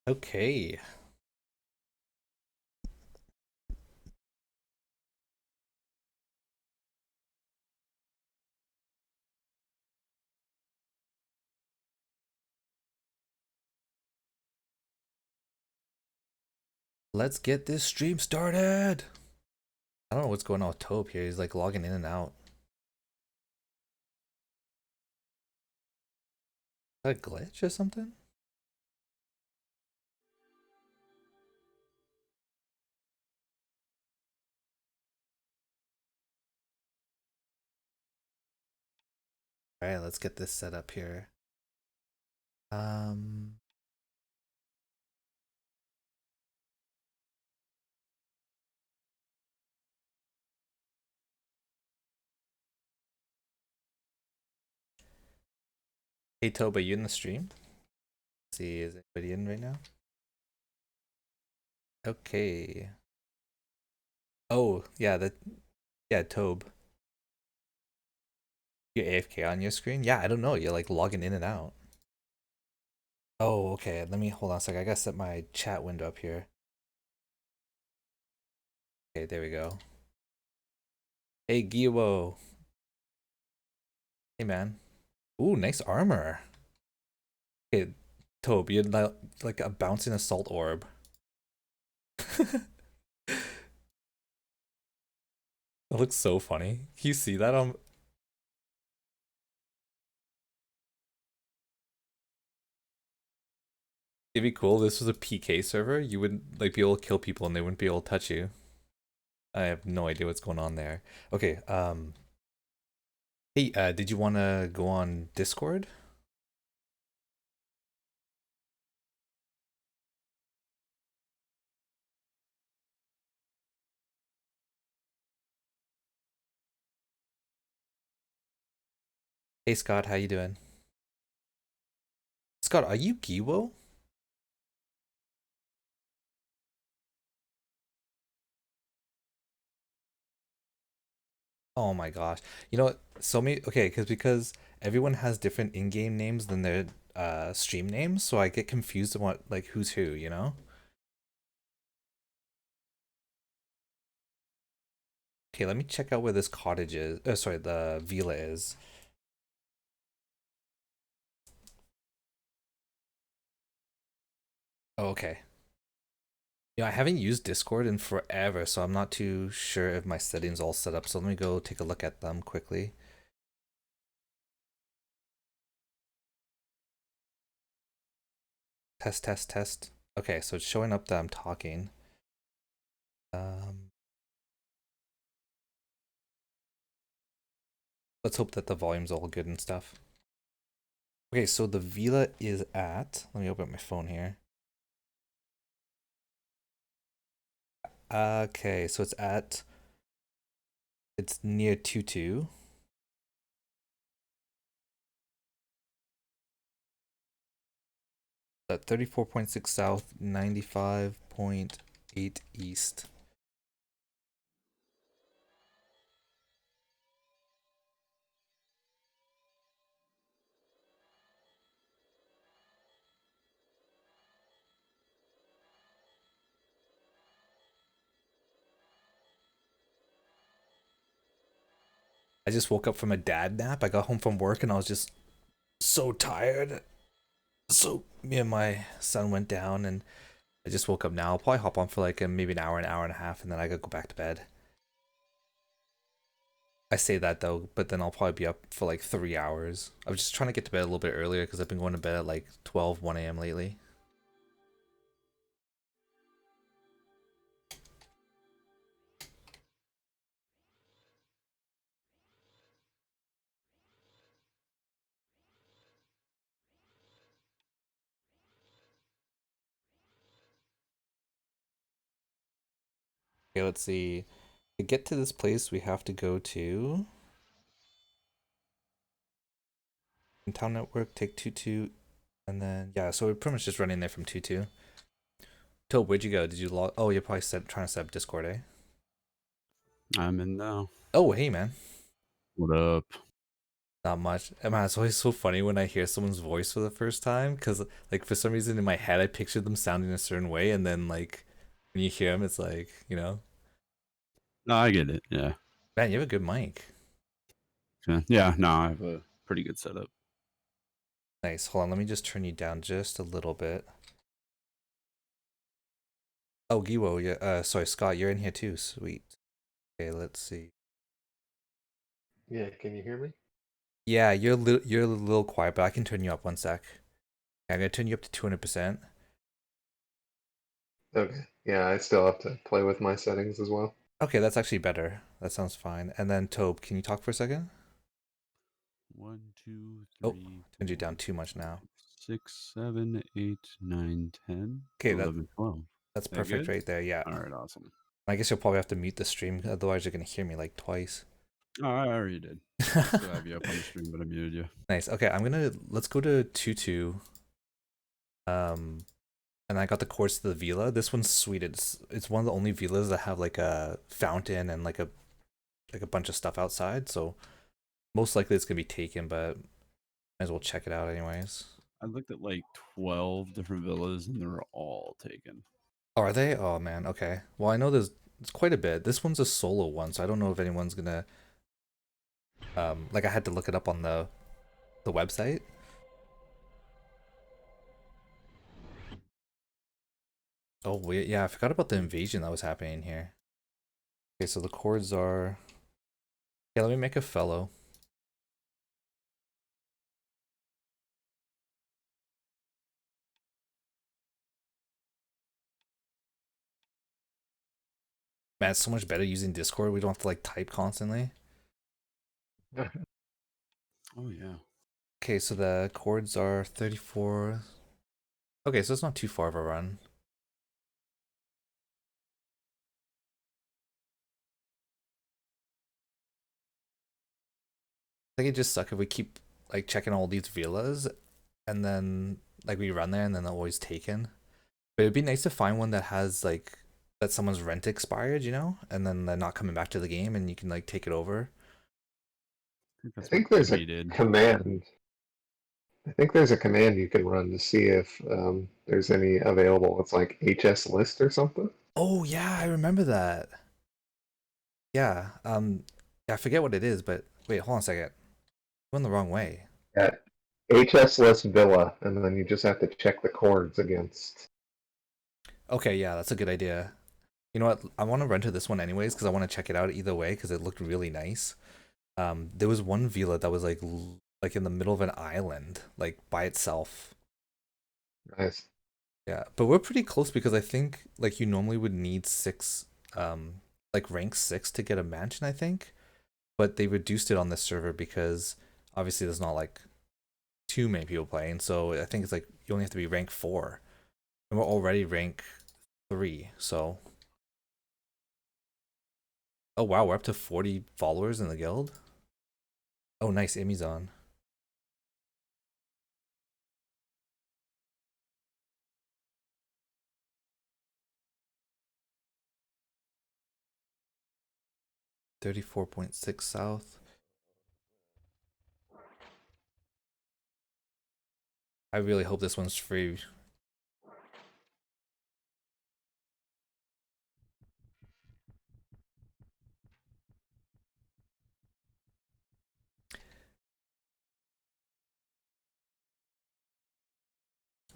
Okay. Let's get this stream started. I don't know what's going on with Tope here. He's like logging in and out. Is that a glitch or something? Alright, let's get this set up here. Um Hey Tobe, are you in the stream? Let's see, is anybody in right now? Okay. Oh, yeah, Tobe. You're AFK on your screen? Yeah, I don't know. You're like logging in and out. Oh, okay. Let me hold on a sec. I gotta set my chat window up here. Okay, there we go. Hey Giwo. Hey man. Ooh, nice armor. Okay, Tobe, you're like a bouncing assault orb. That looks so funny. Can you see that on? It'd be cool. This was a PK server. You would like be able to kill people and they wouldn't be able to touch you. I have no idea what's going on there. Okay. Hey, did you want to go on Discord? Hey, Scott, how you doing? Scott, are you Giwo? Oh my gosh. You know what? So many. Okay, because everyone has different in-game names than their stream names, so I get confused on what like who's who. You know? Okay, let me check out where this cottage is. Sorry, the villa is. Oh, okay. Yeah, I haven't used Discord in forever, so I'm not too sure if my settings all set up. So let me go take a look at them quickly. Test, test, test. Okay, so it's showing up that I'm talking. Um, let's hope that the volume's all good and stuff. Okay, so the villa is at. Let me open up my phone here. Okay, so it's at. It's near Tutu. At 34.6 south, 95.8 east. I just woke up from a dad nap. I got home from work and I was just so tired. So me and my son went down and I just woke up now. I'll probably hop on for like maybe an hour and a half, and then I gotta go back to bed. I say that though, but then I'll probably be up for like 3 hours. I was just trying to get to bed a little bit earlier because I've been going to bed at like 12, 1 a.m. lately. Okay, let's see. To get to this place, we have to go to Town Network, take 22, and then yeah. So we're pretty much just running there from 22. Tobe, where'd you go? Did you log? Oh, you're probably trying to set up Discord, eh? I'm in now. Oh, hey man. What up? Not much. And man, it's always so funny when I hear someone's voice for the first time, because like for some reason in my head I pictured them sounding a certain way, and then like when you hear them, it's like, No, I get it. Yeah. man, you have a good mic. Yeah. No, I have a pretty good setup. Nice. Hold on, let me just turn you down just a little bit. Oh, Giwo, yeah. Sorry, Scott, you're in here too. Sweet. Okay, let's see. Yeah, can you hear me? Yeah, you're a little quiet, but I can turn you up one sec. I'm gonna turn you up to 200%. Okay. Yeah, I still have to play with my settings as well. Okay, that's actually better. That sounds fine. And then Tobe, can you talk for a second? One, two, Oh, three, turned you down four, too much five, now. 6, 7, 8, 9, 10, Okay, 11, 12. that's That perfect good? right there. Yeah. All right, awesome. I guess you'll probably have to mute the stream, otherwise you're gonna hear me like twice. Oh, I already did. I still have you up on the stream, but I muted you. Nice. Okay, let's go to 2-2. Um, and I got the chords to the villa. This one's sweet. It's one of the only villas that have like a fountain and like a bunch of stuff outside. So most likely it's gonna be taken, but might as well check it out anyways. I looked at like 12 different villas and they're all taken. Oh, are they? Oh man. Okay. Well, I know there's quite a bit. This one's a solo one, so I don't know if anyone's gonna like I had to look it up on the website. Oh wait, yeah, I forgot about the invasion that was happening here. Okay, so the chords are, yeah, let me make a fellow. Man, it's so much better using Discord. We don't have to like type constantly. Oh, yeah. Okay, so the chords are 34. Okay, so it's not too far of a run. I think it just suck if we keep like checking all these villas and then like we run there and then they're always taken. But it'd be nice to find one that has like that someone's rent expired, and then they're not coming back to the game and you can like take it over. I think I that's what think there's a Jimmy did. command. I think there's a command you can run to see if there's any available. It's like HS list or something. Oh yeah, I remember that. Yeah. Yeah, I forget what it is, but wait, hold on a second. Going the wrong way. Yeah, HS list villa, and then you just have to check the chords against. Okay, yeah, that's a good idea. You know what? I want to rent this one anyways because I want to check it out either way because it looked really nice. There was one villa that was like in the middle of an island, like by itself. Nice. Yeah, but we're pretty close because I think like you normally would need six, like rank 6 to get a mansion, I think. But they reduced it on this server because obviously there's not like too many people playing, so I think it's like you only have to be rank 4, and we're already rank 3. So, oh wow, we're up to 40 followers in the guild. Oh, nice, Emmy's on. $34.6 south. I really hope this one's free.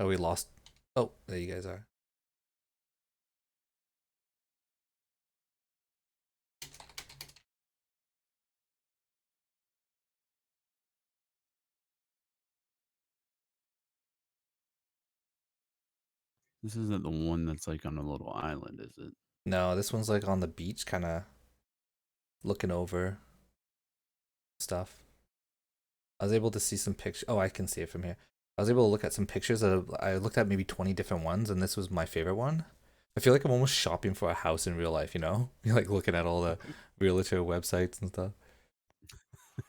Oh, we lost. Oh, there you guys are. This isn't the one that's like on a little island, is it? No, this one's like on the beach, kind of looking over stuff. I was able to see some pictures. Oh, I can see it from here. I was able to look at some pictures. I looked at maybe 20 different ones, and this was my favorite one. I feel like I'm almost shopping for a house in real life, You're like looking at all the realtor websites and stuff.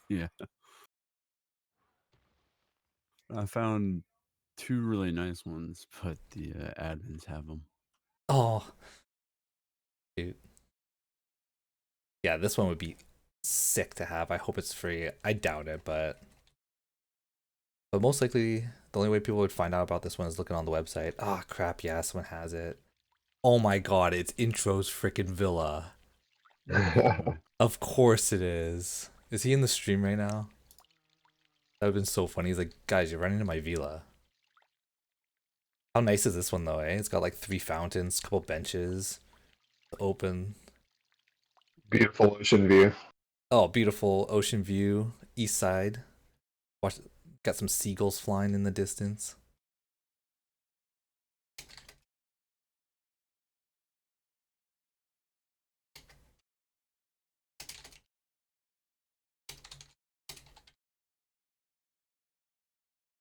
Yeah. I found 2 really nice ones, but the admins have them. Oh, dude. Yeah, this one would be sick to have. I hope it's free. I doubt it, but But most likely, the only way people would find out about this one is looking on the website. Ah, crap, yeah, someone has it. Oh my god, it's Intro's freaking villa. Of course it is. Is he in the stream right now? That would have been so funny. He's like, guys, you're running into my villa. How nice is this one though, eh? It's got like 3 fountains, couple benches, open. Beautiful ocean view. Oh, beautiful ocean view, east side. Watch, got some seagulls flying in the distance.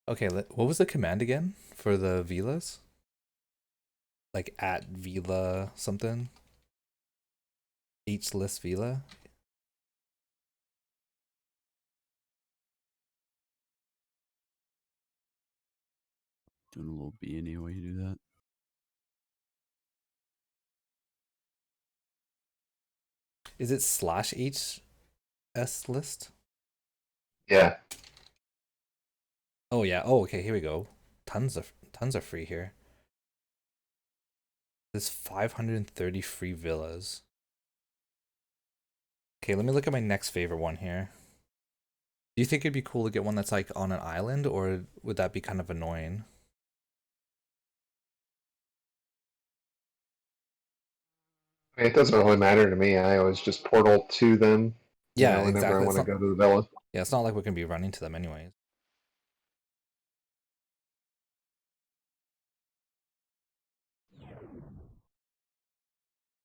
Okay, what was the command again for the villas? Like at villa something? Each list villa? Doing a little B while you do that. Is it /HS list? Yeah. Oh yeah. Oh, okay, here we go. Tons of free here. There's 530 free villas. Okay, let me look at my next favorite one here. Do you think it'd be cool to get one that's like on an island, or would that be kind of annoying? I mean, it doesn't really matter to me. I always just portal to them, Yeah, whenever I exactly. want to go to the villa. Yeah, it's not like we're gonna be running to them anyways.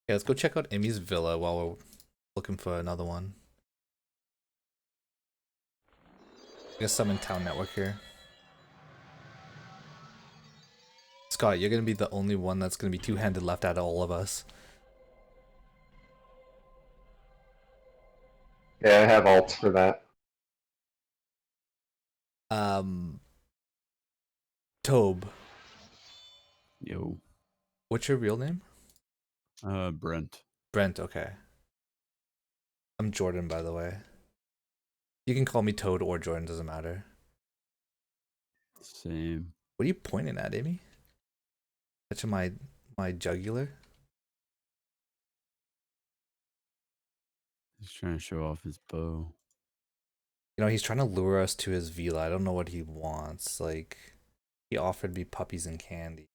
Yeah, let's go check out Emmy's villa while we're looking for another one. I guess I'm in Town Network here. Scott, you're gonna be the only one that's gonna be two-handed left out of all of us. Yeah, I have alts for that. Tobe, Yo. what's your real name? Brent. Brent, okay. I'm Jordan, by the way. You can call me Toad or Jordan, doesn't matter. Same. What are you pointing at, Amy? Touching my jugular? He's trying to show off his bow. You know, he's trying to lure us to his villa. I don't know what he wants. Like, he offered me puppies and candy.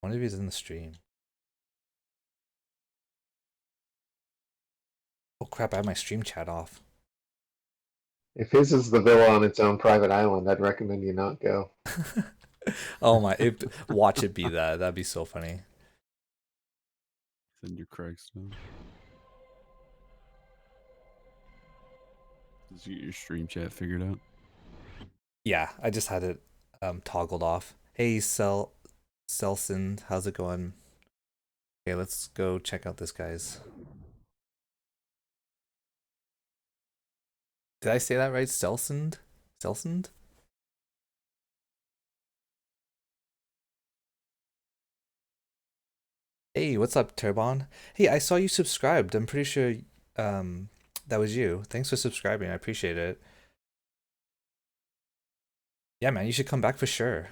I wonder if he's in the stream. Oh crap, I have my stream chat off. If his is the villa on its own private island, I'd recommend you not go. Oh my, watch it be that. That'd be so funny. Send your correct stuff. Did you get your stream chat figured out? Yeah, I just had it toggled off. Hey, Selson, how's it going? Okay, let's go check out this guy's. Did I say that right? Selsond? Selsond? Hey, what's up, Turbon? Hey, I saw you subscribed. I'm pretty sure that was you. Thanks for subscribing. I appreciate it. Yeah, man, you should come back for sure.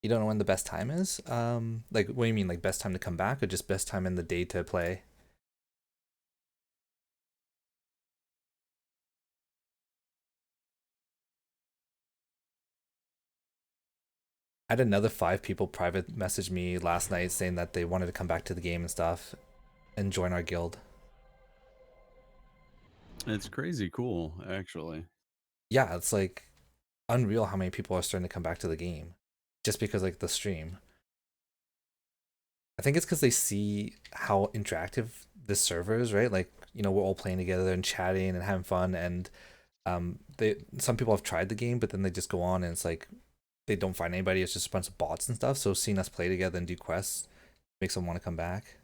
You don't know when the best time is? Like, what do you mean, like best time to come back, or just best time in the day to play? I had another 5 people private message me last night saying that they wanted to come back to the game and stuff and join our guild. It's crazy cool, actually. Yeah, it's like unreal how many people are starting to come back to the game just because like the stream. I think it's because they see how interactive this server is, right? Like, you know, we're all playing together and chatting and having fun, and some people have tried the game, but then they just go on and it's like they don't find anybody. It's just a bunch of bots and stuff. So seeing us play together and do quests makes them want to come back.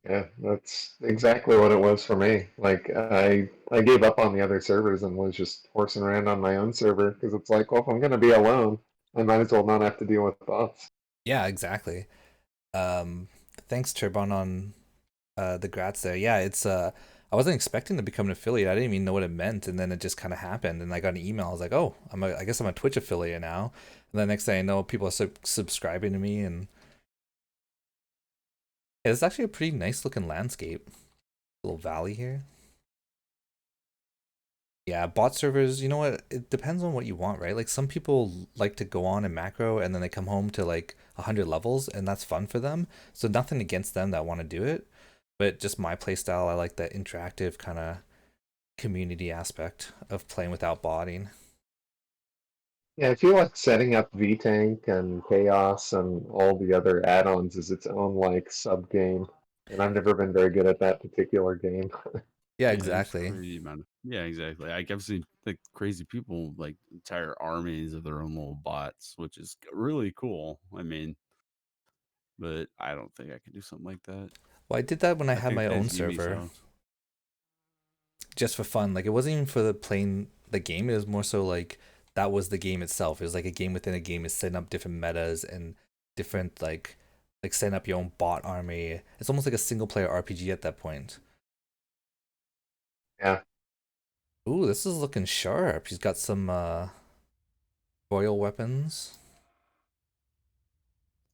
Yeah, that's exactly what it was for me. Like I gave up on the other servers and was just horsing around on my own server because it's like, well, if I'm gonna be alone, I might as well not have to deal with bots. Yeah, exactly. Thanks, Turbon, on the grats there. Yeah, it's I wasn't expecting to become an affiliate. I didn't even know what it meant, and then it just kind of happened. And I got an email. I was like, oh, I guess I'm a Twitch affiliate now. And the next thing I know, people are subscribing to me, and yeah, it's actually a pretty nice looking landscape. Little valley here. Yeah, bot servers, you know what? It depends on what you want, right? Like some people like to go on and macro and then they come home to like 100 levels and that's fun for them. So nothing against them that want to do it, but just my play style, I like that interactive kind of community aspect of playing without botting. Yeah, I feel like setting up V-Tank and Chaos and all the other add-ons is its own like sub-game. And I've never been very good at that particular game. Yeah, Yeah, there's exactly. crazy amount of yeah, exactly. Like I've seen like crazy people like entire armies of their own little bots, which is really cool. I mean, but I don't think I can do something like that. Well, I did that when I I had think my own that's Yumi's server house. just for fun. Like it wasn't even for the playing the game. It was more so like that was the game itself. It was like a game within a game is setting up different metas and different like setting up your own bot army. It's almost like a single player RPG at that point. Yeah, Ooh, this is looking sharp. He's got some royal weapons.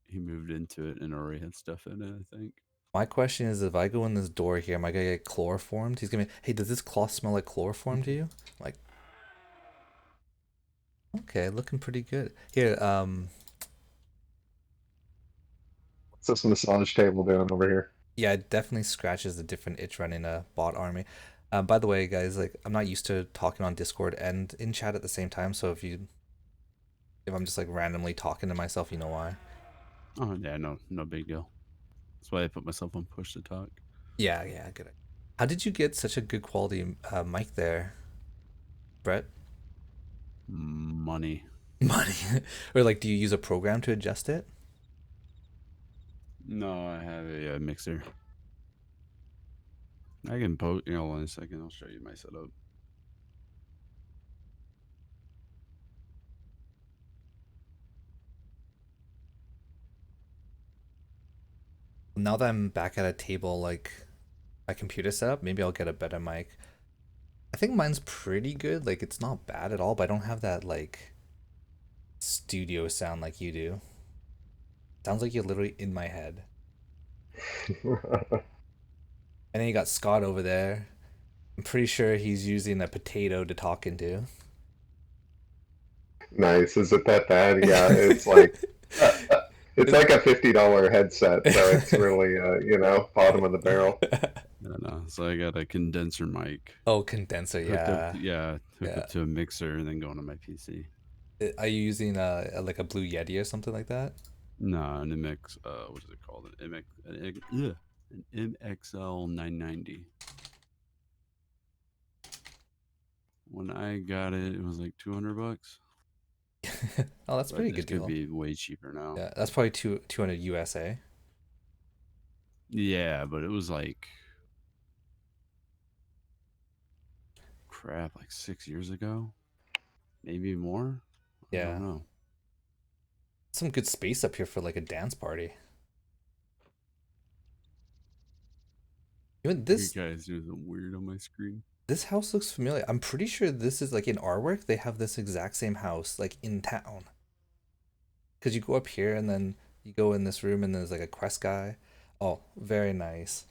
He moved into it and already had stuff in it, I think. My question is if I go in this door here, am I gonna get chloroformed? He's gonna be, hey, does this cloth smell like chloroform to you? Like, okay, looking pretty good. Here, what's this massage table doing over here? yeah, it definitely scratches the different itch running a bot army. By the way, guys, like I'm not used to talking on Discord and in chat at the same time, so if I'm just like randomly talking to myself, you know why. Oh yeah, no big deal. That's why I put myself on push to talk. Yeah, yeah, good. How did you get such a good quality mic there, Brett? Money. Money. Or like, do you use a program to adjust it? No, I have a mixer. I can post. You know, in a second, I'll show you my setup. Now that I'm back at a table, like my computer setup, maybe I'll get a better mic. I think mine's pretty good. Like, it's not bad at all, but I don't have that like studio sound like you do. Sounds like you're literally in my head. And then you got Scott over there. I'm pretty sure he's using a potato to talk into. Nice. Is it that bad? Yeah, it's like a $50 headset, so it's really bottom of the barrel. No, so I got a condenser mic Oh, condenser, hooked up. yeah. Hooked Yeah. up to a mixer and then going to my PC. Are you using like a Blue Yeti or something like that? No, an MX. What is it called? An MXL 990. When I got it, it was like $200. Oh, that's a But pretty this good could deal. be way cheaper now. Yeah, that's probably 200 USA. Yeah, but it was like crap, like 6 years ago, maybe more. I don't Yeah. know. Some good space up here for like a dance party. Even You this guys doing something weird on my screen. this house looks familiar. I'm pretty sure this is like in our work, they have this exact same house like in town. Cause you go up here and then you go in this room and there's like a quest guy. Oh, very nice.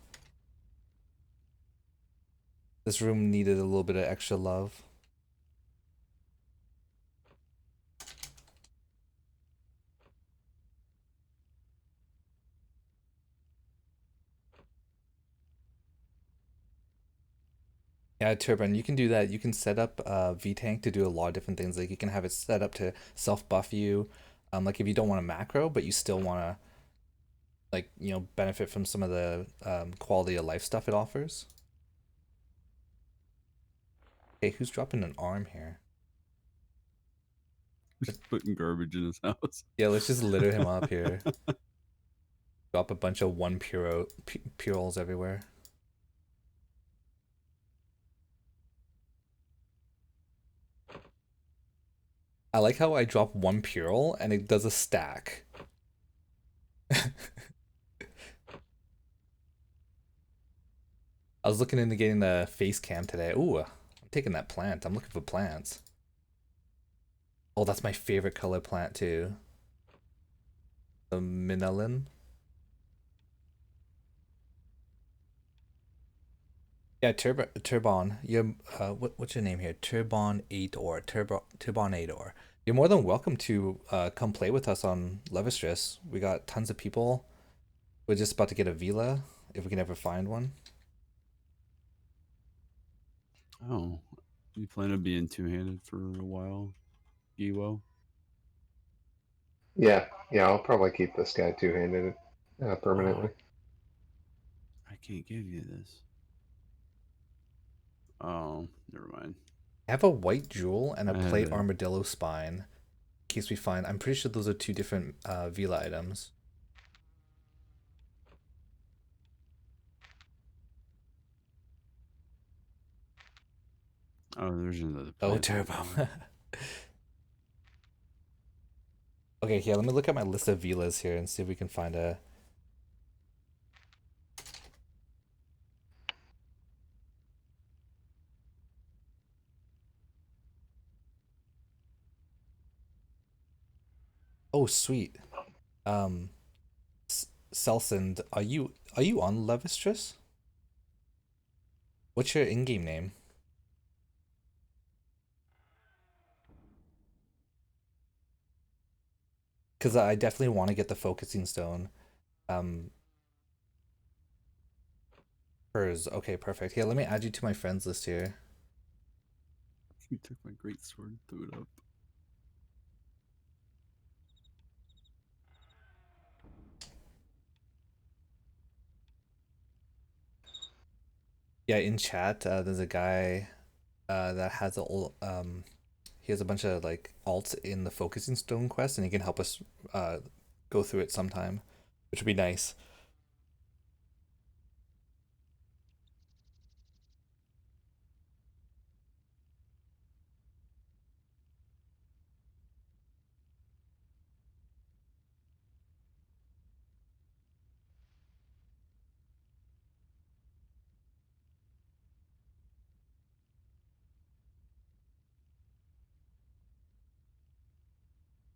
This room needed a little bit of extra love. Yeah, Turban, you can do that. You can set up V-Tank to do a lot of different things. Like you can have it set up to self-buff you. Like if you don't want a macro, but you still want to like, benefit from some of the quality of life stuff it offers. Hey, who's dropping an arm here? Just putting garbage in his house. Yeah, let's just litter him up here. Drop a bunch of Purols everywhere. I like how I drop one Purol and it does a stack. I was looking into getting the face cam today. Ooh, I'm taking that plant. I'm looking for plants. Oh, that's my favorite color plant too. The Minelin. Yeah, Turbon. You're what's your name here? Turbon 8 or Turbon 8 or. You're more than welcome to come play with us on Levistress. We got tons of people. We're just about to get a villa if we can ever find one. Oh, you plan on being two-handed for a while, Giwo? Yeah, yeah, I'll probably keep this guy two-handed permanently. I can't give you this. Oh, never mind. I have a white jewel and a I had plate a. armadillo spine. In case we find, I'm pretty sure those are two different villa items. Oh, there's another Oh, plant. turbo. Okay, here, let me look at my list of villas here and see if we can find a. Oh, sweet. Um, Selsund, are you on Levistress? What's your in-game name? Because I definitely want to get the focusing stone. Um, hers. Okay, perfect. Here, let me add you to my friends list here. You took my great sword and threw it up. Yeah, in chat, there's a guy that has he has a bunch of like alts in the focusing stone quest, and he can help us go through it sometime, which would be nice.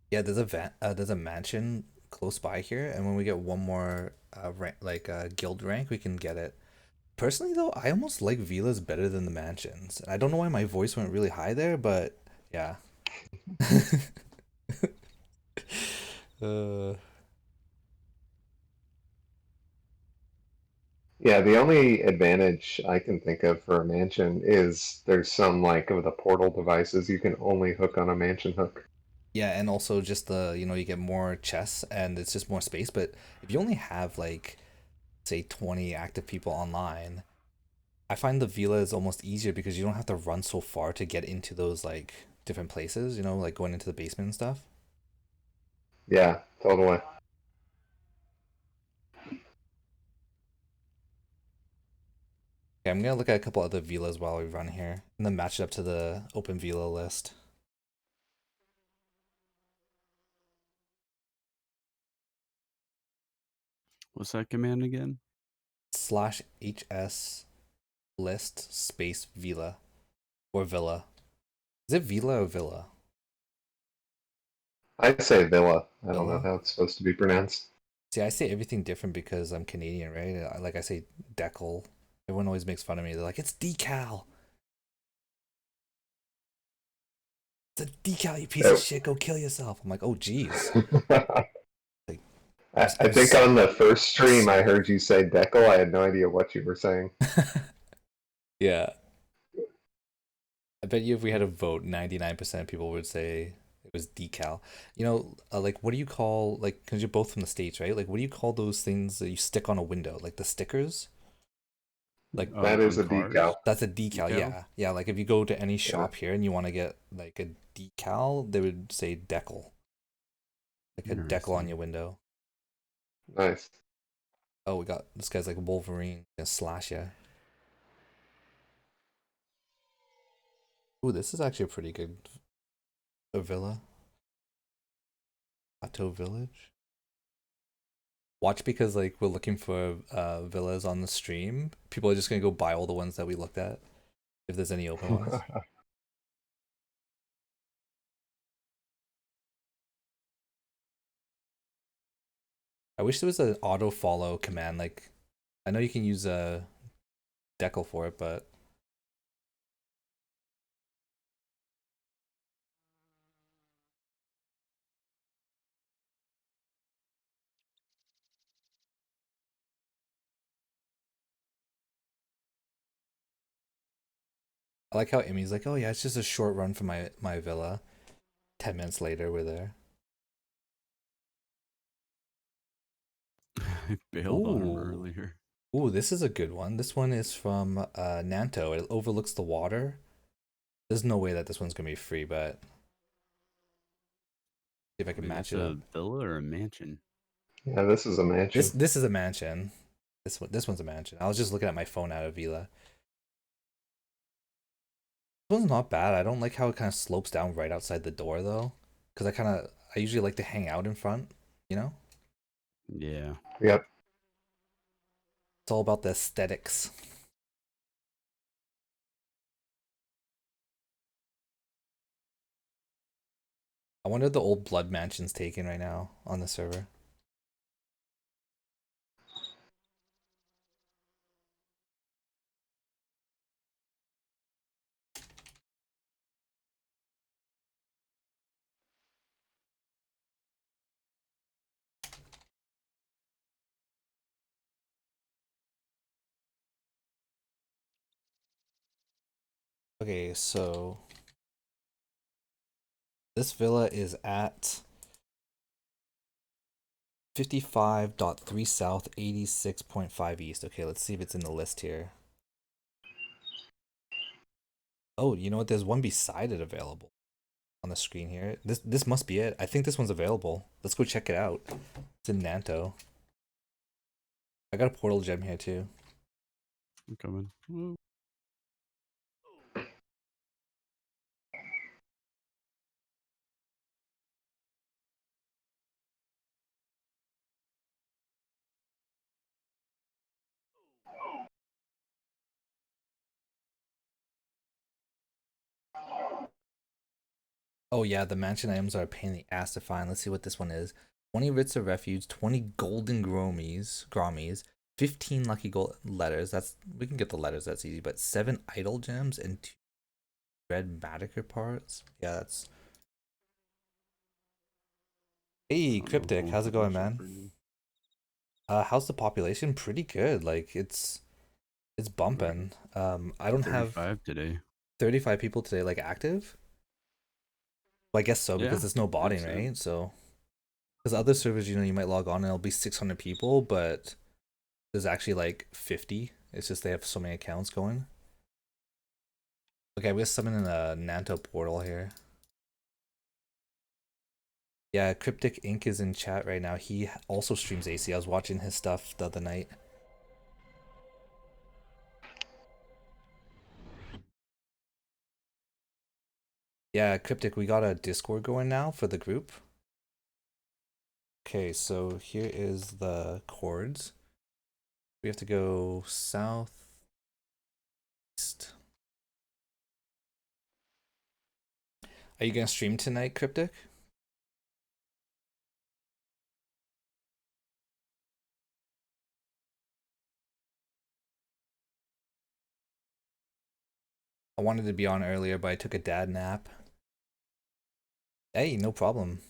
Yeah, there's a mansion close by here, and when we get one more guild rank, we can get it. Personally, though, I almost like villas better than the mansions. I don't know why my voice went really high there, but yeah. uh, Yeah, the only advantage I can think of for a mansion is there's some like of the portal devices you can only hook on a mansion hook. yeah, and also just you get more chests and it's just more space. But if you only have like, say, 20 active people online, I find the villa is almost easier because you don't have to run so far to get into those like different places, like going into the basement and stuff. Yeah, totally. Okay, I'm gonna look at a couple other villas while we run here and then match it up to the open villa list. What's that command again? /hs list space villa or villa. Is it villa or villa? I say villa. I don't know Villa? how it's supposed to be pronounced. See, I say everything different because I'm Canadian, right? I say decal. Everyone always makes fun of me. They're like, it's decal. It's a decal, you piece of Oh. shit. Go kill yourself. I'm like, oh, geez. Like, I think on the first stream I heard you say decal. I had no idea what you were saying. Yeah. I bet you if we had a vote, 99% of people would say it was decal. Like, what do you call, like, because you're both from the States, right? Like, what do you call those things that you stick on a window? Like the stickers? Like, That On is a decal. cars? that's a decal, Decal? yeah. Yeah, like if you go to any Yeah, shop here and you want to get like a decal, they would say decal. Like a decal on Interesting. your window. nice. Oh, we got this guy's like Wolverine, gonna slash you. Ooh, this is actually a pretty good villa. Plateau Village. Watch because like we're looking for villas on the stream. People are just gonna go buy all the ones that we looked at if there's any open ones. I wish there was an auto follow command. Like I know you can use a decal for it, but I like how Emmy's like, oh yeah, it's just a short run from my villa. 10 minutes later, we're there. I bailed on him Ooh, earlier. ooh, this is a good one. This one is from Nanto. It overlooks the water. There's no way that this one's gonna be free, but see if I can Wait, match that's it up. a villa or a mansion? Yeah, this is a This mansion. this is a mansion. This one's a mansion. I was just looking at my phone out of Vila. This one's not bad. I don't like how it kind of slopes down right outside the door though, because I usually like to hang out in front. You know, Yeah. Yep. it's all about the aesthetics. I wonder if the old blood mansion's taken right now on the server. Okay, so this villa is at 55.3 south, 86.5 east. Okay, let's see if it's in the list here. Oh, you know what? There's one beside it available on the screen here. This must be it. I think this one's available. Let's go check it out. It's in Nanto. I got a portal gem here too. I'm coming. Woo. Oh yeah, the mansion items are a pain in the ass to find. Let's see what this one is. 20 writs of refuge, 20 golden grommies, 15 lucky gold letters. That's we can get the letters, that's easy, but 7 idol gems and 2 red Madiker parts. Yeah, that's I Hey don't know Cryptic, who how's it going, published that man? for you. How's the population? Pretty good. Like it's bumping. I don't have 35 today. 35 people today like active. Well, I guess so because Yeah, there's no I'd botting, say. right? So because other servers, you might log on and it'll be 600 people, but there's actually like 50. It's just they have so many accounts going. Okay, we have someone in a Nanto portal here. Yeah, Cryptic Inc is in chat right now. He also streams AC. I was watching his stuff the other night. Yeah, Cryptic, we got a Discord going now for the group. Okay, so here is the chords. We have to go south, east. Are you gonna stream tonight, Cryptic? I wanted to be on earlier, but I took a dad nap. Hey, no problem.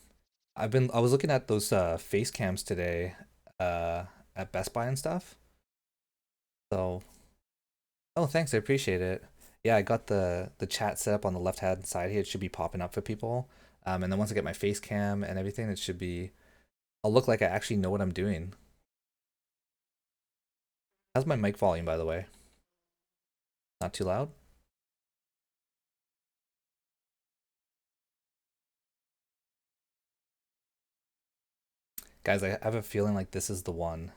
I was looking at those face cams today uh at Best Buy and stuff. So, oh, thanks, I appreciate it. Yeah, I got the chat set up on the left hand side here. It should be popping up for people. And then once I get my face cam and everything, it should be I'll look like I actually know what I'm doing. How's my mic volume, by the way? Not too loud? Guys, I have a feeling like this is the one.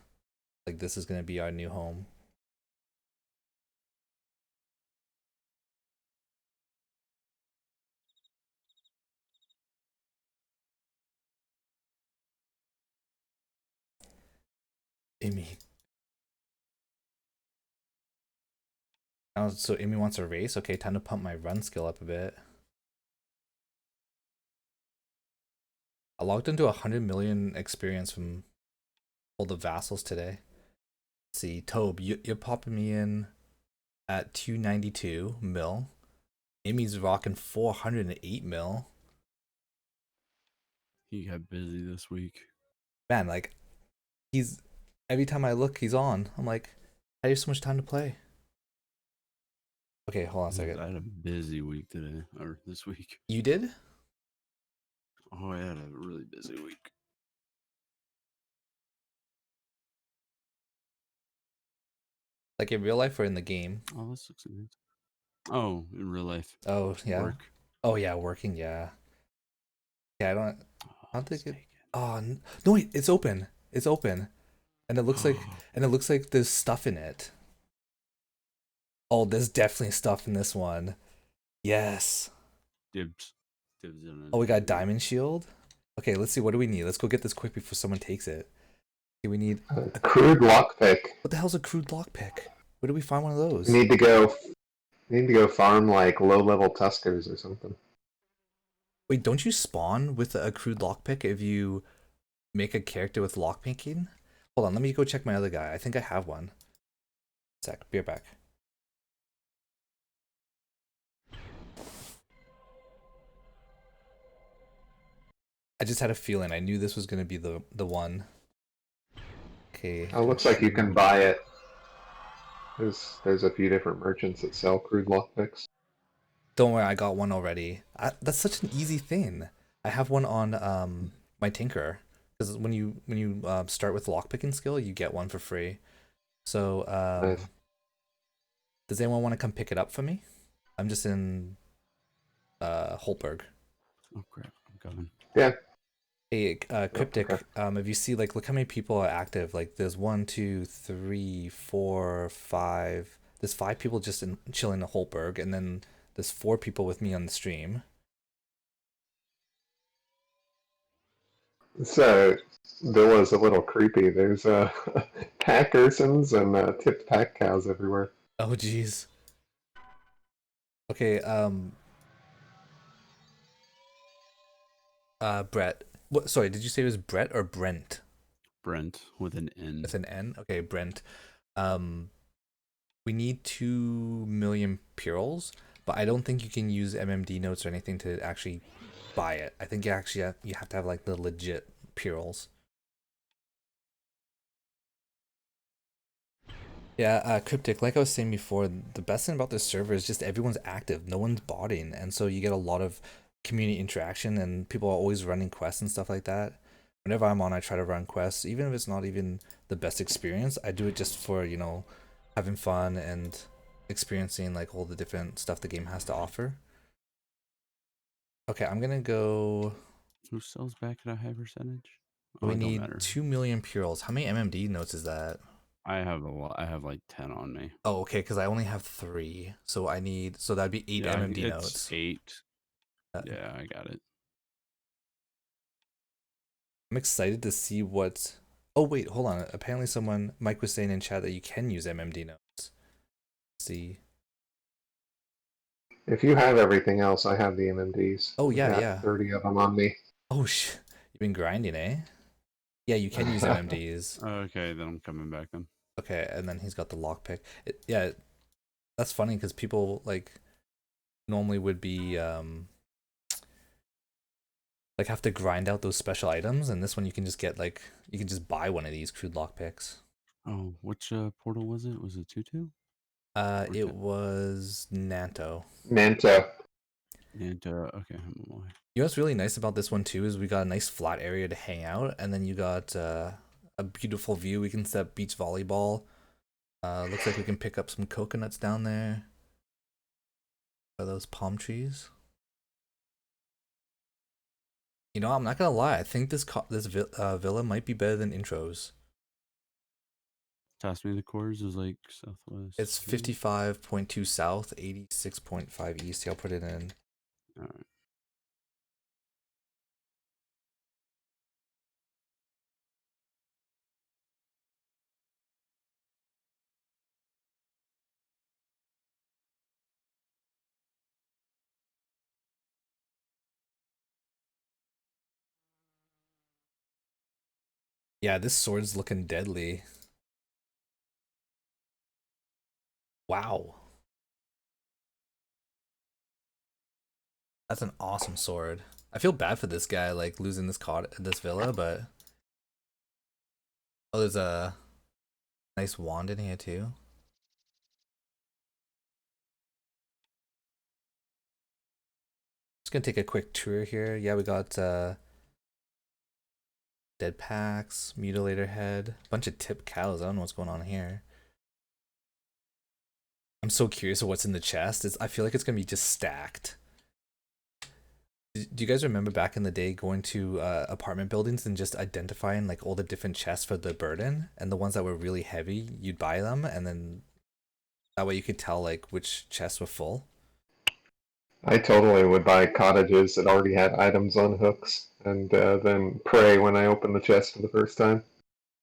Like this is gonna be our new home. Amy. Oh, so Amy wants a race? Okay, time to pump my run skill up a bit. I logged into 100 million experience from all the vassals today. Let's see, Tobe, you're popping me in at 292 mil. Amy's rocking 408 mil. He got busy this week. Man, like, he's every time I look, he's on. I'm like, I have so much time to play. Okay, hold on a second. I had a busy week today, or this week. You did? Oh, I had a really busy week. Like in real life or in the game? Oh, this looks nice. Oh, in real life. Oh yeah. Work. Oh yeah, working. Yeah. Yeah, I don't Oh, think it. take Oh no! Wait, it's open. It's open, and it looks like there's stuff in it. Oh, there's definitely stuff in this one. Yes. Dibs. Dibs on Oh, we got it. diamond shield. Okay, let's see. What do we need? Let's go get this quick before someone takes it. Okay, we need A crude lockpick. What the hell's a crude lockpick? Where do we find one of those? Need to go farm like low level tuskers or something. Wait, don't you spawn with a crude lockpick if you make a character with lockpicking? Hold on, let me go check my other guy. I think I have one. Sec, be right back. I just had a feeling. I knew this was gonna be the one. Okay. Oh, it looks like you can buy it. There's a few different merchants that sell crude lockpicks. Don't worry, I got one already. That's such an easy thing. I have one on my tinker, because when you start with lockpicking skill, you get one for free. So Nice. does anyone want to come pick it up for me? I'm just in Holberg. Oh crap! I'm coming. Yeah. Hey, Cryptic, okay. if you see, like, look how many people are active. Like, there's 1, 2, 3, 4, 5. There's 5 people just chilling in Holberg, and then there's 4 people with me on the stream. So Villa's a little creepy. There's pack ursins and tipped pack cows everywhere. Oh, jeez. Okay, Brett. What? Sorry, did you say it was Brett or Brent? Brent with an N. With an N? Okay, Brent. We need 2 million pearls, but I don't think you can use MMD notes or anything to actually buy it. I think you actually you have to have like the legit pearls. Yeah, Cryptic, like I was saying before, the best thing about this server is just everyone's active, no one's botting, and so you get a lot of community interaction, and people are always running quests and stuff like that. Whenever I'm on, I try to run quests, even if it's not even the best experience. I do it just for, having fun and experiencing like all the different stuff the game has to offer. Okay, I'm gonna go. Who sells back at a high percentage? Oh, We it don't need matter. 2 million pearls. How many MMD notes is that? I have a lot. I have like 10 on me. Oh, okay, because I only have 3, so so that'd be 8 Yeah, MMD it's notes. 8. Uh, Yeah, I got it. I'm excited to see what. Oh wait, hold on. Apparently, Mike was saying in chat that you can use MMD notes. Let's see. If you have everything else, I have the MMDs. Oh I've yeah, got yeah. 30 of them on me. Oh you've been grinding, eh? Yeah, you can use MMDs. Okay, then I'm coming back then. Okay, and then he's got the lockpick. Yeah, that's funny because people like normally would be like have to grind out those special items, and this one you can just get you can just buy one of these crude lockpicks. Oh, which portal was it? Was it 2-2? It was Nanto. Nanto. And okay, I'm on my way. You know what's really nice about this one too is we got a nice flat area to hang out, and then you got a beautiful view. We can set beach volleyball. Looks like we can pick up some coconuts down there. Are those palm trees? You know, I'm not gonna lie. I think this villa might be better than intros. Toss me the cores is like southwest. It's 55.2 south, 86.5 east. I'll put it in. All right. Yeah, this sword's looking deadly. Wow. That's an awesome sword. I feel bad for this guy, like losing this villa, but oh, there's a nice wand in here too. Just gonna take a quick tour here. Yeah, we got dead packs, mutilator head, bunch of tip cows. I don't know what's going on here. I'm so curious of what's in the chest. I feel like it's gonna be just stacked. Do you guys remember back in the day going to apartment buildings and just identifying like all the different chests for the burden, and the ones that were really heavy, you'd buy them, and then that way you could tell like which chests were full? I totally would buy cottages that already had items on hooks, and then pray when I open the chest for the first time.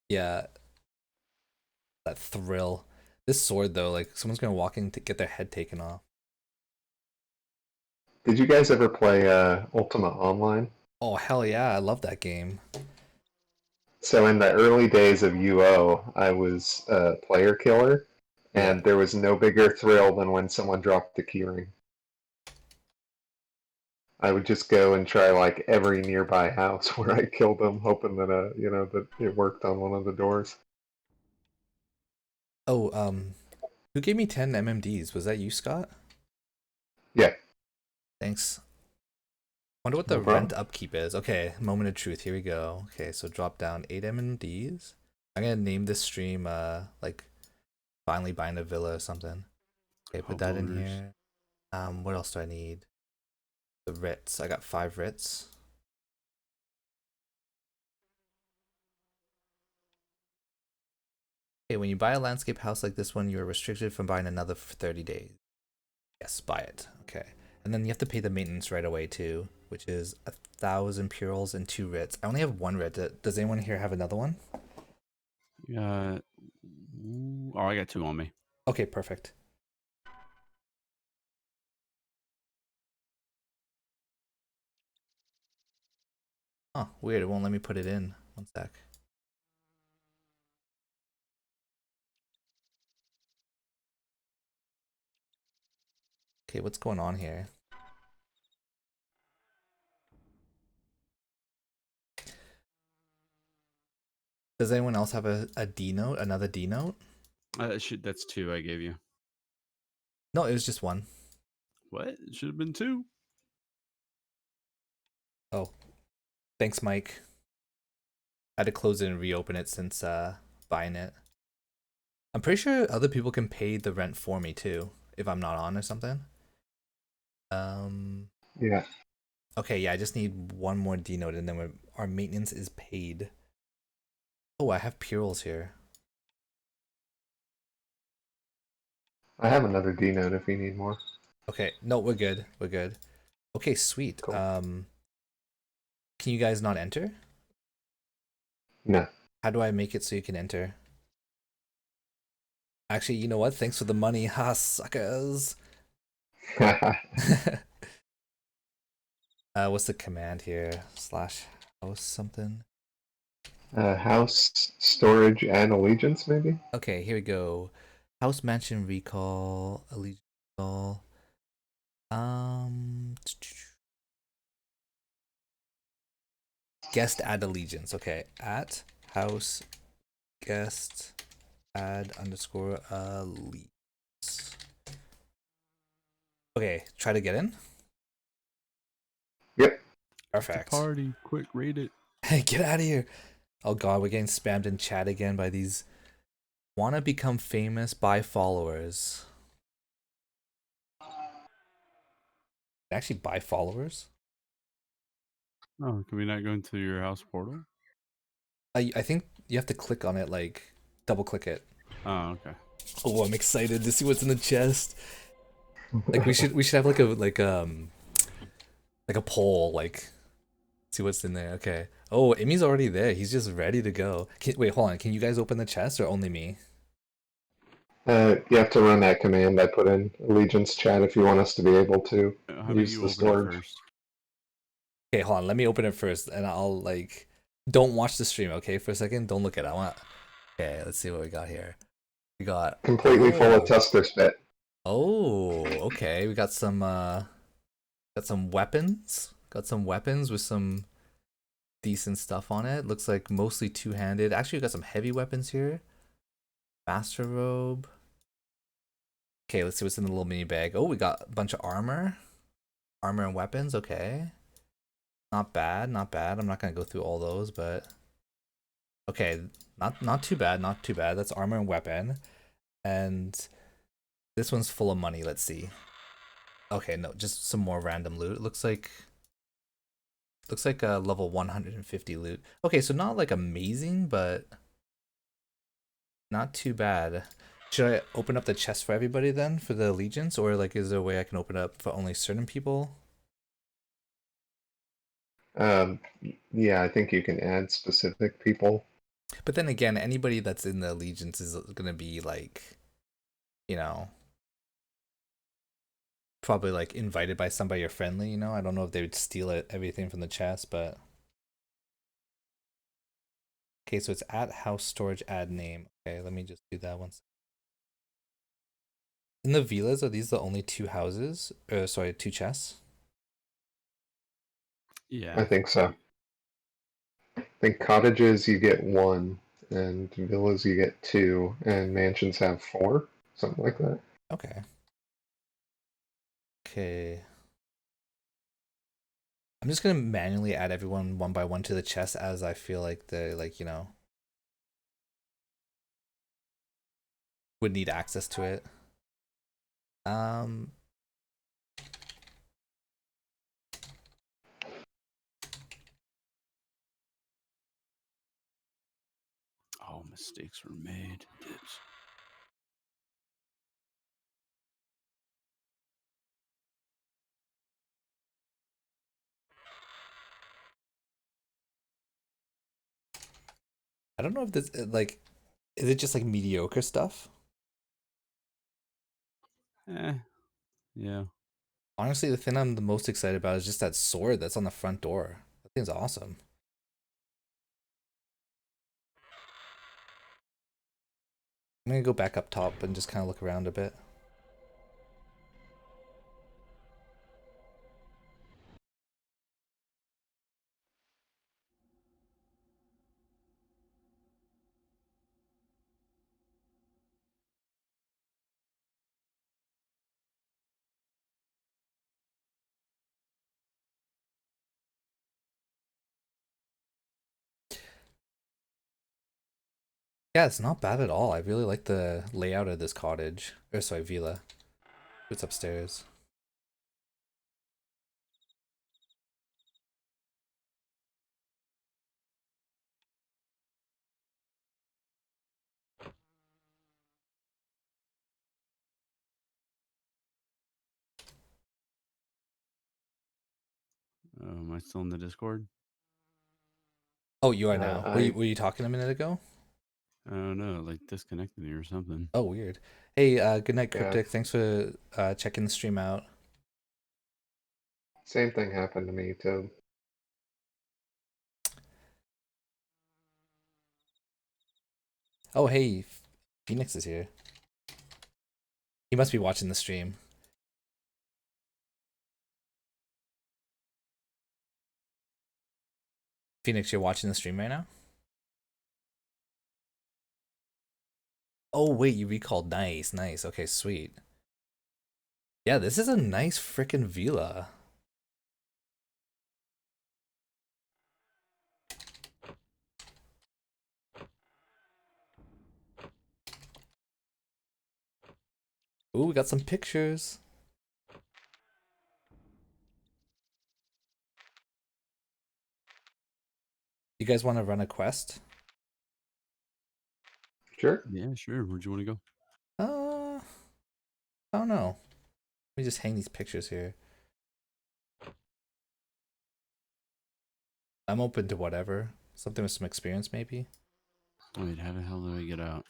Yeah, that thrill. This sword though, like someone's gonna walk in to get their head taken off. Did you guys ever play Ultima Online? Oh hell yeah, I love that game. So in the early days of UO, I was a player killer, Yeah. and there was no bigger thrill than when someone dropped the keyring. I would just go and try like every nearby house where I killed them, hoping that that it worked on one of the doors. Oh, who gave me 10 MMDs? Was that you, Scott? Yeah, Thanks. Wonder what no the problem. rent upkeep is. Okay, moment of truth. Here we go. Okay, so drop down 8 MMDs. I'm gonna name this stream like finally buying a villa or something. Okay, put that in Homeowners. here. What else do I need? The writs. I got 5 writs. Okay, when you buy a landscape house like this one, you're restricted from buying another for 30 days. Yes, buy it. Okay. And then you have to pay the maintenance right away too, which is 1,000 purals and 2 writs. I only have 1 writ. Does anyone here have another one? Yeah. Oh, I got 2 on me. Okay, perfect. Oh, weird. It won't let me put it in. One sec. Okay, what's going on here? Does anyone else have a D note? Another D note? That's 2 I gave you. No, it was just 1. What? It should have been 2. Oh, thanks, Mike. I had to close it and reopen it since buying it. I'm pretty sure other people can pay the rent for me too, if I'm not on or something. Yeah, Okay, yeah, I just need 1 more D note and then our maintenance is paid. Oh, I have purals here. I have another D note if you need more. Okay, no, we're good. We're good. Okay, sweet. Cool. Can you guys not enter? No. How do I make it so you can enter? Actually, you know what? Thanks for the money, ha suckers. What's the command here? /house something. House, storage, and allegiance, maybe? Okay, here we go. House mansion recall, allegiance recall. Guest add allegiance. Okay, at house guest add underscore allegiance. Okay, try to get in. Yep. Perfect. Party, quick, raid it. Hey, get out of here. Oh god, we're getting spammed in chat again by these wanna become famous by followers. Actually buy followers? Oh, can we not go into your house portal? I think you have to click on it, like double click it. Oh, okay. Oh, I'm excited to see what's in the chest. Like we should have like a poll, like see what's in there. Okay. Oh, Emmy's already there. He's just ready to go. Wait, hold on. Can you guys open the chest or only me? You have to run that command I put in Allegiance chat if you want us to be able to How about use you the open storage. it first? Okay, hold on. Let me open it first, and I'll like Don't watch the stream, okay? For a second, don't look at it. I want. Okay, let's see what we got here. We got Completely full of Tusker spit. okay. We got some weapons. Got some weapons with some decent stuff on it. Looks like mostly two-handed. Actually, we got some heavy weapons here. Master robe. Okay, let's see what's in the little mini bag. Oh, we got a bunch of armor. Armor and weapons, okay. Not bad, not bad. I'm not gonna go through all those, but okay, not too bad, not too bad. That's armor and weapon. And this one's full of money, let's see. Okay, no, just some more random loot. It looks like a level 150 loot. Okay, so not like amazing, but not too bad. Should I open up the chest for everybody then for the allegiance, or like is there a way I can open it up for only certain people? Yeah, I think you can add specific people. But then again, anybody that's in the allegiance is gonna be like, you know, probably like invited by somebody or friendly, you know? I don't know if they would steal everything from the chest, but okay, so it's at house storage add name. Okay, let me just do that once. In the villas, are these the only two houses? Sorry, two chests? Yeah. I think so. I think cottages you get one, and villas you get two, and mansions have four, something like that. Okay. Okay. I'm just gonna manually add everyone one by one to the chest as I feel like they like, you know, would need access to it. Um Oh, mistakes were made. Dibs. I don't know if this like is it just like mediocre stuff? Yeah. Honestly, the thing I'm the most excited about is just that sword that's on the front door. That thing's awesome. I'm gonna go back up top and just kind of look around a bit. Yeah, it's not bad at all. I really like the layout of this cottage. Or sorry, villa. It's upstairs. Am I still in the Discord? Oh, you are now. I Were you talking a minute ago? I don't know, like disconnected me or something. Oh, weird. Hey, good night, Yeah, Cryptic. Thanks for checking the stream out. same thing happened to me too. Oh, hey, Phoenix is here. He must be watching the stream. Phoenix, you're watching the stream right now? Oh, wait, you recalled. Nice, nice. Okay, sweet. Yeah, this is a nice freaking villa. Ooh, we got some pictures. You guys want to run a quest? Sure. Yeah, sure. Where'd you want to go? I don't know. Let me just hang these pictures here. I'm open to whatever. Something with some experience, maybe. Wait, how the hell do I get out?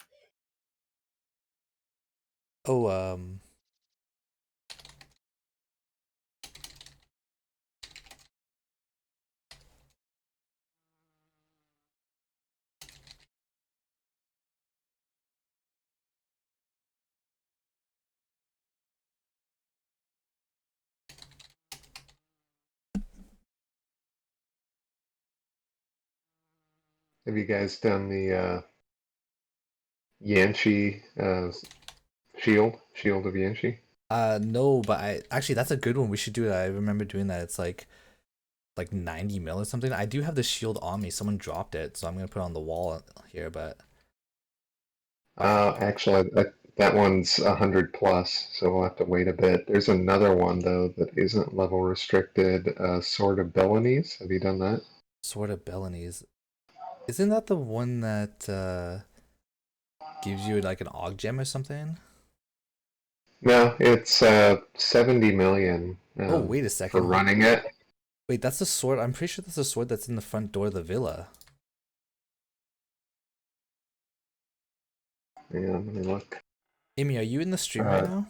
Oh, Have you guys done the Yanshi Shield of Yanshi? No, but I actually that's a good one. We should do it. I remember doing that. It's like 90 mil or something. I do have the shield on me. Someone dropped it, so I'm gonna put it on the wall here. But Actually, that one's 100 plus, so we'll have to wait a bit. There's another one though that isn't level restricted. Sword of Belenese. Have you done that? Sword of Belenese, isn't that the one that gives you like an og gem or something? No, it's 70 million Oh, wait a for second. running it. Wait, that's the sword. I'm pretty sure that's the sword that's in the front door of the villa. Yeah, let me look. Amy, are you in the stream right now?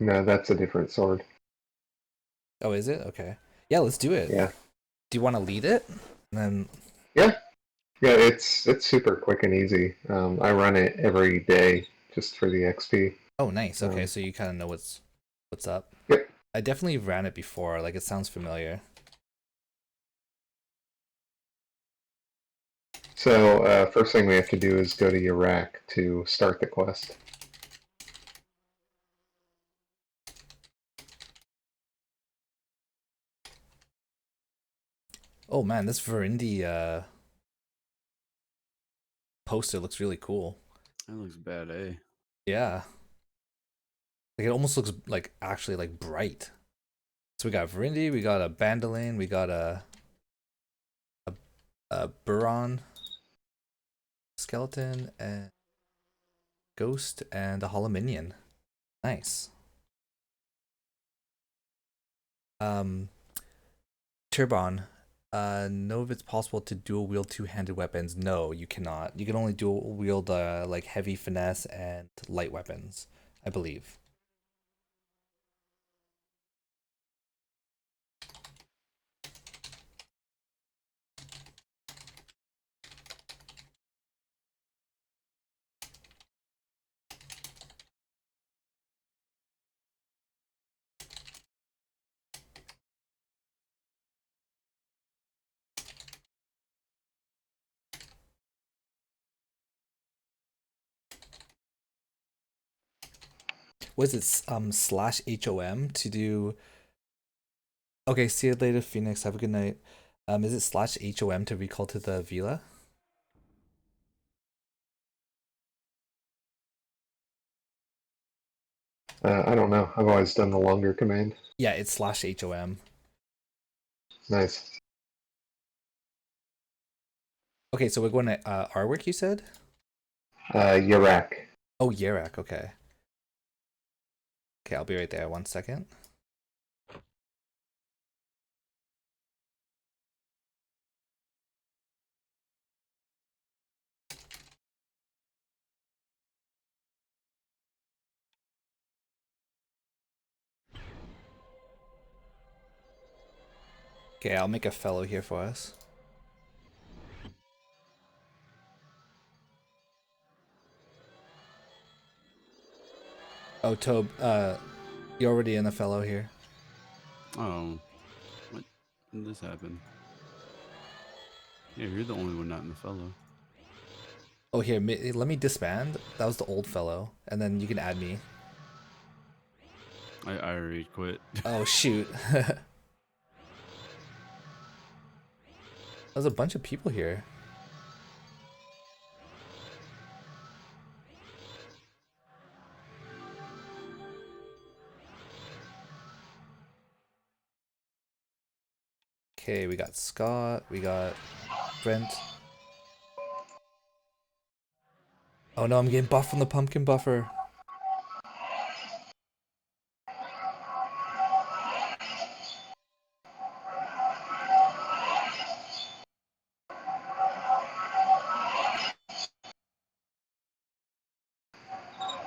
No, that's a different sword. Oh, is it? Okay. Yeah, let's do it. Yeah. Do you want to lead it? And then Yeah. Yeah, it's super quick and easy. I run it every day just for the XP. oh, nice. Okay, so you kind of know what's up. Yep. I definitely ran it before. Like it sounds familiar. So first thing we have to do is go to Iraq to start the quest. Oh man, this Verindy poster looks really cool. That looks bad, eh? Yeah. Like it almost looks like actually like bright. So we got Verindy, we got a Bandolin, we got a Buron skeleton and ghost and a Holominion. Nice. Turbon. Know if it's possible to dual wield two-handed weapons. No, you cannot. You can only dual wield like heavy finesse and light weapons, I believe. Was it slash HOM to do? Okay, see you later, Phoenix. Have a good night. Is it slash HOM to recall to the villa? I don't know. I've always done the longer command. Yeah, it's slash HOM. Nice. Okay, so we're going to Arwick, you said? Iraq. Oh, Yarak, okay. Okay, I'll be right there. 1 second. Okay, I'll make a fellow here for us. Oh, Tobe, you're already in the fellow here. Oh, what? When did this happen? Yeah, you're the only one not in the fellow. Oh, here, let me disband. That was the old fellow, and then you can add me. I already quit. Oh, shoot. There's a bunch of people here. Okay, we got Scott, we got Brent. Oh no, I'm getting buffed from the pumpkin buffer.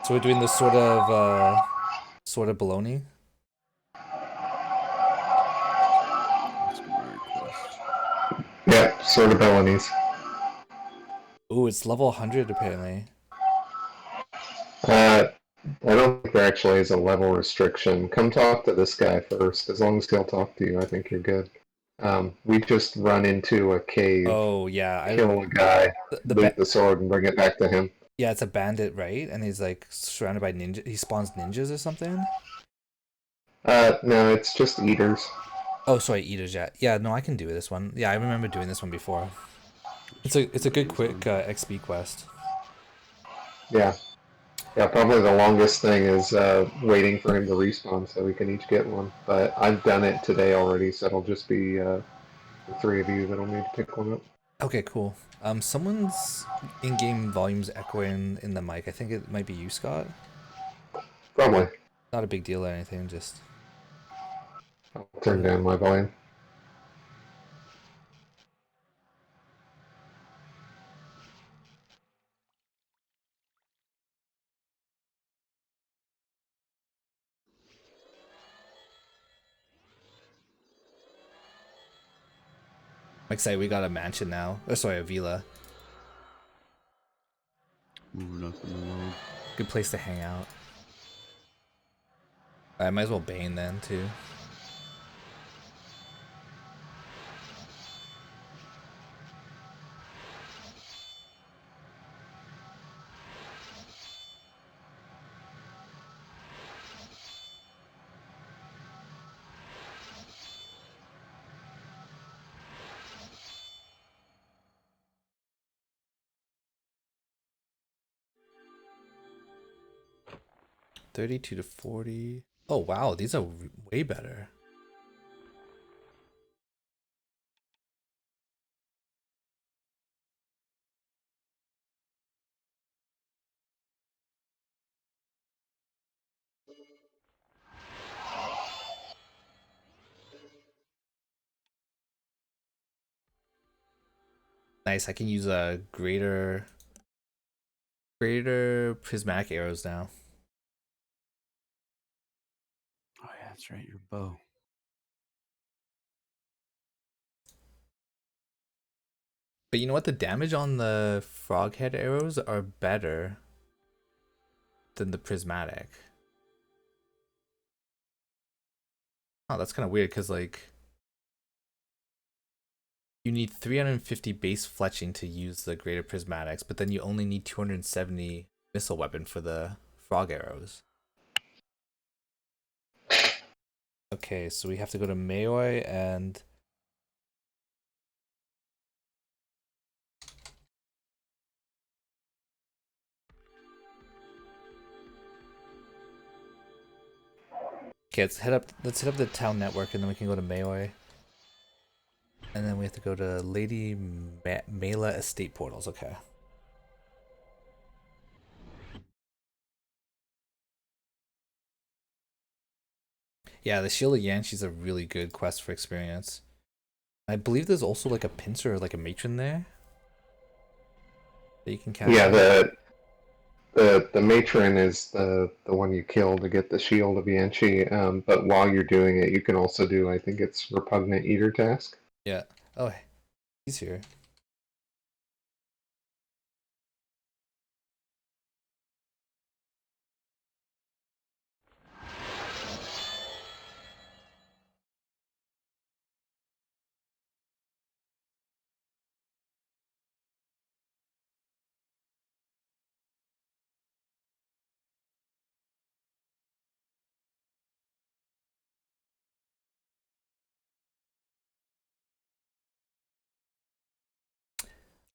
So we're doing this sort of baloney. That's my request. Yeah, Sword of Belenese. Ooh, it's level 100 apparently. I don't think there actually is a level restriction. Come talk to this guy first. As long as he'll talk to you, I think you're good. We just run into a cave, Oh yeah, kill a guy, the loot the sword, and bring it back to him. yeah, it's a bandit, right? And he's like surrounded by ninja. He spawns ninjas or something. No, it's just eaters. Oh, sorry, eaters. Yeah, yeah. No, I can do this one. Yeah, I remember doing this one before. It's a good This quick one. XP quest. Yeah. Yeah, probably the longest thing is waiting for him to respawn so we can each get one. But I've done it today already, so it'll just be the three of you that'll need to pick one up. Okay, cool. Someone's in-game volume's echoing in the mic. I think it might be you, Scott. Probably. Not a big deal or anything. Just I'll turn down my volume. I'm excited. We got a mansion now. Oh, sorry, a villa. Moving up in the world. Good place to hang out. I might as well Bane then too. $32 to $40. Oh wow, these are way better. Nice. I can use a greater prismatic arrows now. Oh yeah, that's right. Your bow. But you know what? The damage on the frog head arrows are better than the prismatic. Oh, that's kind of weird because like you need 350 base fletching to use the greater prismatics, but then you only need 270 missile weapon for the frog arrows. Okay, so we have to go to Maoi and okay, let's hit up the town network and then we can go to Maoi. And then we have to go to Lady Mela Estate Portals, okay. Yeah, the Shield of Yanshi's a really good quest for experience. I believe there's also like a pincer or like a matron there that you can catch. Yeah, the matron is the one you kill to get the shield of Yanchi. But while you're doing it, you can also do, I think it's repugnant eater task. Yeah. Oh, he's here.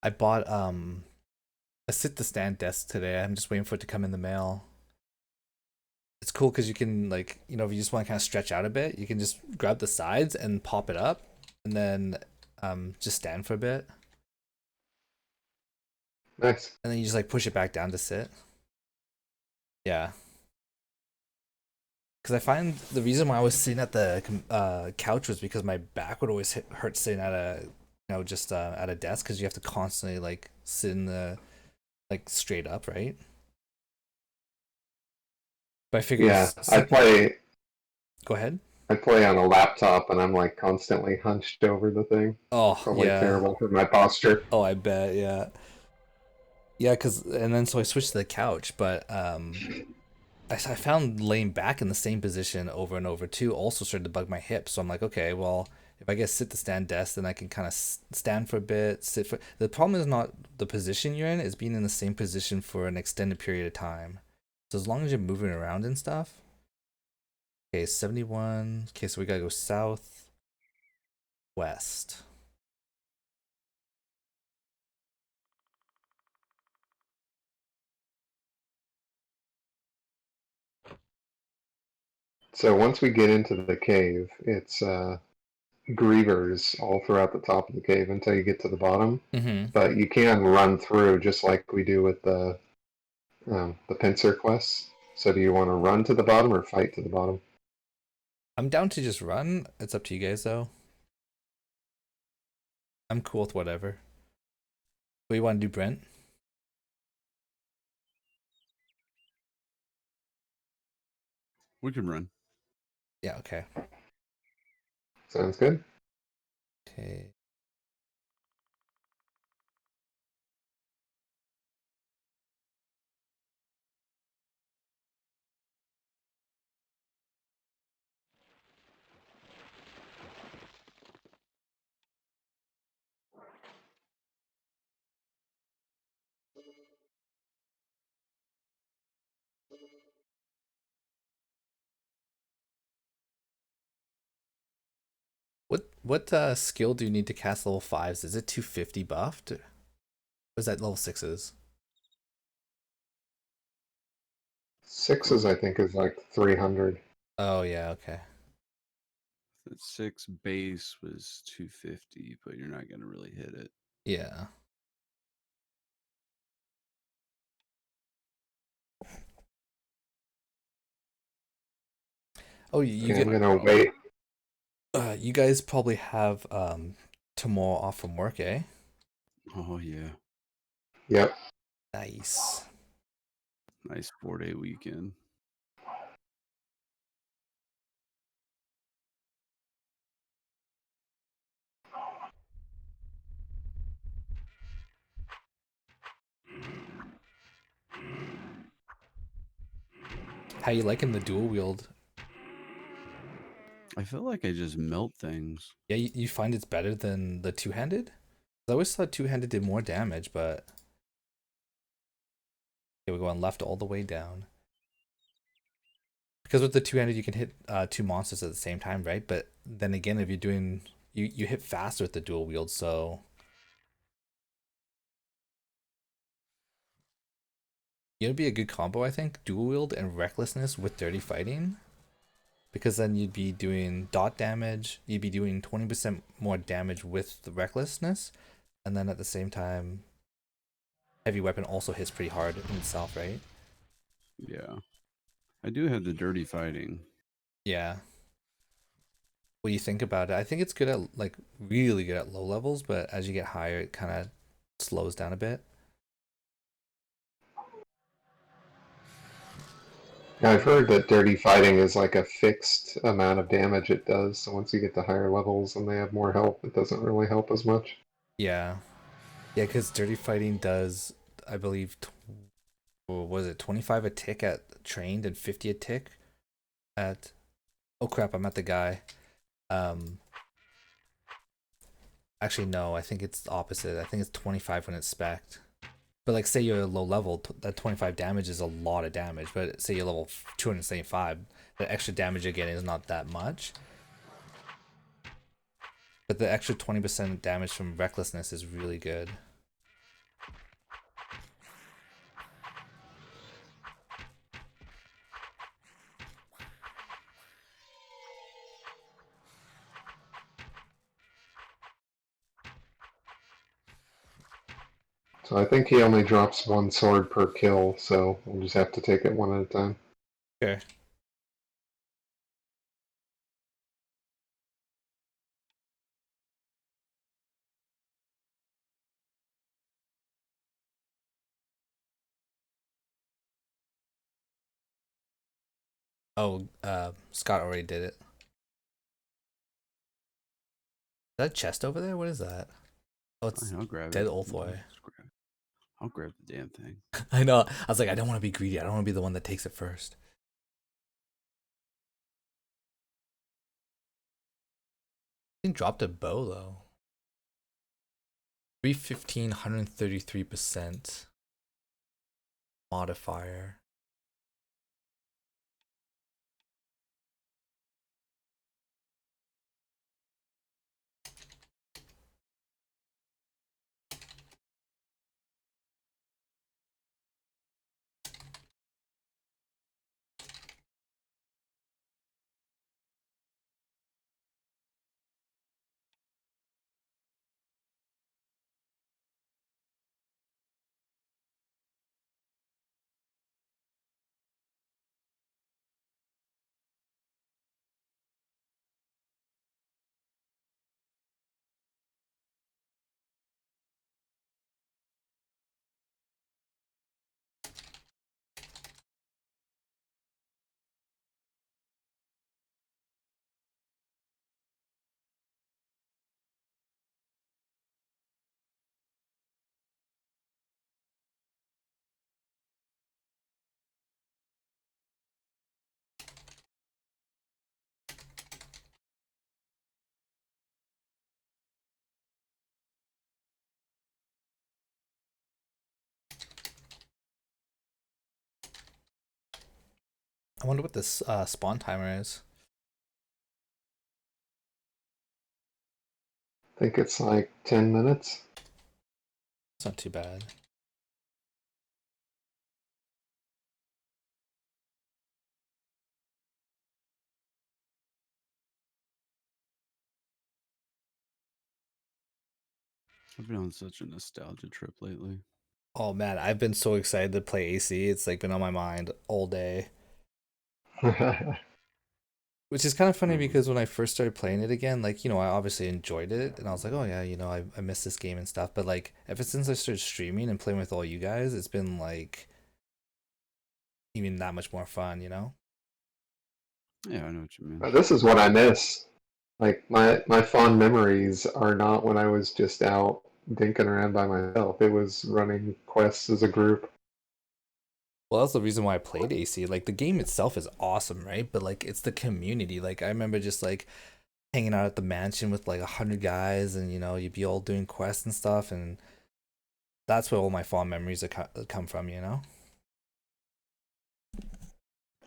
I bought a sit to stand desk today. I'm just waiting for it to come in the mail. It's cool because you can like, you know, if you just want to kind of stretch out a bit, you can just grab the sides and pop it up and then just stand for a bit. Nice. And then you just like push it back down to sit. Yeah. Because I find the reason why I was sitting at the couch was because my back would always hurt sitting at a, you know, just at a desk because you have to constantly like sit in the like straight up, right? But I figured. Yeah, I play. Go ahead. I play on a laptop and I'm like constantly hunched over the thing. Oh Probably yeah. terrible for my posture. Oh, I bet. Yeah. Yeah, because and then so I switched to the couch, but I found laying back in the same position over and over too also started to bug my hips. So I'm like, okay, well, if I get sit to stand desk, then I can kind of stand for a bit, sit for. The problem is not the position you're in; is being in the same position for an extended period of time. So as long as you're moving around and stuff. Okay, 71. Okay, so we gotta go south, west. So once we get into the cave, it's grievers all throughout the top of the cave until you get to the bottom. Mm-hmm. But you can run through just like we do with the pincer quests. So do you want to run to the bottom or fight to the bottom? I'm down to just run. It's up to you guys though. I'm cool with whatever. What do you want to do, Brent? We can run. Yeah, okay. Sounds good. Okay. What skill do you need to cast level 5s? Is it 250 buffed? Or is that level 6s? Sixes, I think, is like 300. Oh yeah, okay. The 6 base was 250, but you're not gonna really hit it. Yeah. Oh, you Okay, I'm get gonna wait. you guys probably have tomorrow off from work, eh? Oh yeah, Yep. Nice. nice 4-day weekend. How you liking the dual wield? I feel like I just melt things. Yeah, you find it's better than the two-handed? I always thought two-handed did more damage, but okay, we're going left all the way down. Because with the two-handed you can hit two monsters at the same time, right? But then again, if you're doing you hit faster with the dual wield, so it'd be a good combo, I think. Dual wield and recklessness with dirty fighting. Because then you'd be doing dot damage, you'd be doing 20% more damage with the recklessness, and then at the same time, heavy weapon also hits pretty hard in itself, right? Yeah, I do have the dirty fighting. Yeah. What do you think about it? I think it's good at like really good at low levels, but as you get higher, it kind of slows down a bit. I've heard that dirty fighting is like a fixed amount of damage it does. So once you get to higher levels and they have more health, it doesn't really help as much. Yeah. Yeah, because dirty fighting does, I believe, what was it 25 a tick at trained and 50 a tick at. Oh crap! I'm at the guy. Um, Actually, no. I think it's the opposite. I think it's 25 when it's spec'd. But like, say you're low level, that 25 damage is a lot of damage. But say you're level 275, the extra damage you're getting is not that much. But the extra 20% damage from recklessness is really good. So I think he only drops one sword per kill, so we'll just have to take it one at a time. Okay. Oh, Scott already did it. Is that a chest over there? What is that? Oh, it's Fine, I'll grab dead it. Ulthroy. I'll grab the damn thing. I know. I was like, I don't want to be greedy. I don't want to be the one that takes it first. He dropped a bow though. 315, 133% modifier. I wonder what this spawn timer is. I think it's like 10 minutes. It's not too bad. I've been on such a nostalgia trip lately. Oh man, I've been so excited to play AC. It's like been on my mind all day. Which is kind of funny because when I first started playing it again, like, I obviously enjoyed it and I was like, oh yeah, I miss this game and stuff. But like, ever since I started streaming and playing with all you guys, it's been like even that much more fun, Yeah, I know what you mean. This is what I miss. Like my fond memories are not when I was just out dinking around by myself. It was running quests as a group. Well, that's the reason why I played AC. Like, the game itself is awesome, right? But like, it's the community. Like, I remember just like hanging out at the mansion with like 100 guys, and you'd be all doing quests and stuff, and that's where all my fond memories come from.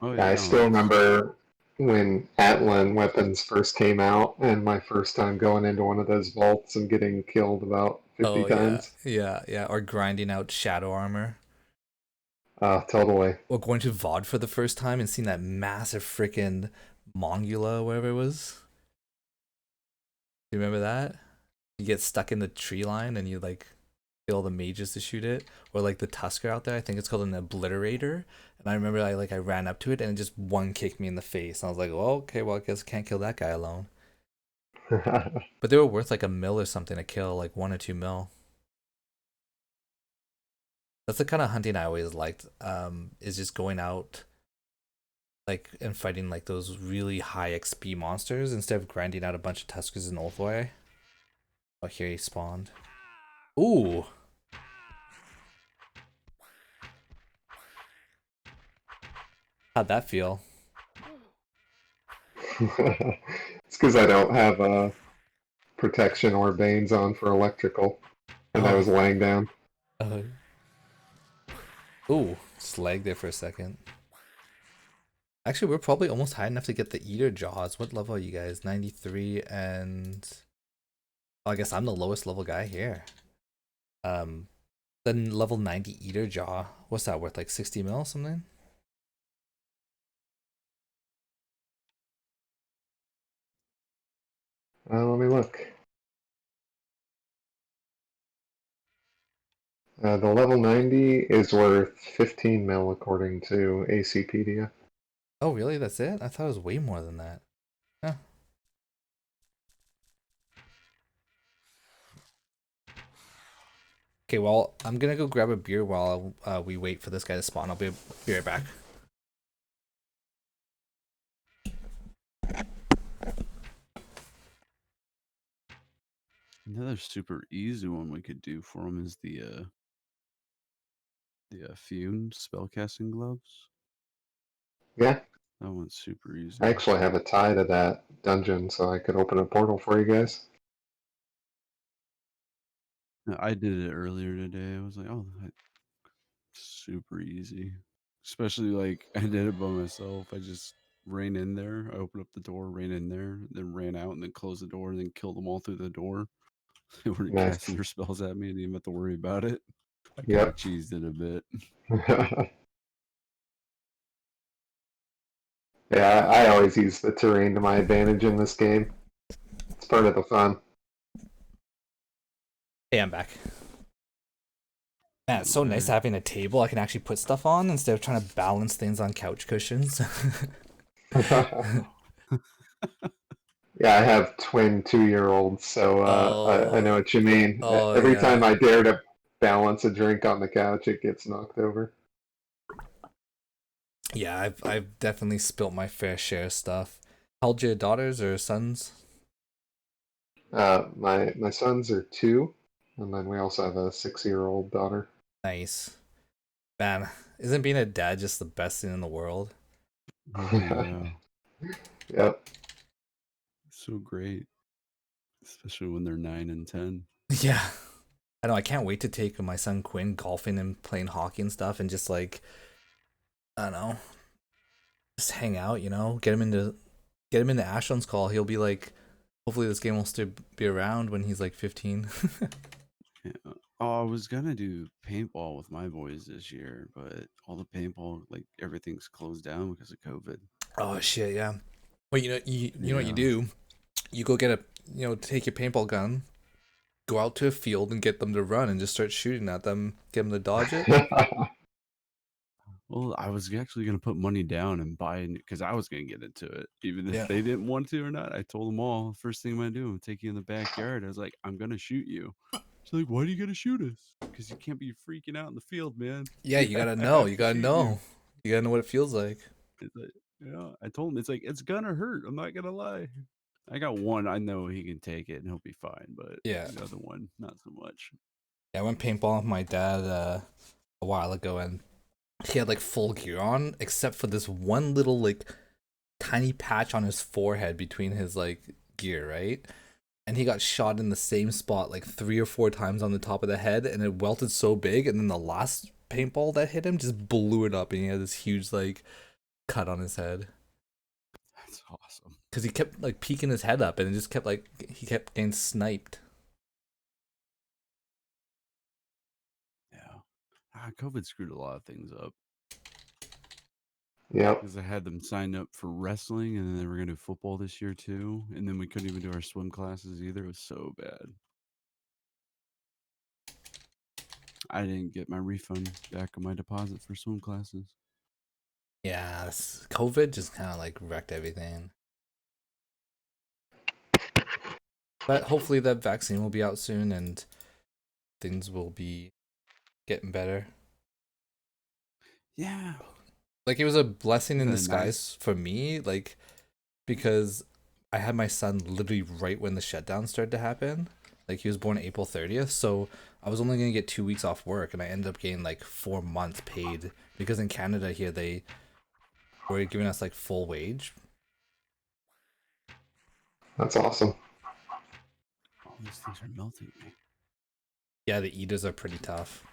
Oh Yeah, yeah, I no, still it's remember when Atlan weapons first came out, and my first time going into one of those vaults and getting killed about 50 Oh yeah, times. yeah, yeah. Or grinding out shadow armor, Totally. or going to VOD for the first time and seeing that massive freaking Mongula, or whatever it was. Do you remember that? You get stuck in the tree line and you like get all the mages to shoot it, or like the Tusker out there. I think it's called an Obliterator. And I remember I ran up to it and it just one kicked me in the face. And I was like, well, okay, well I guess I can't kill that guy alone. But they were worth like a mil or something to kill, like 1 or 2 mil. That's the kind of hunting I always liked. Is just going out like and fighting like those really high XP monsters instead of grinding out a bunch of Tuskers and Ulthway. Oh, here he spawned. Ooh. How'd that feel? It's because I don't have protection or Banes on for electrical, and I Oh. was laying down. Ooh, just lagged there for a second. Actually, we're probably almost high enough to get the Eater Jaws. What level are you guys? 93 and... Oh, I guess I'm the lowest level guy here. Then level 90 Eater Jaw. What's that worth? Like 60 mil something? Let me look. The level 90 is worth 15 mil according to ACpedia. Oh, really? That's it? I thought it was way more than that. Huh. Okay, well, I'm gonna go grab a beer while we wait for this guy to spawn. I'll be right back. another super easy one we could do for him is the Fune spellcasting gloves. Yeah, That one's super easy. I actually have a tie to that dungeon, so I could open a portal for you guys. I did it earlier today. I was like, oh, super easy. Especially like I did it by myself. I just ran in there. I opened up the door, ran in there, then ran out, and then closed the door, and then killed them all through the door. They weren't casting Nice. their spells at me. I didn't even have to worry about it. I kind of Yep. cheesed it a bit. Yeah, I always use the terrain to my advantage in this game. It's part of the fun. Hey, I'm back. Man, it's so nice having a table I can actually put stuff on instead of trying to balance things on couch cushions. Yeah, I have twin 2-year-olds, so I know what you mean. Oh Every time yeah. I dare to balance a drink on the couch, it gets knocked over. Yeah, I've definitely spilt my fair share of stuff. How old your daughters or sons? My sons are 2, and then we also have a 6-year-old daughter. Nice. Man, isn't being a dad just the best thing in the world? Oh yeah, Yep. so great, especially when they're 9 and 10. Yeah. I know, I can't wait to take my son Quinn golfing and playing hockey and stuff and just like, I don't know, just hang out, you know, get him into Asheron's call. He'll be like, hopefully this game will still be around when he's like 15. Yeah. Oh, I was gonna do paintball with my boys this year, but all the paintball, like everything's closed down because of COVID. Oh shit, yeah. Well, you know what you Yeah. do? You go get take your paintball gun, go out to a field and get them to run and just start shooting at them, get them to dodge it. Well, I was actually gonna put money down and buy because I was gonna get into it, even if Yeah. they didn't want to or not. I told them all, first thing I'm gonna do, I'm take you in the backyard. I was like, I'm gonna shoot you. She's like, why do you gotta shoot us? Because you can't be freaking out in the field, man. Yeah, you gotta I know. have You to gotta shoot you. know. You gotta know what it feels like. It's like, yeah, I told him it's like it's gonna hurt. I'm not gonna lie. I got one. I know he can take it and he'll be fine, but Yeah. the other one, not so much. Yeah, I went paintballing with my dad a while ago, and he had like full gear on, except for this one little like tiny patch on his forehead between his like gear, right? And he got shot in the same spot like 3 or 4 times on the top of the head, and it welted so big, and then the last paintball that hit him just blew it up, and he had this huge like cut on his head That's awesome. because he kept like peeking his head up, and it just kept like he kept getting sniped. Yeah. COVID screwed a lot of things up Yep. because I had them signed up for wrestling and then they were going to do football this year too. And then we couldn't even do our swim classes either. It was so bad. I didn't get my refund back on my deposit for swim classes. Yeah, COVID just kind of like wrecked everything. But hopefully that vaccine will be out soon and things will be getting better. Yeah. Like it was a blessing in The disguise for me, like because I had my son literally right when the shutdown started to happen. Like he was born April 30th, so I was only gonna get 2 weeks off work, and I ended up getting like 4 months paid because in Canada here they were giving us like full wage. That's awesome. All these things are melting me. Yeah, the eaters are pretty tough.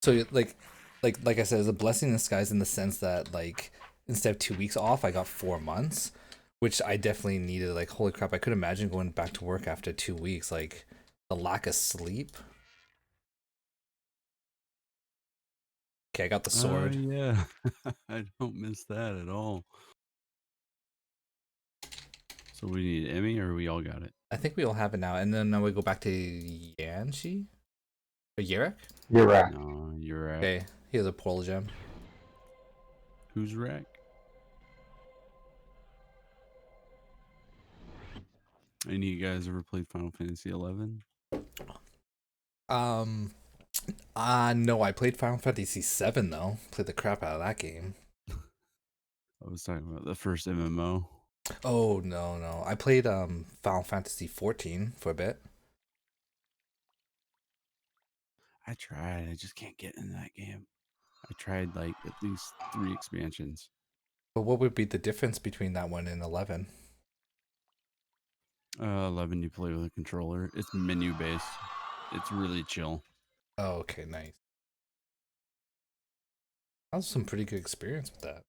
So like I said, it's a blessing in disguise in the sense that like instead of 2 weeks off, I got 4 months, which I definitely needed. Like holy crap, I could imagine going back to work after 2 weeks. Like the lack of sleep. Okay, I got the sword. Yeah. I don't miss that at all. So we need Emmy or we all got it? I think we all have it now, and then now we go back to Yanshi or Yerek. You're right. No, you're right. Okay, he has a portal gem. Who's Rack? Any of you guys ever played Final Fantasy 11? No, I played Final Fantasy 7 though. Played the crap out of that game. I was talking about the first MMO. Oh no, I played Final Fantasy 14 for a bit. I tried. I just can't get into that game. I tried like at least 3 expansions. But what would be the difference between that one and 11? 11, you play with a controller. It's menu based. It's really chill. Oh, okay, nice. That was some pretty good experience with that.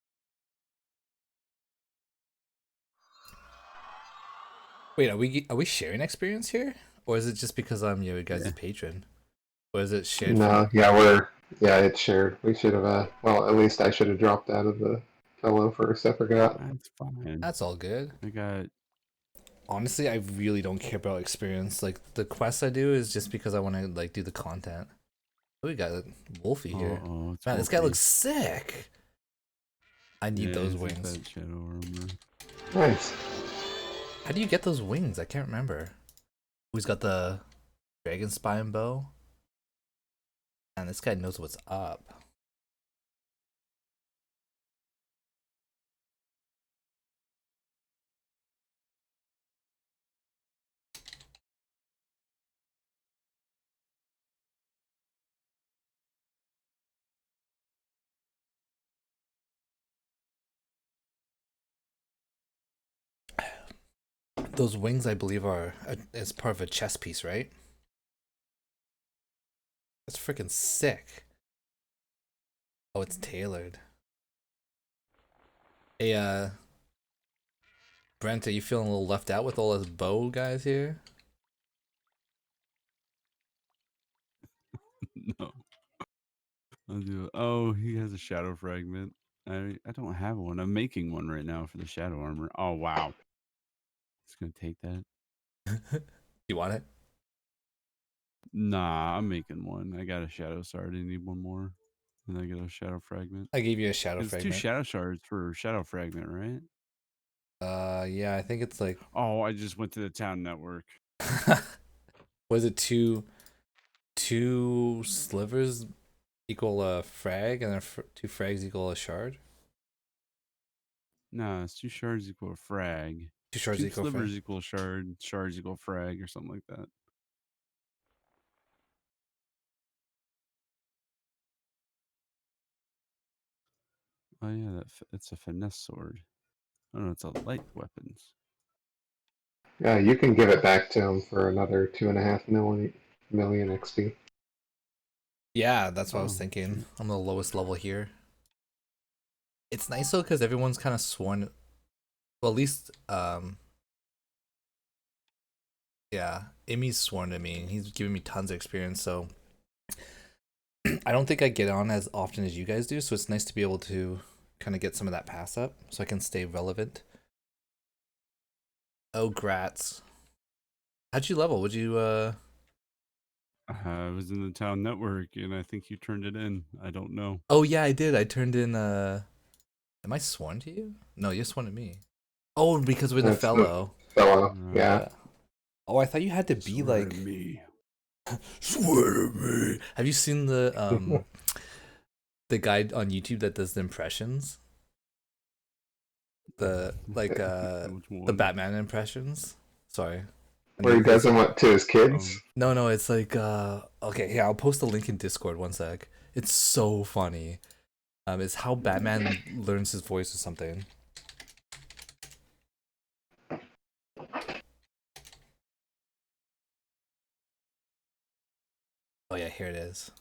Wait, are we sharing experience here, or is it just because I'm your guys' Yeah. patron, or is it shared No, from? yeah, it's shared. We should have, well, at least I should have dropped out of the fellow first. I forgot. That's fine. That's all good. I got. Honestly, I really don't care about experience. Like the quests I do is just because I want to like do the content. Oh, we got Wolfie here. Oh, it's Man, this guy Wolfie. looks sick. I need Yeah, those he's got wings. that shadow armor. Nice. How do you get those wings? I can't remember. Who's got the dragon spine bow? Man, this guy knows what's up. Those wings, I believe, are as part of a chess piece, right? That's freaking sick. Oh, it's tailored. Hey, Brent, are you feeling a little left out with all those bow guys here? No. I'll do it. Oh, he has a shadow fragment. I don't have one. I'm making one right now for the shadow armor. Oh wow. It's gonna take that. You want it? Nah, I'm making one. I got a shadow shard. I need one more. And I get a shadow fragment. I gave you a shadow It's 2 fragment. shadow shards for shadow fragment, right? Yeah, I think it's like. Oh, I just went to the town network. Was it two slivers equal a frag, and then two frags equal a shard? Nah, it's 2 shards equal a frag. Two shards 2 equal frag. slivers equal a shard. Shards equal frag or something like that. Oh yeah, it's a finesse sword. Oh no, it's a light weapons. Yeah, you can give it back to him for another 2.5 million XP. Yeah, that's what I was Oh, thinking. shit. I'm the lowest level here. It's nice though because everyone's kind of sworn. Well, at least yeah, Imi's sworn to me. He's giving me tons of experience, so I don't think I get on as often as you guys do. So it's nice to be able to kind of get some of that pass up, so I can stay relevant. Oh, grats! How'd you level? Would you I was in the town network and I think you turned it in. I don't know. Oh yeah, I did. I turned in. Am I sworn to you? No, you're sworn to me. Oh, because we're the That's the fellow. fellow. Yeah. Yeah. Oh, I thought you had to be Swear like. to me. Swear to me. Have you seen the guy on YouTube that does the impressions? The like Which the one? Batman impressions. Sorry. Where he does them what to his kids. No, it's like okay, yeah, I'll post a link in Discord one sec. It's so funny. It's how Batman learns his voice or something. Oh yeah, here it is.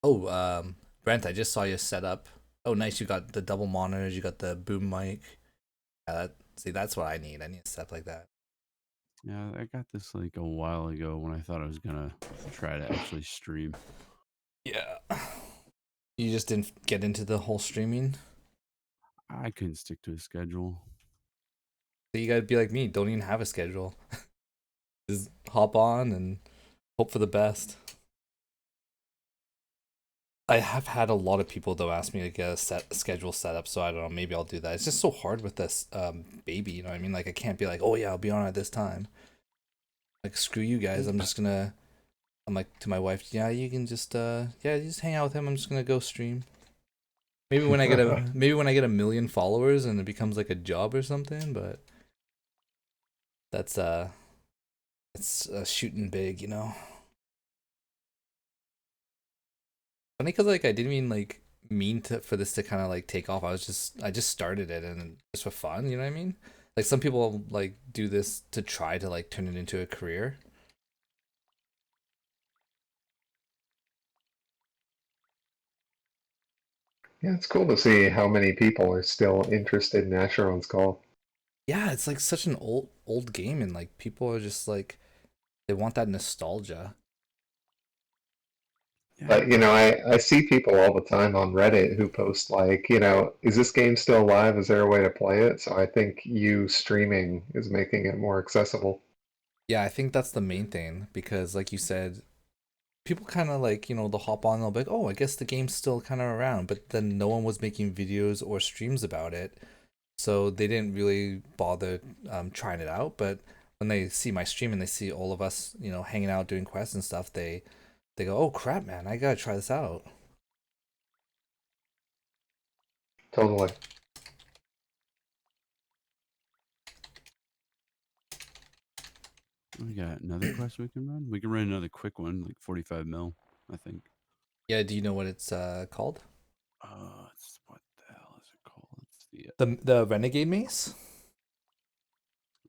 Oh, Brent, I just saw your setup. Oh, nice. You got the double monitors. You got the boom mic. See, that's what I need. I need a setup like that. Yeah, I got this like a while ago when I thought I was gonna try to actually stream. Yeah. You just didn't get into the whole streaming. I couldn't stick to a schedule. So you gotta be like me. Don't even have a schedule. Just hop on and hope for the best. I have had a lot of people though ask me to get a schedule set up, so I don't know. Maybe I'll do that. It's just so hard with this baby. You know what I mean? Like I can't be like, oh yeah, I'll be on at this time. Like screw you guys. I'm just gonna. I'm like to my wife, yeah, you can just yeah, you just hang out with him. I'm just gonna go stream. Maybe when I get a million followers and it becomes like a job or something, but that's It's shooting big, you know. Funny because like I didn't even like mean to for this to kind of like take off. I just started it and just for fun, you know what I mean? Like some people like do this to try to like turn it into a career. Yeah, it's cool to see how many people are still interested in Asheron's Call. Yeah, it's like such an old game and like people are just like they want that nostalgia. Yeah, But I see people all the time on Reddit who post like, is this game still live? Is there a way to play it? So I think you streaming is making it more accessible. Yeah, I think that's the main thing because like you said, people kind of like, they'll hop on and they'll be like, "Oh, I guess the game's still kind of around." But then no one was making videos or streams about it. So they didn't really bother trying it out. But when they see my stream and they see all of us, hanging out doing quests and stuff, they go, "Oh crap, man, I gotta try this out." Totally. we got another quest we can run. We can run another quick one, like 45 mil, I think. Yeah, do you know what it's called? It's what the hell is it called? It's the The Renegade Mace.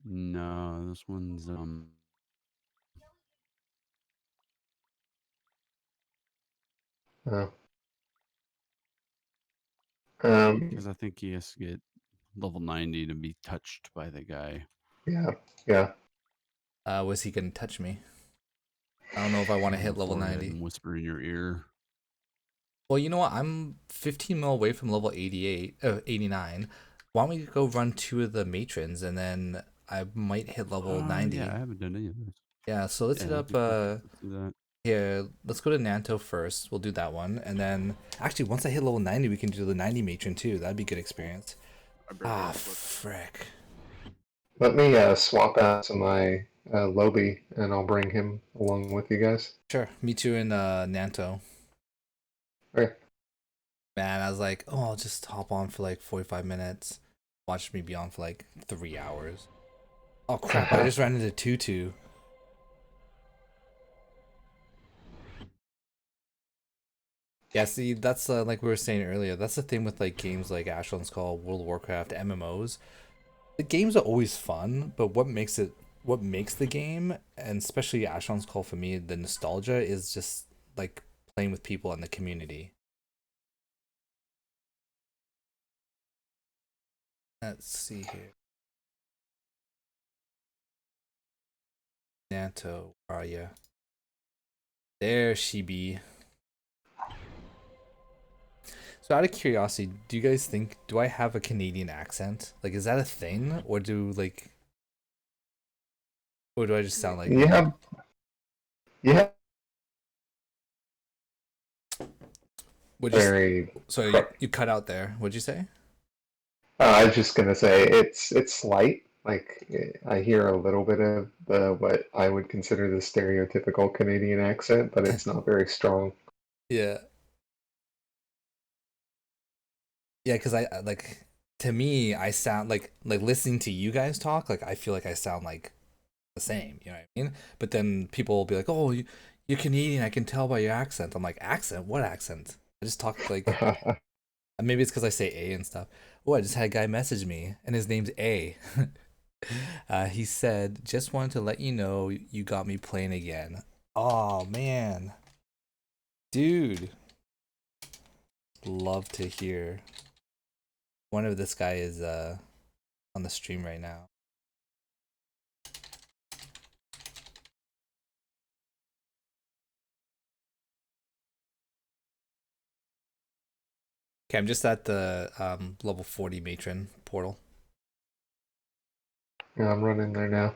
no, this one's Uh, um, because I think he has to get level 90 to be touched by the guy. yeah, yeah. Was he gonna touch me? I don't know if I want to On the hit level forehead 90. and whisper in your ear. Well, you know what? I'm 15 mil away from level 88, 89. Why don't we go run two of the matrons and then I might hit level Yeah, 90. I haven't done any of this. Yeah, so let's Yeah, hit that'd up be cool. Let's do that. here. Let's go to Nanto first. We'll do that one. And then actually once I hit level 90, we can do the 90 matron too. That'd be good experience. I barely Ah, have clip. frick. Let me swap out to my Lobby, and I'll bring him along with you guys. Sure. Me too in Nanto. Okay. Man, I was like, oh, I'll just hop on for like 45 minutes. Watch me be on for like 3 hours. Oh crap, I just ran into Tutu. Yeah, see, that's like we were saying earlier. That's the thing with like games like Asheron's Call, World of Warcraft, MMOs. The games are always fun, but what makes the game, and especially Asheron's Call for me, the nostalgia is just like playing with people in the community. Let's see here. Nanto, where are you? There she be. So out of curiosity, do you guys think do I have a Canadian accent? Like, is that a thing, or do I just sound like You me? have you have Would you? very. So you cut out there. What'd you say? I was just gonna say it's slight. Like I hear a little bit of the what I would consider the stereotypical Canadian accent, but it's not very strong. Yeah, yeah. Because like to me, I sound like listening to you guys talk. Like I feel like I sound like the same. You know what I mean? But then people will be like, "Oh, you're Canadian. I can tell by your accent." I'm like, "Accent? What accent?" I just talk like maybe it's because I say A and stuff. Oh, I just had a guy message me, and his name's A. He said, "Just wanted to let you know you got me playing again." Oh man, dude, love to hear. Wonder if this guy is on the stream right now. Okay, I'm just at the level 40 matron portal. Yeah, I'm running there now.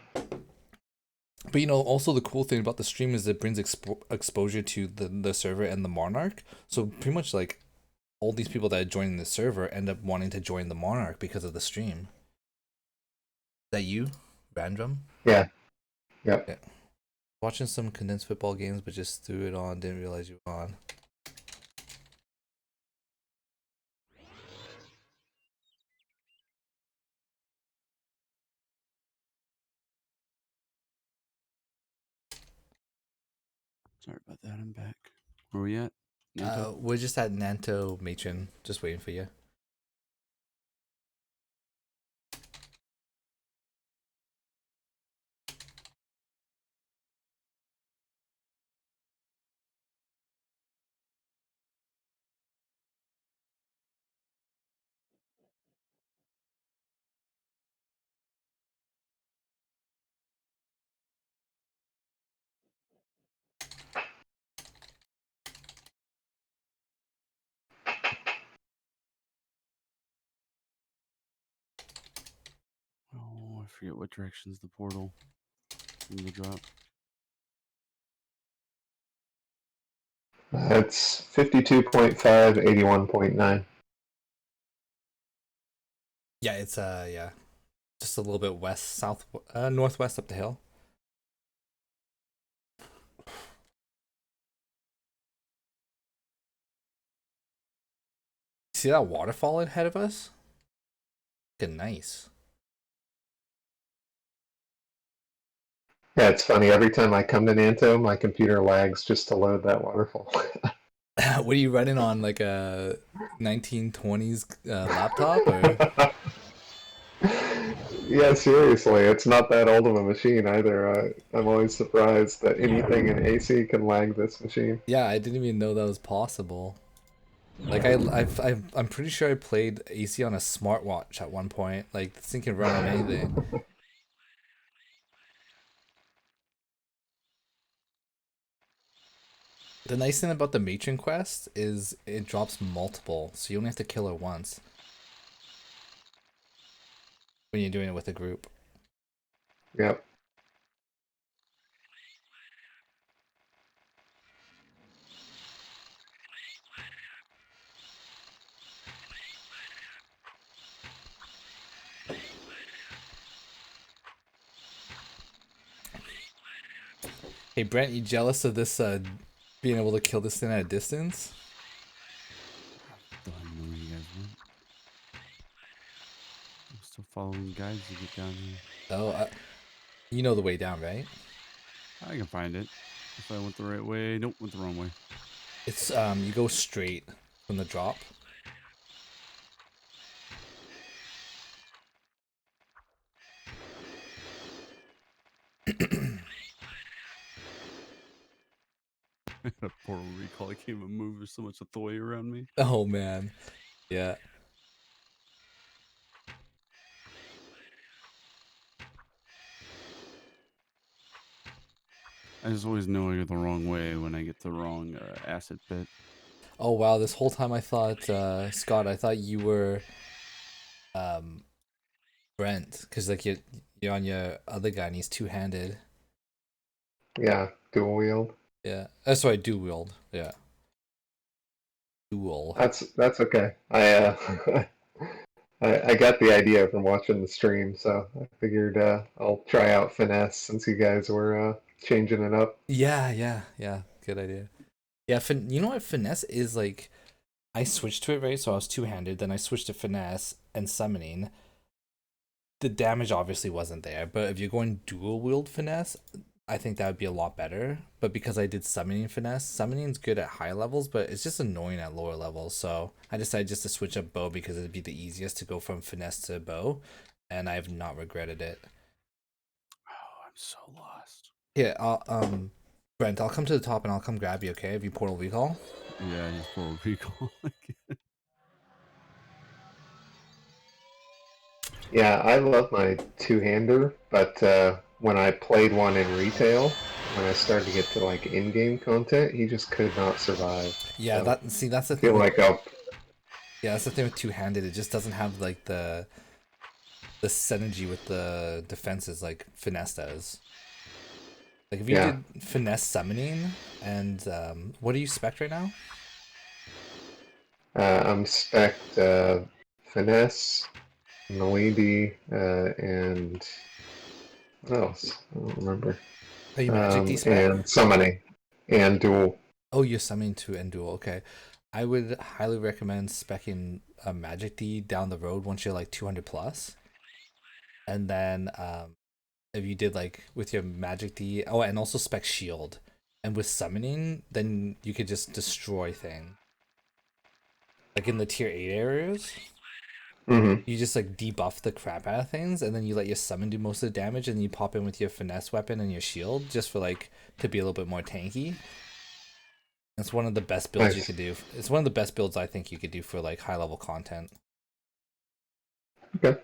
But also the cool thing about the stream is it brings exposure to the server and the Monarch. So pretty much like all these people that are joining the server end up wanting to join the Monarch because of the stream. Is that you, Random? Yeah. Yep. Yeah. Watching some condensed football games, but just threw it on. Didn't realize you were on. Sorry about that. I'm back. Where we at? Nanto? We're just at Nanto Matron, just waiting for you. Oh, I forget what direction's the portal from the drop. It's 52.5, 81.9. Yeah, it's yeah, just a little bit northwest up the hill. See that waterfall ahead of us? Looking nice. Yeah, it's funny. Every time I come to Nanto, my computer lags just to load that waterfall. What are you running on, like a 1920s laptop or? Yeah, seriously, it's not that old of a machine either. I'm always surprised that anything in AC can lag this machine. Yeah, I didn't even know that was possible. Like I'm pretty sure I played AC on a smartwatch at one point. Like this thing can run on anything. The nice thing about the matron quest is it drops multiple, so you only have to kill her once when you're doing it with a group. Yep. Hey Brent, you jealous of this being able to kill this thing at a distance? Don't know where you guys went. I'm still following guides to get down here. Oh, you know the way down, right? I can find it. If I went the right way. Nope, went the wrong way. It's you go straight from the drop. A portal recall. I can't even move. There's so much authority around me. Oh man, yeah. I just always know I go the wrong way when I get the wrong acid pit. Oh wow, this whole time I thought Scott, I thought you were um Brent, because like you're on your other guy and he's two-handed. Yeah, dual wield. Yeah, that's why I do wield. Yeah, dual. That's okay. I got the idea from watching the stream, so I figured I'll try out finesse since you guys were changing it up. Yeah. Good idea. Yeah, you know what finesse is like? I switched to it, right? So I was two-handed, then I switched to finesse and summoning. The damage obviously wasn't there, but if you're going dual wield finesse, I think that would be a lot better. But because I did summoning finesse, summoning's good at high levels, but it's just annoying at lower levels. So I decided just to switch up bow because it'd be the easiest to go from finesse to bow, and I've not regretted it. Oh, I'm so lost. Yeah, Brent, I'll come to the top and I'll come grab you. Okay, if you portal recall. Yeah, I just portal recall. Yeah, I love my two-hander, but when I played one in retail, when I started to get to like in-game content, he just could not survive. Yeah, So that's the I thing feel with like I'll that's the thing with two-handed. It just doesn't have like the synergy with the defenses like finesse does. Like if you yeah. did finesse summoning and what are you spec right now? I'm spec finesse, melee, and what else? I don't remember. Are you magic D spec? And summoning and dual. Oh, you're summoning to and dual. Okay, I would highly recommend specking a magic D down the road once you're like 200 plus, and then if you did like with your magic D, oh, and also spec shield. And with summoning, then you could just destroy things. Like in the tier 8 areas, Hmm. you just like debuff the crap out of things, and then you let your summon do most of the damage, and you pop in with your finesse weapon and your shield just for like to be a little bit more tanky. It's one of the best builds you Nice. could do. It's one of the best builds I think you could do for like high level content. Okay.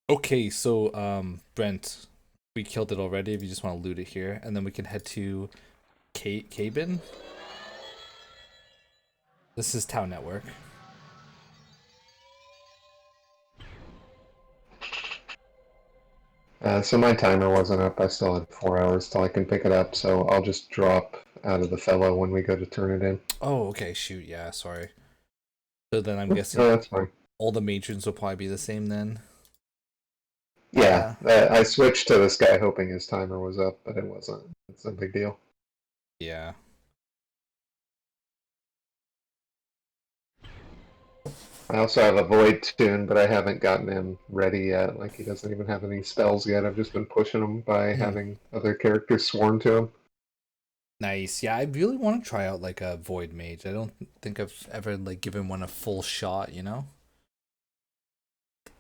Okay, so Brent, we killed it already. If you just want to loot it here, and then we can head to Cabin. This is Town Network. So my timer wasn't up. I still had 4 hours till I can pick it up. So I'll just drop out of the fellow when we go to turn it in. Oh, okay, shoot, yeah, sorry. So then I'm No, guessing that's fine. all the matrons will probably be the same then. Yeah, Uh, I switched to this guy hoping his timer was up, but it wasn't. It's no big deal. yeah. I also have a Void tune, but I haven't gotten him ready yet. Like, he doesn't even have any spells yet. I've just been pushing him by having other characters sworn to him. Nice. Yeah, I really want to try out like a Void Mage. I don't think I've ever like given one a full shot, you know?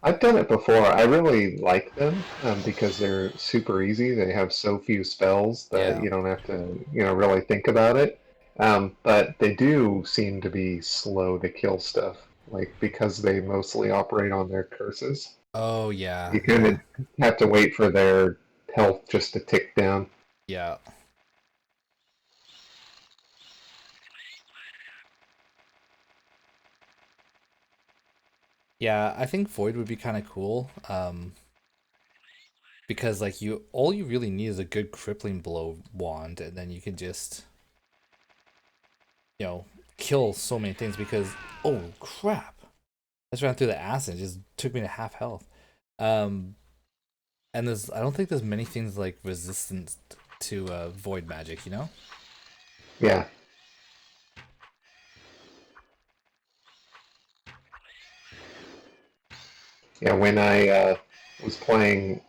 I've done it before. I really like them because they're super easy. They have so few spells that Yeah. you don't have to, really think about it. But they do seem to be slow to kill stuff, like because they mostly operate on their curses. Oh yeah, You kind yeah. of have to wait for their health just to tick down. Yeah. Yeah, I think Void would be kind of cool. Because like you all you really need is a good crippling blow wand, and then you can just, you know, kill so many things because oh crap. I just ran through the acid, it just took me to half health. Um and I don't think there's many things like resistant to void magic, you know? Yeah, yeah. When I was playing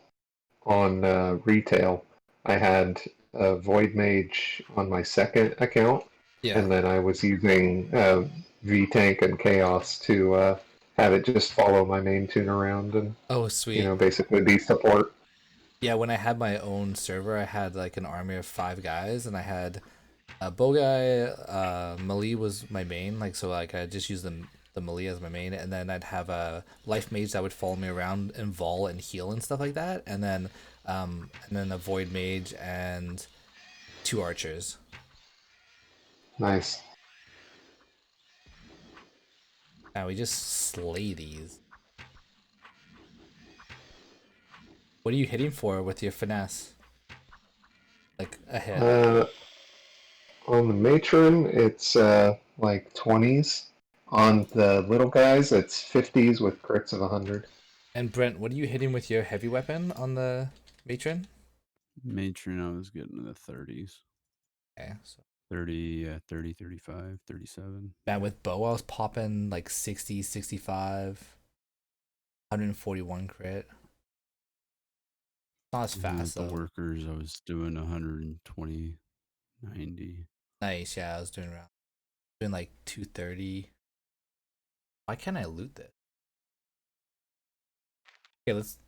on retail, I had a Void Mage on my second account, Yeah. and then I was using V Tank and Chaos to have it just follow my main tune around and Oh, sweet. basically be support. Yeah, when I had my own server, I had like an army of 5 guys, and I had a bow guy. Melee was my main, like so. Like I just used the melee as my main, and then I'd have a life mage that would follow me around and vol and heal and stuff like that, and then a void mage and 2 archers. Nice. Now we just slay these. What are you hitting for with your finesse? Like a hit. Uh, on the matron, it's like 20s. On the little guys, it's 50s with crits of 100. And Brent, what are you hitting with your heavy weapon on the matron? Matron, I was getting in the 30s. Okay, so 30, 30, 35, 37. man, with bow, I was popping like 60, 65, 141 crit. Not as And with fast the though. workers, I was doing 120, 90. Nice, yeah, I was doing like 230. Why can't I loot this? Okay, let's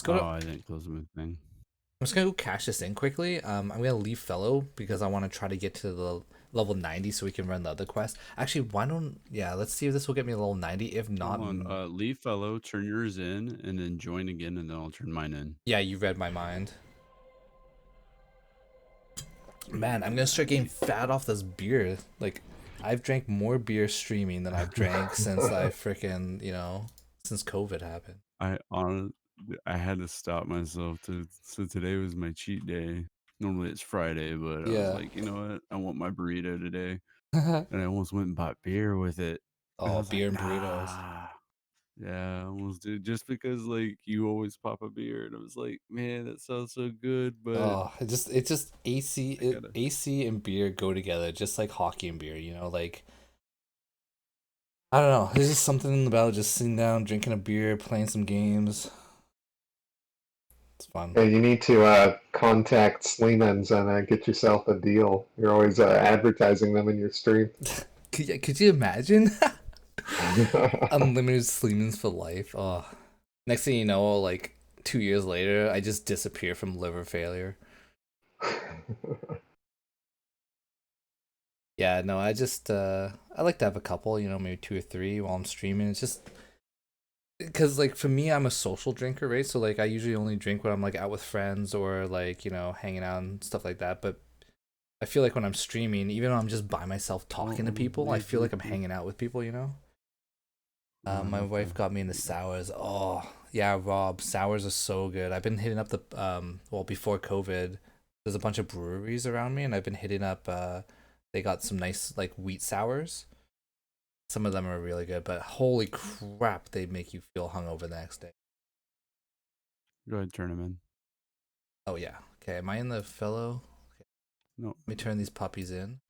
go to. Oh, I didn't close my thing. I'm just gonna go cash this in quickly. I'm gonna leave fellow because I want to try to get to the level 90 so we can run the other quest. Actually, why don't yeah? Let's see if this will get me a level 90. If not, Hold on. Leave fellow, turn yours in, and then join again, and then I'll turn mine in. yeah, you read my mind. Man, I'm gonna start getting fat off this beer. Like, I've drank more beer streaming than I've drank since I freaking since COVID happened. I on I had to stop myself to. So today was my cheat day. Normally it's Friday, but I was Yeah. like, you know what? I want my burrito today, and I almost went and bought beer with it. And I Oh, was like, beer and burritos. nah. Yeah, I almost did. Just because like you always pop a beer, and I was like, man, that sounds so good, but Oh, it just I gotta. AC and beer go together just like hockey and beer, like I don't know. There's just something about just sitting down, drinking a beer, playing some games. It's fun. Yeah, you need to contact Sleemans and get yourself a deal. You're always advertising them in your stream. Could you imagine? Unlimited Sleemans for life. Oh, next thing you know, like 2 years later, I just disappear from liver failure. Yeah, no, I just I like to have a couple, maybe two or three while I'm streaming. It's just because like for me, I'm a social drinker, right? So like I usually only drink when I'm like out with friends or like hanging out and stuff like that. But I feel like when I'm streaming, even though I'm just by myself talking to people, I feel like I'm hanging out with people. My wife got me into sours. Oh, yeah, Rob, sours are so good. I've been hitting up the well, before COVID, there's a bunch of breweries around me and I've been hitting up they got some nice like wheat sours. Some of them are really good, but holy crap, they make you feel hungover the next day. Go ahead, turn him in. Oh yeah. Okay, am I in the fellow? No. Let me turn these puppies in.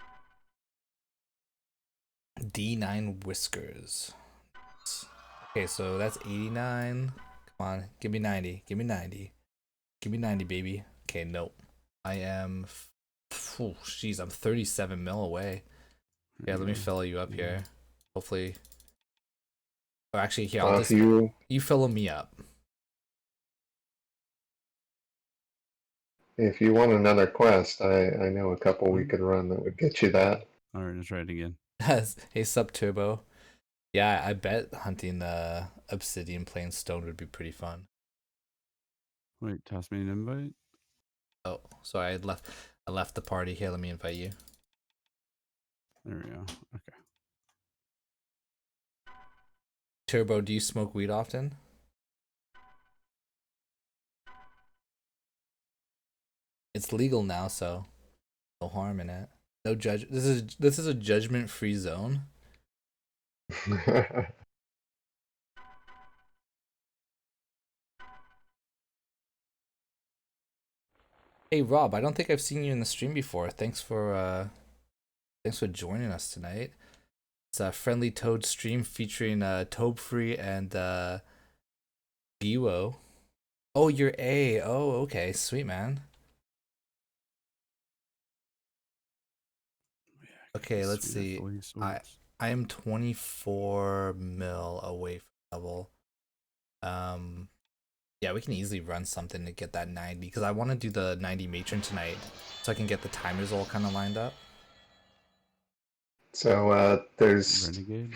D9 Whiskers. Okay, so that's 89. Come on, give me 90. Give me 90. Give me 90, baby. Okay, nope. I am. Jeez, I'm 37 mil away. Yeah, let me fill you up here. Hopefully. Oh, actually, here, I'll Well, just. You fill me up. if you want another quest, I know a couple we Hmm? could run that would get you that. All right, let's try it again. Hey, Sub Turbo. Yeah, I bet hunting the Obsidian Plain Stone would be pretty fun. Wait, toss me an invite. Oh, sorry, I left the party. Here, let me invite you. There we go. Okay. Turbo, do you smoke weed often? It's legal now, so no harm in it. No judge. This is a judgment-free zone. Hey Rob, I don't think I've seen you in the stream before. Thanks for joining us tonight. It's a Friendlytoad stream featuring Tobe Free and Giwo. Oh, you're A. Oh, okay, sweet man. Yeah, Okay, let's sweet see. FOE I swords. I am 24 mil away from double. Yeah, we can easily run something to get that 90 because I want to do the 90 matron tonight so I can get the timers all kind of lined up. So there's Renegade?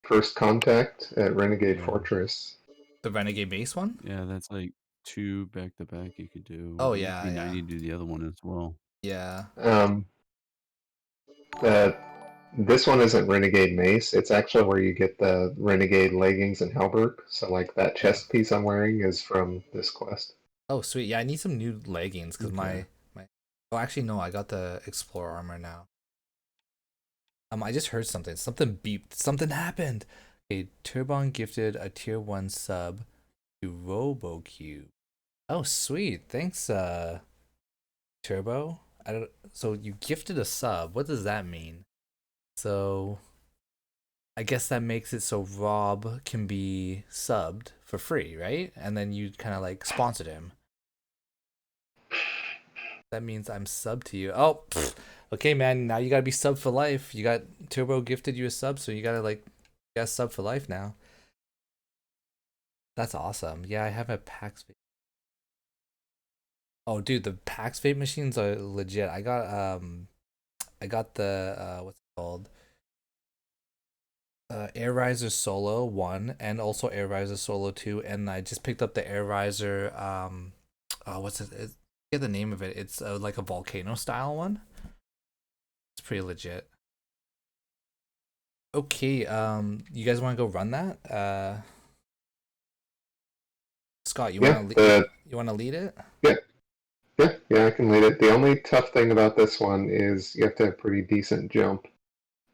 first contact at Renegade Yeah. Fortress. The Renegade base one? Yeah, that's like 2 back to back you could do. Oh It might yeah, be yeah. 90 to do the other one as well. Yeah. Um, the This one isn't Renegade Mace. It's actually where you get the Renegade leggings and halberd. So like that chest piece I'm wearing is from this quest. Oh sweet. Yeah, I need some new leggings because Okay. my oh actually no, I got the Explorer armor now. I just heard something. Something beeped. Something happened. Okay, Turbon gifted a tier 1 sub to RoboCube. Oh sweet. Thanks Turbo. I don't so you gifted a sub. What does that mean? So I guess that makes it so Rob can be subbed for free, right? And then you kind of like sponsored him. That means I'm sub to you. Oh, pfft. Okay, man. Now you gotta be sub for life. You got Turbo gifted you a sub, so you gotta sub for life now. That's awesome. Yeah, I have a PAX vape. Oh, dude, the PAX vape machines are legit. I got the what's it called? Air Riser Solo 1 and also Air Riser Solo 2, and I just picked up the Air Riser what's it? I forget the name of it. It's like a volcano style one. It's pretty legit. Okay, you guys want to go run that? Scott, you Yeah, want to the you want to lead it? yeah, yeah, I can lead it. The only tough thing about this one is you have to have pretty decent jump.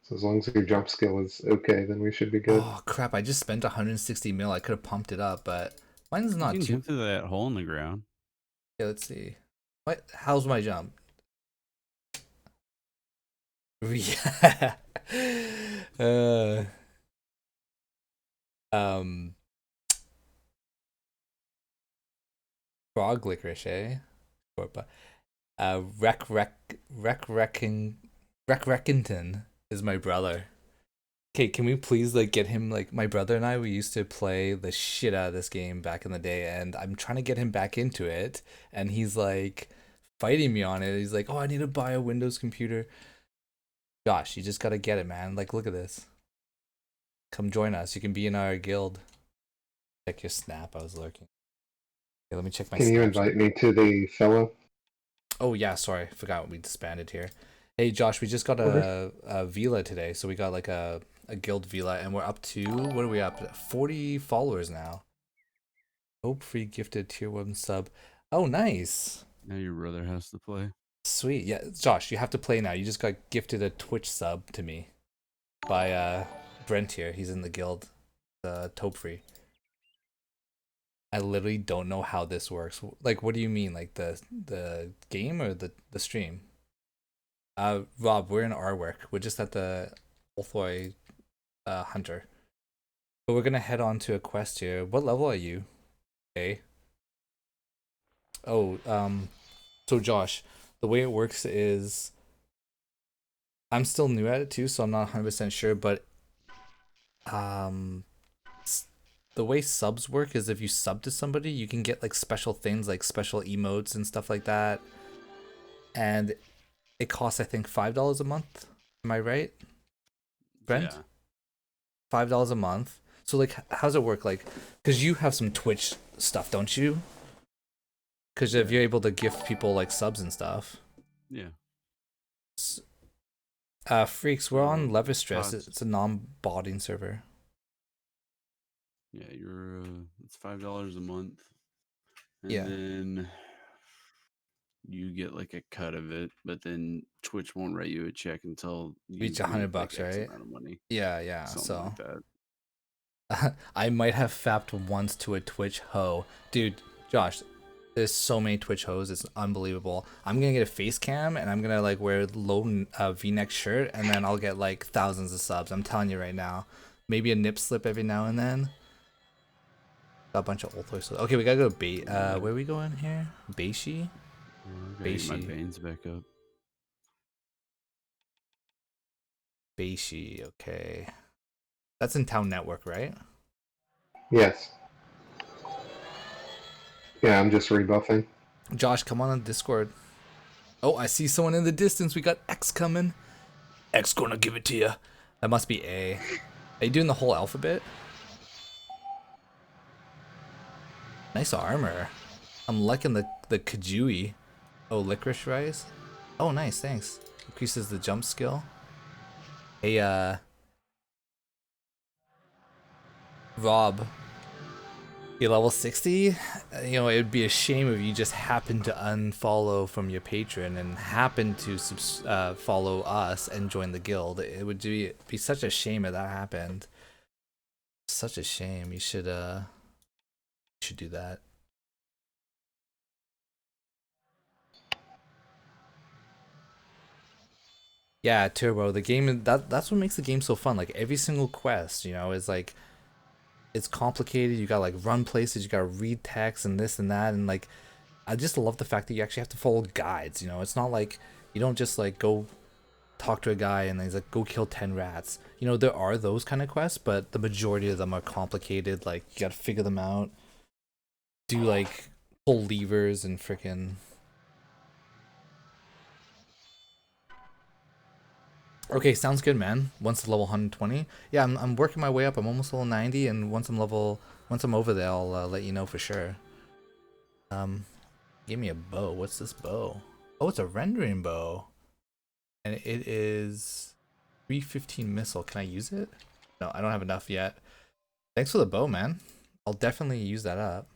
So as long as your jump skill is okay, then we should be good. Oh crap! I just spent 160 mil. I could have pumped it up, but mine's You not can too. jump through that hole in the ground. Yeah, let's see. What? How's my jump? Yeah. uh, um. Frog licorice, eh? Or, but Reckington is my brother. Okay, can we please like get him like my brother and I we used to play the shit out of this game back in the day and I'm trying to get him back into it and he's like fighting me on it. He's like, "Oh, I need to buy a Windows computer." Josh, you just got to get it, man. Like look at this. Come join us. You can be in our guild. Check your snap. I was lurking. Okay, let me check my Can you Snapchat. invite me to the fellow? Oh yeah, sorry, forgot we disbanded here. Hey Josh, we just got a villa today, so we got like a guild villa, and we're up to what are we up? 40 followers now. Hope free gifted tier 1 sub. Oh nice, Now your brother has to play. sweet. Yeah, Josh, you have to play now. You just got gifted a Twitch sub to me by Brent here. He's in the guild, Taupe free. I literally don't know how this works. Like, what do you mean? Like the game or the stream? Rob, we're in our work. We're just at the Ulthoi Hunter. But we're gonna head on to a quest here. What level are you? Okay. Oh, so Josh, the way it works is I'm still new at it too, so I'm not 100% sure, but the way subs work is if you sub to somebody, you can get like special things like special emotes and stuff like that. And it costs I think $5 a month. Am I right? Brent? Yeah. $5 a month. So like how's it work? Like because you have some Twitch stuff, don't you? Because if you're able to gift people like subs and stuff. Yeah. Freaks, we're on Leverstress. Pods. It's a non-botting server. Yeah, you're it's $5 a month. And Yeah. then you get like a cut of it, but then Twitch won't write you a check until you Reach $100, make, like, X right? amount of money. Yeah. Something So like that. I might have fapped once to a Twitch hoe. Dude, Josh, there's so many Twitch hoes, it's unbelievable. I'm gonna get a face cam and I'm gonna like wear a low v-neck shirt and then I'll get like thousands of subs. I'm telling you right now. Maybe a nip slip every now and then. Got a bunch of old toys. Okay, we gotta go where are we going here? Beishi? Get my veins back up. Beishi, okay. That's in Town Network, right? Yes. Yeah, I'm just rebuffing. Josh, come on Discord. Oh, I see someone in the distance. We got X coming. X gonna give it to you. That must be A. Are you doing the whole alphabet? Nice armor. I'm liking the Kajui. Oh, licorice rice. Oh, nice, thanks. Increases the jump skill. Hey, Rob. You're level 60? You know, it would be a shame if you just happened to unfollow from your patron and happened to follow us and join the guild. It would be such a shame if that happened. Such a shame. You should do that. Yeah, Turbo, the game that's what makes the game so fun. Like every single quest, you know, is like it's complicated. You got like run places, you gotta read text and this and that, and like I just love the fact that you actually have to follow guides. You know, it's not like you don't just like go talk to a guy and he's like go kill 10 rats. You know, there are those kind of quests, but the majority of them are complicated. Like you gotta figure them out, do like pull levers and freaking. Okay, sounds good, man. Once level 120, yeah, I'm working my way up. I'm almost level 90, and once I'm over there, I'll let you know for sure. Give me a bow. What's this bow? Oh, it's a rendering bow, and it is 315 missile. Can I use it? No, I don't have enough yet. Thanks for the bow, man. I'll definitely use that up.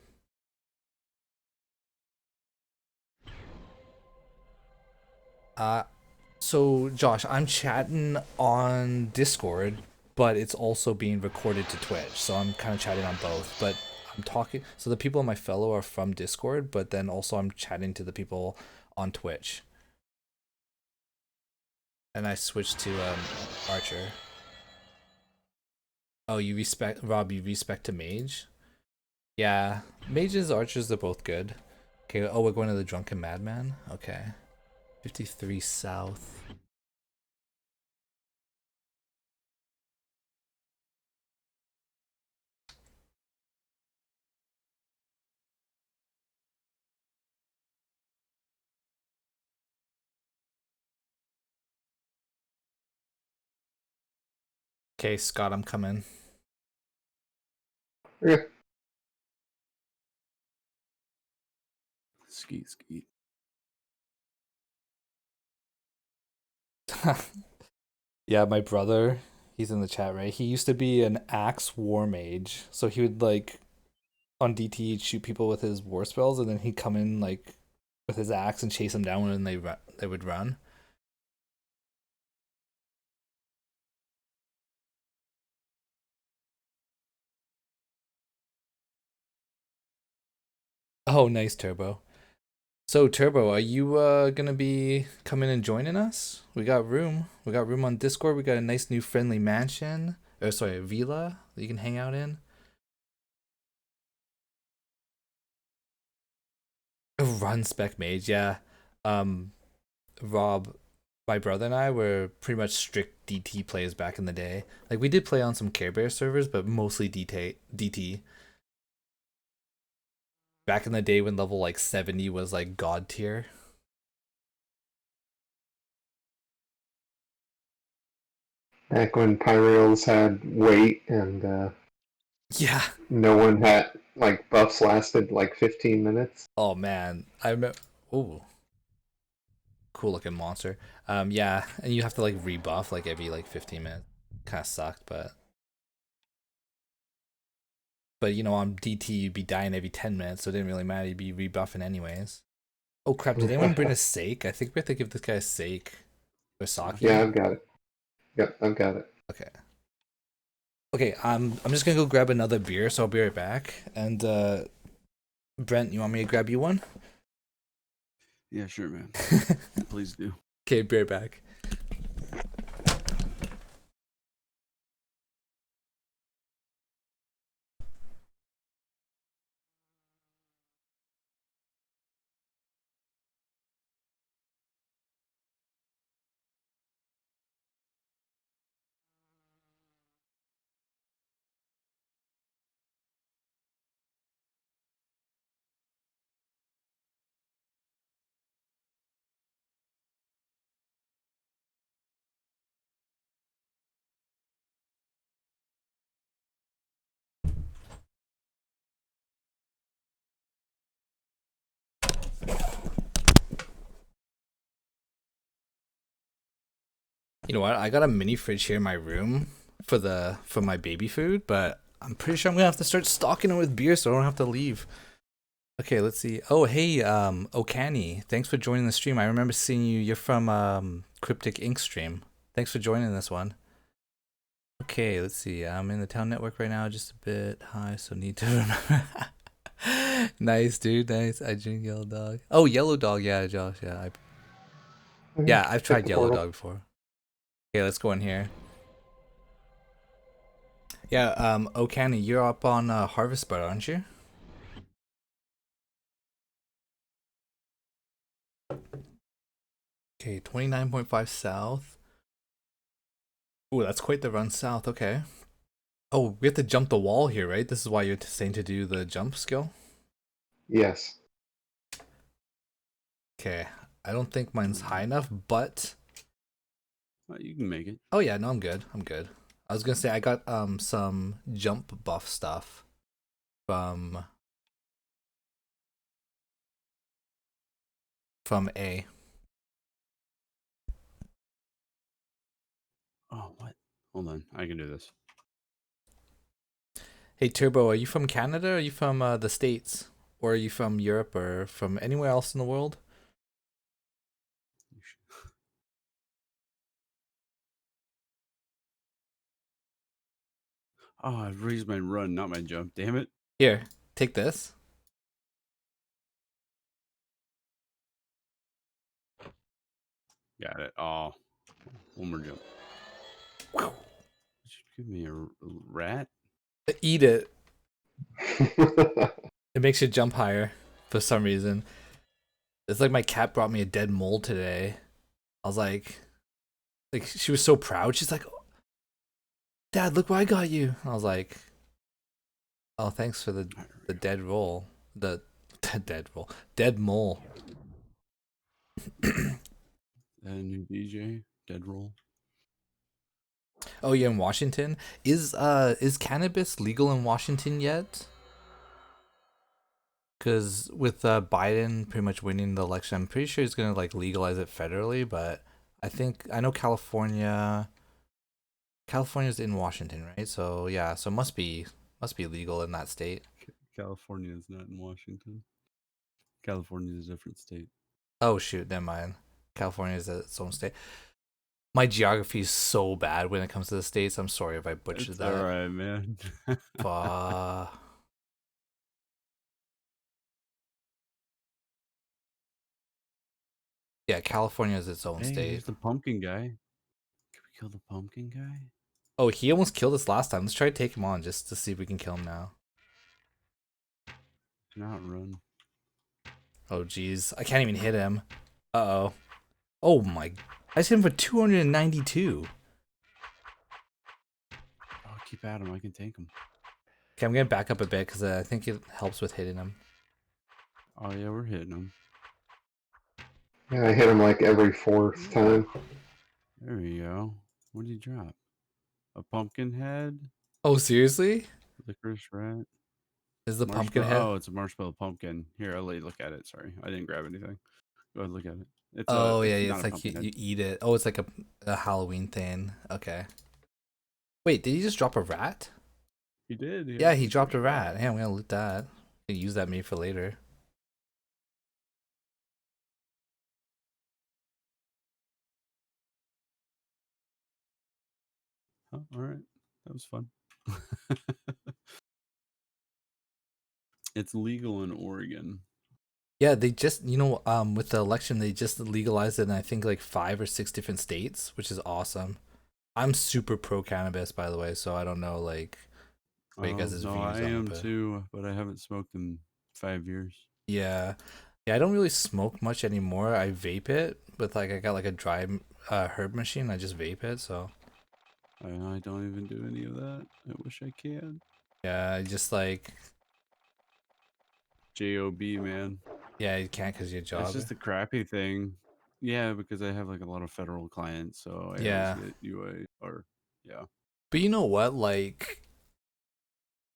So Josh, I'm chatting on Discord, but it's also being recorded to Twitch. So I'm kind of chatting on both, but I'm talking. So the people on my fellow are from Discord, but then also I'm chatting to the people on Twitch. And I switched to Archer. Oh, you respect Rob? You respect to Mage? Yeah, mages, archers, they're both good. Okay, oh, we're going to the Drunken Madman? Okay. 53 South. Okay, Scott, I'm coming. Yeah. Skeet, skeet. Yeah, my brother, he's in the chat, right? He used to be an axe war mage. So he would like on DT shoot people with his war spells, and then he'd come in like with his axe and chase them down when they would run. Oh, nice, Turbo. So Turbo, are you gonna be coming and joining us? We got room. We got room on Discord. We got a nice new friendly mansion. Or sorry, villa that you can hang out in. Run spec mage, yeah. Um, Rob, my brother and I were pretty much strict DT players back in the day. Like we did play on some Care Bear servers, but mostly DT. Back in the day when level like 70 was like god tier. Back when Pyreals had weight and Yeah. no one had like buffs lasted like 15 minutes. Oh man, I remember. Ooh, cool looking monster. Yeah, and you have to like rebuff like every like 15 minutes. Kind of sucked, but you know on DT you'd be dying every 10 minutes, so it didn't really matter. You'd be rebuffing anyways. Oh crap! Did anyone bring a sake? I think we have to give this guy a sake or sake. Yeah, I've got it. Yep, I've got it. Okay. Okay. I'm just gonna go grab another beer, so I'll be right back. And Brent, you want me to grab you one? Yeah, sure, man. Please do. Okay, be right back. You know what? I got a mini fridge here in my room for my baby food, but I'm pretty sure I'm gonna have to start stocking it with beer so I don't have to leave. Okay, let's see. Oh, hey, Okani, thanks for joining the stream. I remember seeing you. You're from Cryptic Ink stream. Thanks for joining this one. Okay, let's see. I'm in the town network right now, just a bit high, so need to remember. Nice, dude. Nice. I drink Yellow Dog. Oh, Yellow Dog. Yeah, Josh. Yeah, I've Hit tried the Yellow portal. Dog before. Okay, let's go in here. Yeah, Okani, you're up on Harvest Bar, aren't you? Okay, 29.5 south. Ooh, that's quite the run south. Okay. Oh, we have to jump the wall here, right? This is why you're saying to do the jump skill? Yes. Okay. I don't think mine's high enough, but... You can make it. Oh yeah, no, I'm good. I'm good. I was gonna say I got some jump buff stuff from A. Oh, what? Hold on. I can do this. Hey Turbo, are you from Canada? Or are you from the States? Or are you from Europe or from anywhere else in the world? Oh, I've raised my run, not my jump. Damn it. Here, take this. Got it. Oh, one more jump. Give me a rat. Eat it. It makes you jump higher for some reason. It's like my cat brought me a dead mole today. I was like she was so proud. She's like, Dad, look what I got you. I was like, oh, thanks for the dead roll. The dead roll. Dead mole. And new DJ, Dead Roll. Oh yeah, in Washington. Is cannabis legal in Washington yet? Because with Biden pretty much winning the election, I'm pretty sure he's gonna like legalize it federally. But I know California's in Washington, right? So yeah, so must be legal in that state. California is not in Washington. California is a different state. Oh shoot, never mind. California is its own state. My geography is so bad when it comes to the states. I'm sorry if I butchered It's that. all right, man. Yeah, California is its own Hey, state. there's the pumpkin guy. Can we kill the pumpkin guy? Oh, he almost killed us last time. Let's try to take him on just to see if we can kill him now. Do not run. Oh, jeez. I can't even hit him. Uh-oh. Oh, my. I just hit him for 292. Oh, keep at him. I can take him. Okay, I'm going to back up a bit because I think it helps with hitting him. Oh, yeah, we're hitting him. Yeah, I hit him like every fourth time. There we go. What did you drop? A pumpkin head? Oh, seriously? Licorice rat? Is the pumpkin head? Oh, it's a marshmallow pumpkin. Here, I'll let you look at it. Sorry, I didn't grab anything. Go ahead, look at it. It's Oh, yeah, not it's a like pumpkin head. you eat it. Oh, it's like a Halloween thing. Okay. Wait, did he just drop a rat? He did. Yeah, he dropped a rat. Hey, I'm going to loot that. I can use that maybe for later. Oh, all right. That was fun. It's legal in Oregon. Yeah, they just, with the election, they just legalized it in I think like 5 or 6 different states, which is awesome. I'm super pro cannabis, by the way, so I don't know like what you guys' No, views I on it. am But too, but I haven't smoked in 5 years. yeah, I don't really smoke much anymore. I vape it, but like I got like a dry herb machine. I just vape it, so I don't even do any of that. I wish I can. yeah, I just like Job, man. yeah, you can't because your That's job. just a crappy thing. Yeah, because I have like a lot of federal clients, so I always Yeah, get UA or yeah. but you know what, like.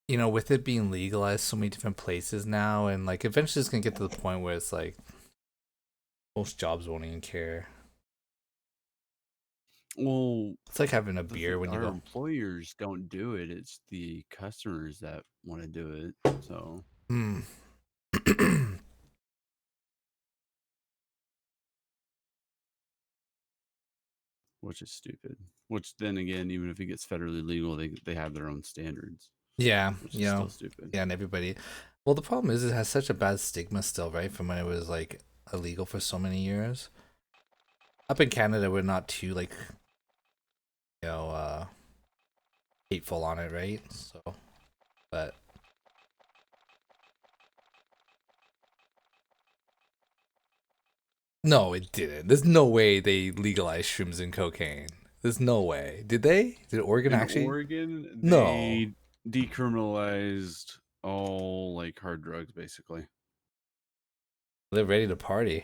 With it being legalized so many different places now, and like eventually it's gonna get to the point where it's like most jobs won't even care. Well, It's like having a beer when you our go. employers don't do it. It's the customers that want to do it. So Hmm. which is stupid. Which then again, even if it gets federally legal, they have their own standards, Yeah, which is still stupid. yeah, and everybody. Well, the problem is it has such a bad stigma still, right? From when it was like illegal for so many years. Up in Canada, we're not too like, hateful on it, right? So, but no, it didn't. There's no way they legalized shrooms and cocaine. There's no way. Did they? Did Oregon In actually? Oregon, No. they decriminalized all like hard drugs basically. They're ready to party.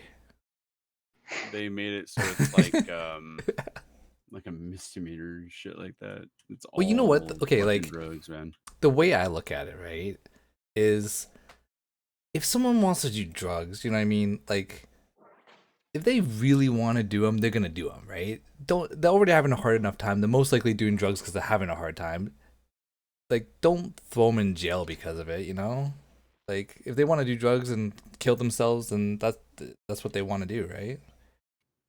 They made it so it's like like a misdemeanor and shit like that. It's all Well, you know what? Okay, fucking like drugs, man. the way I look at it, right, is if someone wants to do drugs, you know what I mean? Like, if they really want to do them, they're gonna do them, right? They're already having a hard enough time. They're most likely doing drugs because they're having a hard time. Like, don't throw them in jail because of it, you know? Like, if they want to do drugs and kill themselves, then that's what they want to do, right?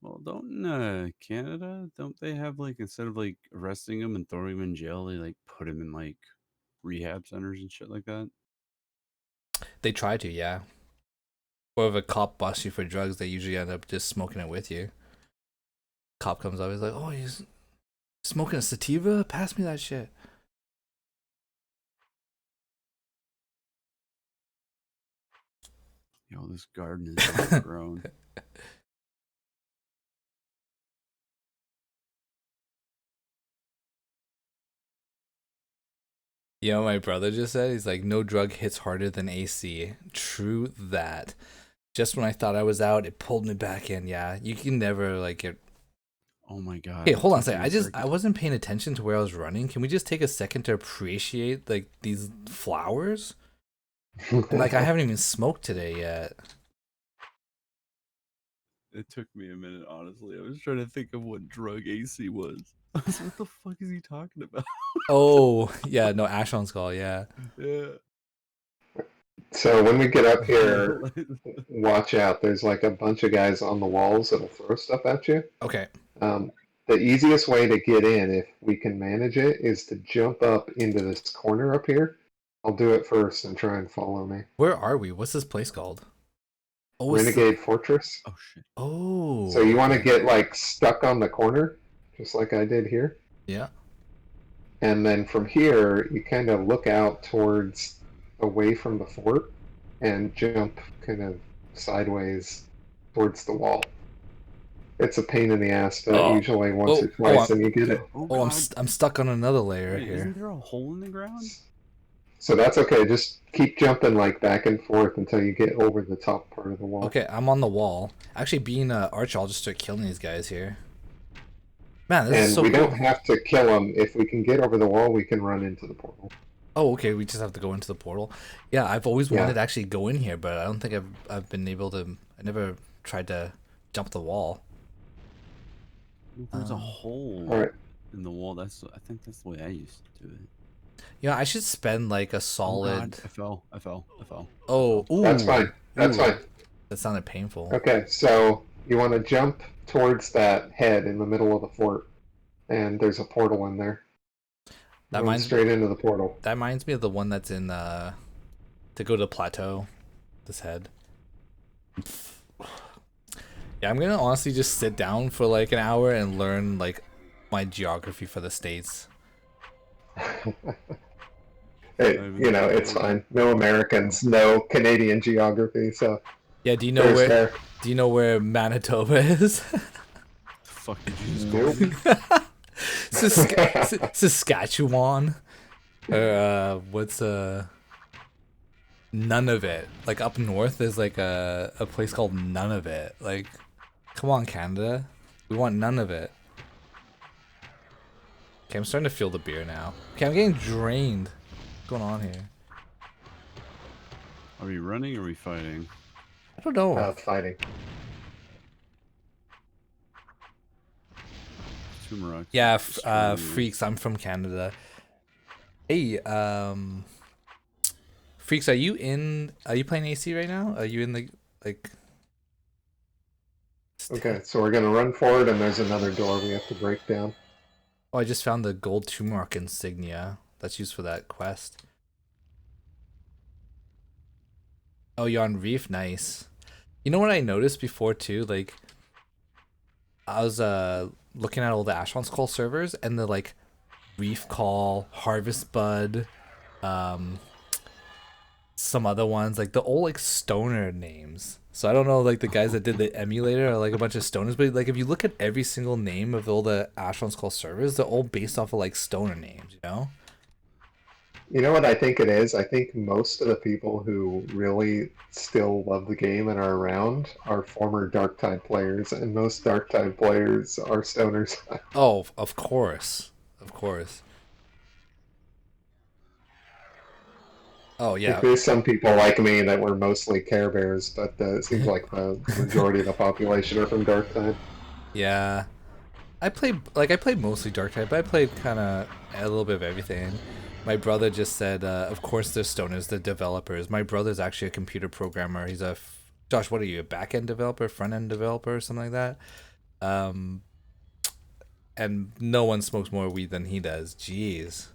Well, don't Canada, don't they have like instead of like arresting them and throwing them in jail, they like put them in like rehab centers and shit like that? They try to, yeah. Or if a cop busts you for drugs, they usually end up just smoking it with you. Cop comes up, he's like, "Oh, he's smoking a sativa? Pass me that shit." Yo, this garden is overgrown. You know, my brother just said, he's like, no drug hits harder than AC. True that. Just when I thought I was out, it pulled me back in. Yeah, you can never like get. Oh my god. Hey, hold on a Took me second. I second. wasn't paying attention to where I was running. Can we just take a second to appreciate like these flowers? And like I haven't even smoked today yet. It took me a minute, honestly. I was trying to think of what drug AC was. I was like, what the fuck is he talking about? Oh yeah, no, Asheron's call. Yeah. Yeah. So when we get up here, watch out. There's like a bunch of guys on the walls that'll throw stuff at you. Okay. The easiest way to get in, if we can manage it, is to jump up into this corner up here. I'll do it first and try and follow me. Where are we? What's this place called? Oh, it's Renegade Fortress. Oh shit. Oh. So you want to get like stuck on the corner, just like I did here. Yeah. And then from here, you kind of look out towards away from the fort and jump kind of sideways towards the wall. It's a pain in the ass, but usually once or twice, and you get it. Oh, I'm stuck on another layer Wait, here. isn't there a hole in the ground? So that's okay. Just keep jumping like back and forth until you get over the top part of the wall. Okay, I'm on the wall. Actually, being an archer, I'll just start killing these guys here. Man, this is so we cool. don't have to kill them. If we can get over the wall, we can run into the portal. Oh, okay. We just have to go into the portal. Yeah, I've always wanted to actually go in here, but I don't think I've been able to. I never tried to jump the wall. There's a hole in the wall. I think that's the way I used to do it. Yeah, I should spend like a solid. Oh, I fell. Oh, ooh. That's fine. That's fine. That sounded painful. Okay, so you want to jump towards that head in the middle of the fort, and there's a portal in there. That Going straight into the portal. That reminds me of the one that's in to go to the plateau. This head. Yeah, I'm gonna honestly just sit down for like an hour and learn like my geography for the states. It's fine. No Americans, no Canadian geography. So yeah, do you know where Manitoba is? The fuck did you just call me? Saskatchewan. What's none of it. Like up north there's like a place called None of It. Like, come on, Canada. We want none of it. Okay, I'm starting to feel the beer now. Okay, I'm getting drained. What's going on here? Are we running or are we fighting? I don't know. Fighting. Turmeric. Yeah, Freaks, I'm from Canada. Hey, Freaks, are you playing AC right now? Are you in the, like... Okay, so we're gonna run forward and there's another door we have to break down. Oh, I just found the gold Turmeric insignia. That's used for that quest. Oh, you're on Reef? Nice. You know what I noticed before too? Like, I was looking at all the Asheron's Call servers and the like Reef Call, Harvest Bud, some other ones, like the old like stoner names. So I don't know, like the guys that did the emulator are like a bunch of stoners, but like if you look at every single name of all the Asheron's Call servers, they're all based off of like stoner names, you know? You know what I think it is? I think most of the people who really still love the game and are around are former Darktide players, and most Darktide players are stoners. Oh, of course. Of course. Oh, yeah. Like, there's some people like me that were mostly Care Bears, but it seems like the majority of the population are from Darktide. Yeah. I played mostly Darktide, but I played kind of a little bit of everything. My brother just said, of course they're stoners, they're developers. My brother's actually a computer programmer. He's Josh, what are you, a back-end developer, front-end developer, or something like that? And no one smokes more weed than he does. Jeez.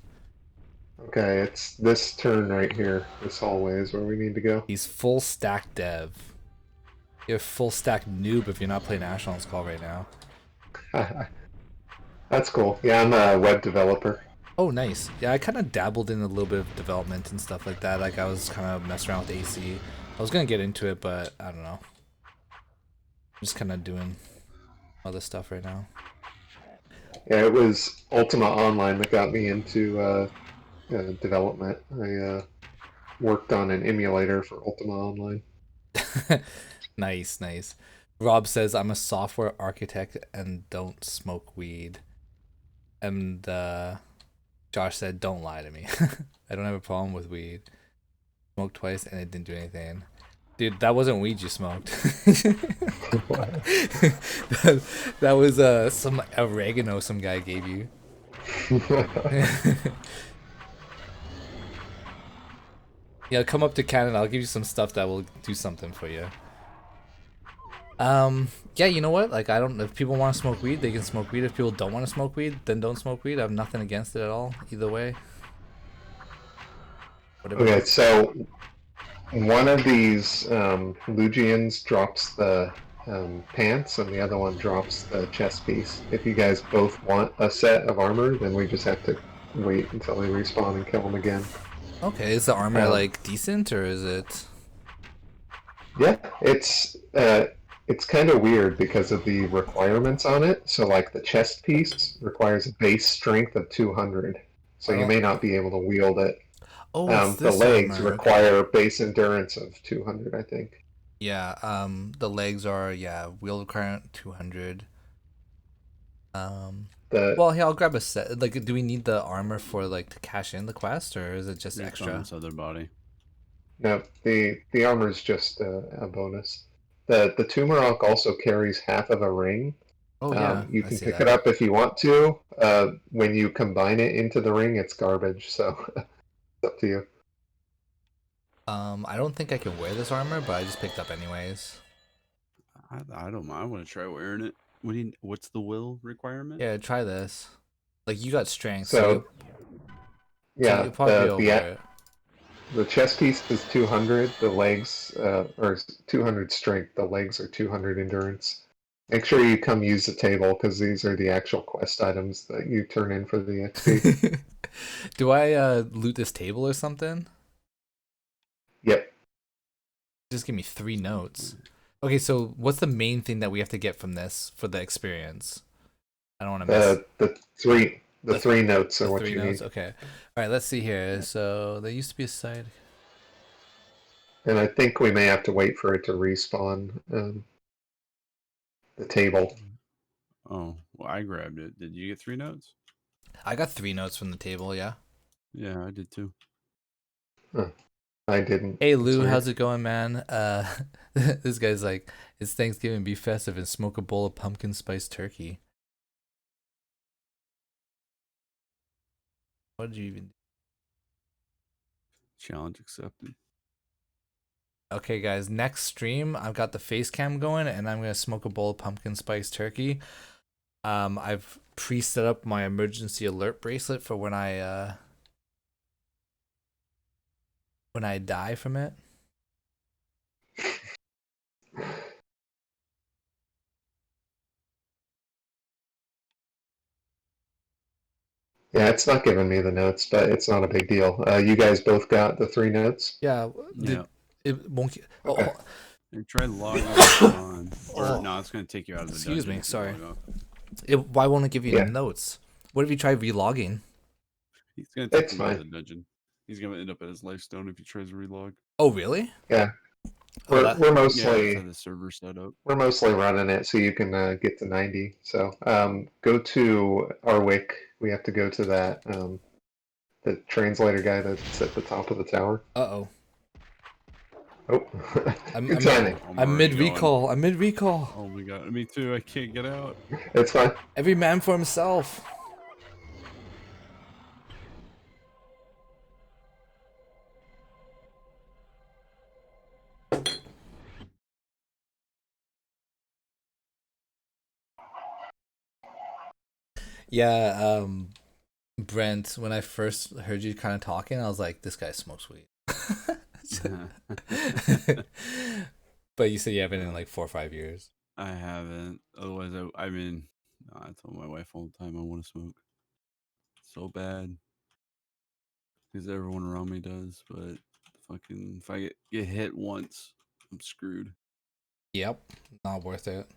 Okay, it's this turn right here. This hallway is where we need to go. He's full stack dev. You're full stack noob if you're not playing Asheron's Call right now. That's cool. Yeah, I'm a web developer. Oh, nice. Yeah, I kind of dabbled in a little bit of development and stuff like that. Like, I was kind of messing around with AC. I was gonna get into it, but I don't know. I'm just kind of doing other stuff right now. Yeah, it was Ultima Online that got me into development. I worked on an emulator for Ultima Online. Nice, nice. Rob says I'm a software architect and don't smoke weed. And Josh said, "Don't lie to me. I don't have a problem with weed. Smoked twice and it didn't do anything." Dude, that wasn't weed you smoked. that was some oregano some guy gave you. Yeah, come up to Canada. I'll give you some stuff that will do something for you. Yeah, you know what? Like, I don't. If people want to smoke weed, they can smoke weed. If people don't want to smoke weed, then don't smoke weed. I have nothing against it at all. Either way. Whatever Okay, works. so one of these Lugians drops the pants, and the other one drops the chest piece. If you guys both want a set of armor, then we just have to wait until they respawn and kill them again. Okay, is the armor Um, like decent or is it? yeah, it's kind of weird because of the requirements on it. So, like the chest piece requires a base strength of 200, so I you don't. may not be able to wield it. Oh, it's The this legs armor. Okay. require base endurance of 200, I think. Yeah. The legs are wheel current 200. Um. The Well, here I'll grab a set. Like, do we need the armor for like to cash in the quest, or is it just It's on extra? this other body. No, the armor is just a bonus. The Tumarok also carries half of a ring. Oh yeah, You I can see pick it that. up if you want to. When you combine it into the ring, it's garbage, so it's up to you. I don't think I can wear this armor, but I just picked up anyways. I don't mind. I want to try wearing it. What's the will requirement? Yeah, try this. Like you got strength, so So you'll yeah, probably be able to wear it. the chest piece is 200. The legs are 200 strength. The legs are 200 endurance. Make sure you come use the table because these are the actual quest items that you turn in for the XP. Do I loot this table or something? Yep. Just give me 3 notes. Okay, so what's the main thing that we have to get from this for the experience? I don't want to miss The the three notes are the what three you notes. need. Okay. All right, let's see here. So there used to be a site. And I think we may have to wait for it to respawn the table. Oh, well, I grabbed it. Did you get 3 notes? I got 3 notes from the table, yeah. Yeah, I did too. Huh, I didn't. Hey That's Lou, weird. how's it going, man? This guy's like, it's Thanksgiving, be festive and smoke a bowl of pumpkin spice turkey. What did you even do? Challenge accepted. Okay, guys, next stream, I've got the face cam going and I'm gonna smoke a bowl of pumpkin spice turkey. I've pre-set up my emergency alert bracelet for when I die from it. Yeah, it's not giving me the notes, but it's not a big deal. You guys both got the 3 notes? Yeah, Yeah. it won't. Okay. And try logging back on. Or Oh, no, it's going to take you out of the excuse dungeon me, if you sorry. log off. Why won't it give you Yeah, notes? What if you try relogging? He's going to take it's him out of fine. the dungeon. He's going to end up at his lifestone if he tries to relog. Oh, really? Yeah, Oh, we're that. we're Yeah, that's how mostly the server set up. we're mostly running it so you can get to 90. So go to Arwick. We have to go to that the translator guy that's at the top of the tower. Uh-oh. Oh, I'm good I'm mid, timing. I'm I'm already mid going. recall. I'm mid recall. Oh my god, me too. I can't get out. It's fine. Every man for himself. Yeah, Brent, when I first heard you kind of talking, I was like, this guy smokes weed. But you said you haven't in like 4 or 5 years. I haven't. Otherwise, I mean, I tell my wife all the time I want to smoke so bad because everyone around me does. But the fucking if I get hit once, I'm screwed. Yep, not worth it.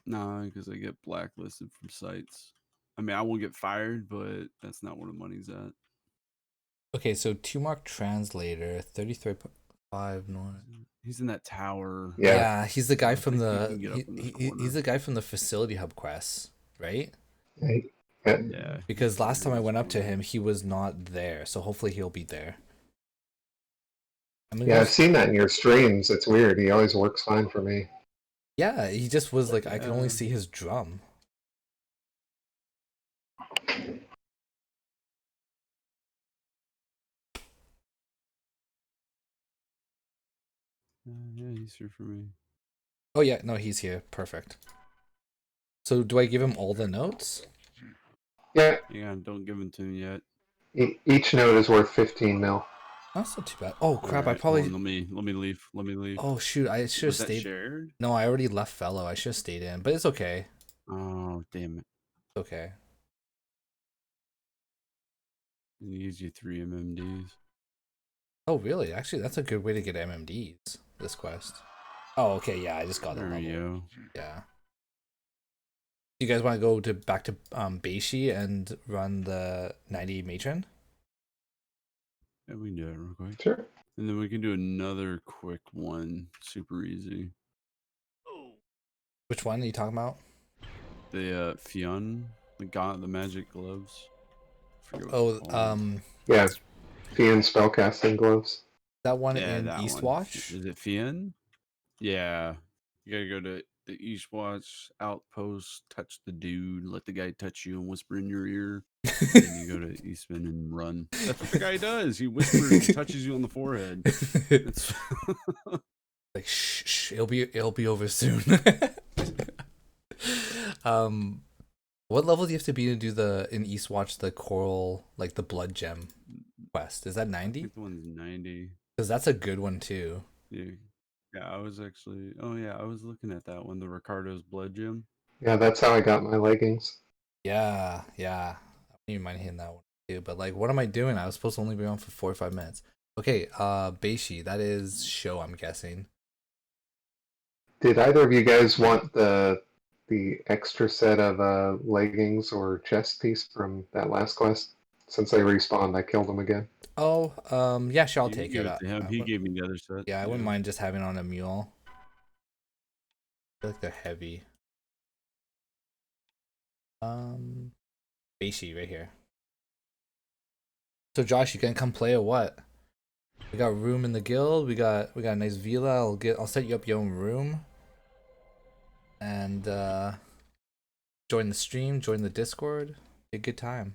Nah, because I get blacklisted from sites. I mean, I won't get fired, but that's not where the money's at. Okay, so 2 mark translator, 33.5 north. He's in that tower. Yeah. He's the guy I from think you the can get up in this he's corner. the guy from the facility hub quest, right? Yeah. Yeah. Because he's last time I in this went up to corner. him, he was not there. So hopefully he'll be there. I'm gonna Yeah, go. I've seen that in your streams. It's weird. He always works fine for me. Yeah, he just was like I could only Yeah. see his drum. Yeah, he's here for me. Oh yeah, no, he's here. Perfect. So do I give him all the notes? Yeah, Yeah, don't give him to me yet. each note is worth 15 mil. That's not too bad. Oh crap! I Alright, hold probably. on, let me leave. Let me leave. Oh shoot! I should have Was that stayed. shared? No, I already left fellow. I should have stayed in, but it's okay. Oh, damn it. It's okay. It gives you 3 MMDs. Oh really? Actually, that's a good way to get MMDs. This quest. Oh okay, yeah. I just got it There level. we go. Yeah. You guys want to go to back to Beishi and run the 90 matron? Yeah, we can do it real quick. Sure. And then we can do another quick one. Super easy. Which one are you talking about? The Fionn, the magic gloves. I forget what Oh, they're called. Yeah, Fiend spellcasting gloves. that one Yeah, in that one. Eastwatch? Is it Fionn? Yeah. You gotta go to the Eastwatch outpost, touch the dude, let the guy touch you and whisper in your ear. Then you go to Eastman and run. That's what the guy does. He whispers and touches you on the forehead. It's Like shh, shh, it'll be over soon. What level do you have to be to do the in Eastwatch the coral like the blood gem quest? Is that I 90? think the one's 90. Because that's a good one too. Yeah. Yeah, I was actually. Oh yeah, I was looking at that one, the Ricardo's blood gem. Yeah, that's how I got my leggings. Yeah, yeah. I don't even mind hitting that one too. But like, what am I doing? I was supposed to only be on for 45 minutes. Okay, Beishi, that is show, I'm guessing. Did either of you guys want the extra set of leggings or chest piece from that last quest? Since they respawned, I killed them again. Oh, yeah, sure, I'll You can take give it. it to him. He gave me the other set. Yeah, I wouldn't mind just having on a mule. I feel like they're heavy. Beishi right here. So Josh, you gonna come play or what? We got room in the guild. We got a nice villa. I'll set you up your own room. And join the stream, join the Discord. Be a good time.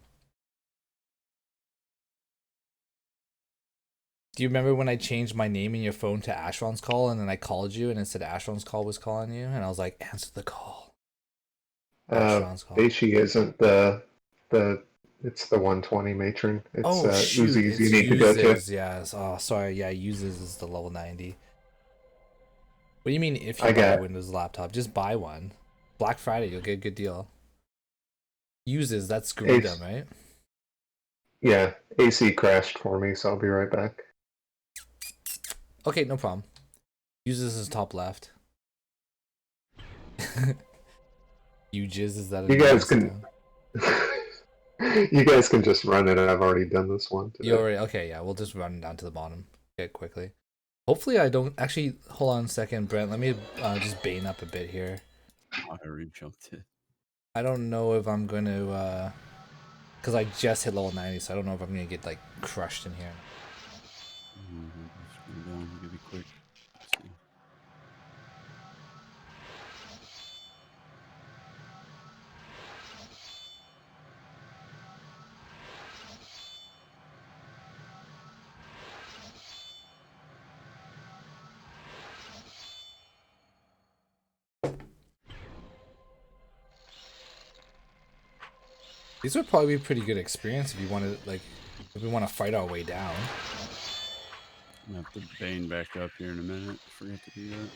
Do you remember when I changed my name in your phone to Asheron's Call and then I called you and it said Asheron's Call was calling you and I was like, answer the call. Asheron's Call. Beishi isn't the it's the 120 matron. It's Oh shoot, Uzi's it's you need to go to. uses, yes. Oh sorry, yeah, uses is the level 90. What do you mean if you buy a Windows laptop? Just buy one. Black Friday, you'll get a good deal. Uses, that's Garita, right? Yeah, AC crashed for me, so I'll be right back. Okay, no problem. Uses is top left. You jizz, is that a You guys Mexican? can you guys can just run it. I've already done this one today. You already okay, yeah, we'll just run down to the bottom. Get quickly. Hopefully I don't actually hold on a second, Brent. Let me just bane up a bit here. I already jumped it. I don't know if I'm gonna because I just hit level 90, so I don't know if I'm gonna get like crushed in here. Scroll down. I'll be quick. Let's see. These would probably be pretty good experience if you want to like if we want to fight our way down. I'm gonna have to bane back up here in a minute. Forget to do that.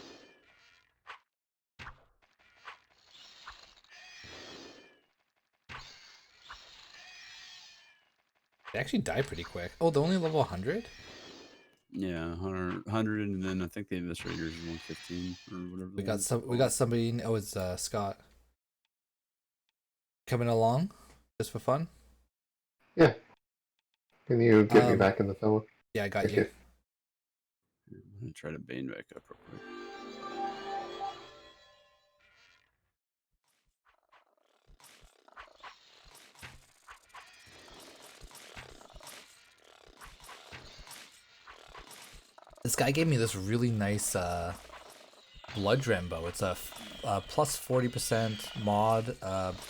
They actually die pretty quick. Oh, they're only level 100? Yeah, 100, and then I think the administrator is 115 or whatever. We got somebody. Oh, it's Scott coming along just for fun. Yeah. Can you get me Um, back in the phone? yeah, I got Thank you. you. I'm gonna try to Bane back up real quick. This guy gave me this really nice blood Rambo. It's a plus 40% mod,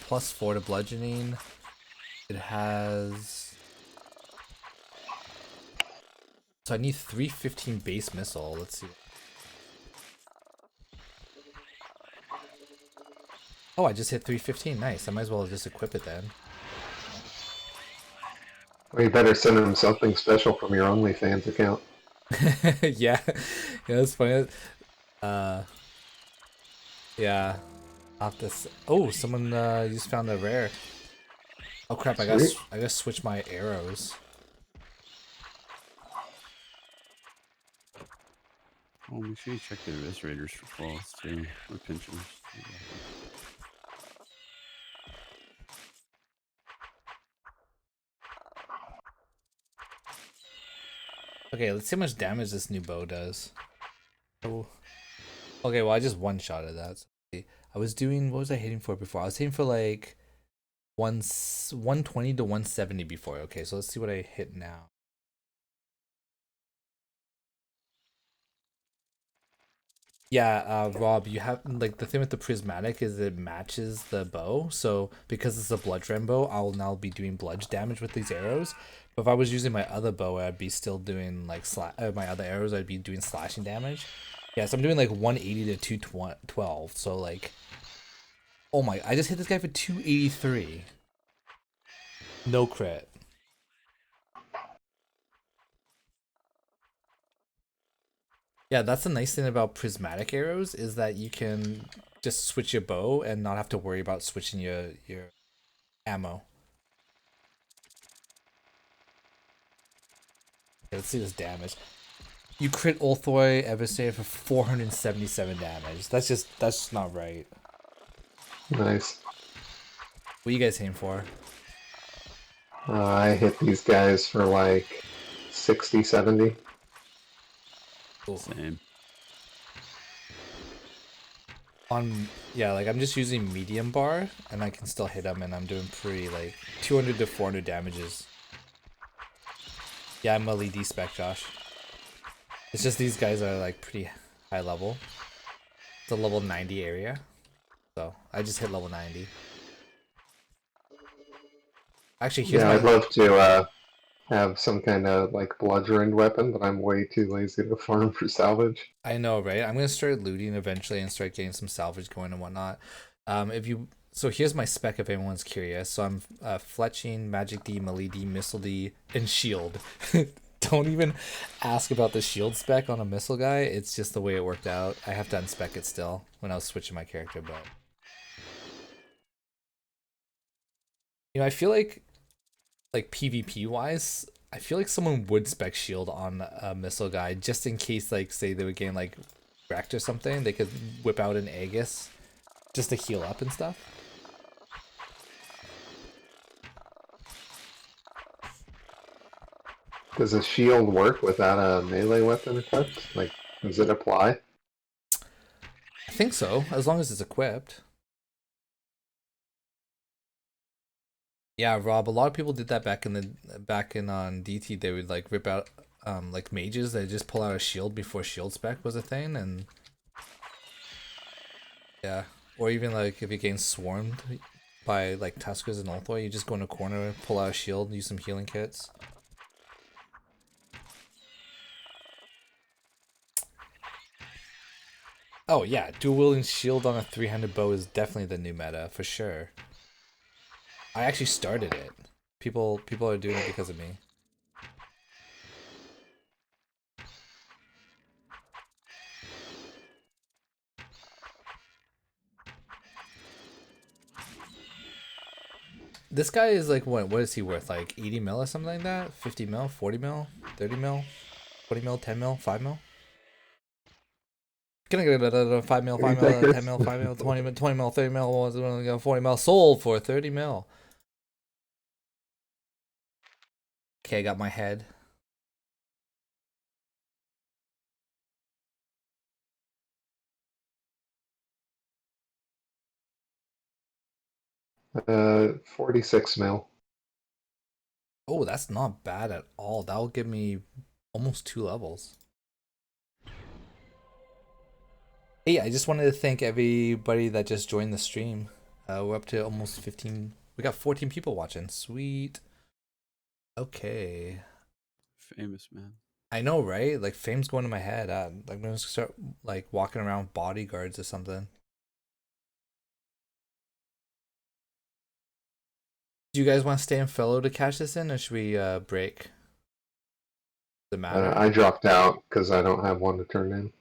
plus 4 to bludgeoning. It has. So I need 315 base missile. Let's see. Oh, I just hit 315. Nice. I might as well just equip it then. Well, you better send him something special from your OnlyFans account. Yeah, yeah, that's funny. Uh, yeah. I'll have to. Oh, someone just found a rare. Oh crap! Sweet. I gotta switch my arrows. Oh, make sure you check the administrators for flaws too, or pinchers. Okay, let's see how much damage this new bow does. Oh. Okay, well I just one shot at that. So I was doing, what was I hitting for before? I was hitting for like 120 to 170 before. Okay, so let's see what I hit now. Yeah, Rob, you have like the thing with the prismatic is it matches the bow. So because it's a bludge bow, I'll now be doing bludge damage with these arrows. But if I was using my other bow, I'd be still doing like my other arrows. I'd be doing slashing damage. Yeah, so I'm doing like 180 to 212. So like, oh my! I just hit this guy for 283. No crit. Yeah, that's the nice thing about prismatic arrows is that you can just switch your bow and not have to worry about switching your ammo. Okay, let's see this damage. You crit Ulthoi Eversay for 477 damage. That's not right. Nice. What are you guys aiming for? I hit these guys for like 60, 70. Cool. Same. Yeah, like I'm just using medium bar and I can still hit them and I'm doing pretty like 200 to 400 damages. Yeah, I'm LED spec, Josh. It's just these guys are like pretty high level. It's a level 90 area. So I just hit level 90. Actually, here's Yeah, my I'd love to have some kind of like bludgeoned weapon, but I'm way too lazy to farm for salvage. I know, right? I'm gonna start looting eventually and start getting some salvage going and whatnot. If you so here's my spec if anyone's curious. So I'm fletching, magic D, melee D, missile D, and shield. Don't even ask about the shield spec on a missile guy. It's just the way it worked out. I have to unspec it still when I was switching my character, but I feel like PvP wise, I feel like someone would spec shield on a missile guy just in case, like, say they would gain like wrecked or something. They could whip out an Aegis just to heal up and stuff. Does a shield work without a melee weapon equipped? Like, does it apply? I think so, as long as it's equipped. Yeah, Rob, a lot of people did that back in on DT. They would like rip out like mages, they just pull out a shield before shield spec was a thing, and yeah. Or even like if you get swarmed by like Tuskers and Ulthoi, you just go in a corner, pull out a shield, use some healing kits. Oh yeah, dual wielding shield on a 300 bow is definitely the new meta for sure. I actually started it. People are doing it because of me. This guy is like what is he worth? Like 80 mil or something like that? 50 mil, 40 mil, 30 mil? 20 mil, 10 mil, 5 mil? Gonna get 5 mil, Can you 5 take mil, 10 this? mil, 5 mil, 20 mil, 20 mil, 30 mil, 40 mil. Sold for 30 mil. Okay, I got my head. Uh, 46 mil. Oh, that's not bad at all. That'll give me almost 2 levels. Hey, I just wanted to thank everybody that just joined the stream. We're up to almost 15. We got 14 people watching. Sweet. Okay. Famous man. I know, right? Like fame's going to my head. Like I'm gonna start like walking around with bodyguards or something. Do you guys want to stay in fellow to catch this in, or should we break? Does it matter? I dropped out because I don't have one to turn in.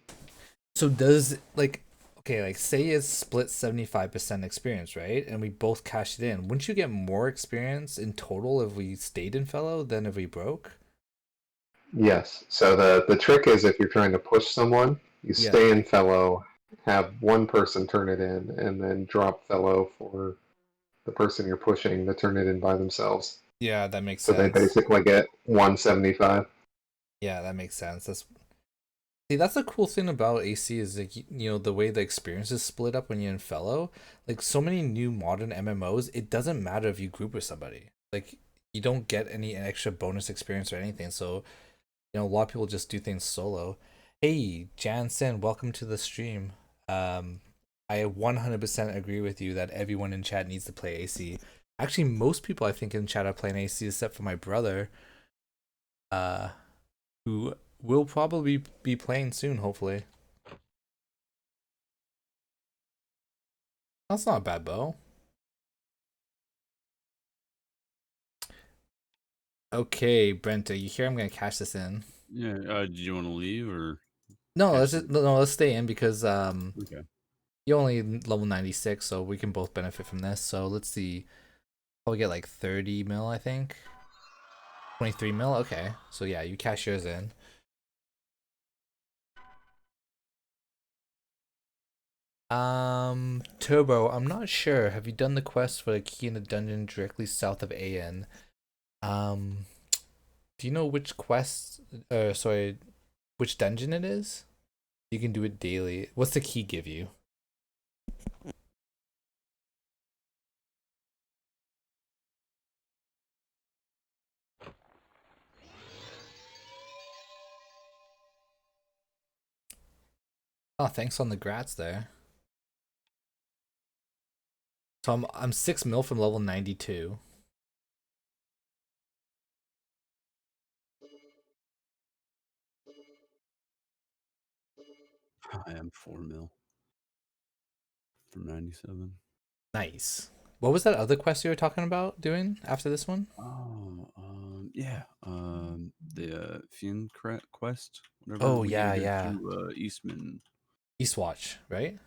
So does like okay, like say it's split 75% experience, right? And we both cashed it in. Wouldn't you get more experience in total if we stayed in fellow than if we broke? Yes. So the trick is if you're trying to push someone, you Yeah. stay in fellow, have one person turn it in, and then drop fellow for the person you're pushing to turn it in by themselves. Yeah, that makes So they sense. basically get 175. Yeah, that makes sense. That's the cool thing about AC is like you know the way the experience is split up when you're in fellow. Like so many new modern MMOs, it doesn't matter if you group with somebody. Like you don't get any extra bonus experience or anything. So you know a lot of people just do things solo. Hey, Jansen, welcome to the stream. I 100% agree with you that everyone in chat needs to play AC. Actually, most people I think in chat are playing AC except for my brother. Uh, who will probably be playing soon, hopefully. That's not a bad bow. Okay, Brent, are you here? I'm gonna cash this in. Yeah. Did you want to leave or No, let's cash just in? no, let's stay in because Okay. you only level 96, so we can both benefit from this. So let's see. Probably get like 30 mil, I think. 23 mil. Okay, so yeah, you cash yours in. Turbo, I'm not sure. Have you done the quest for the key in the dungeon directly south of AN? Um, do you know which quest? Sorry, which dungeon it is? You can do it daily. What's the key give you? Oh, thanks on the grats there. So I'm 6 mil from level 92. I am 4 mil from 97. Nice. What was that other quest you were talking about doing after this one? Oh, yeah. The Fiend quest, whatever. Oh We need to yeah, go yeah. to Eastman. Eastwatch, right?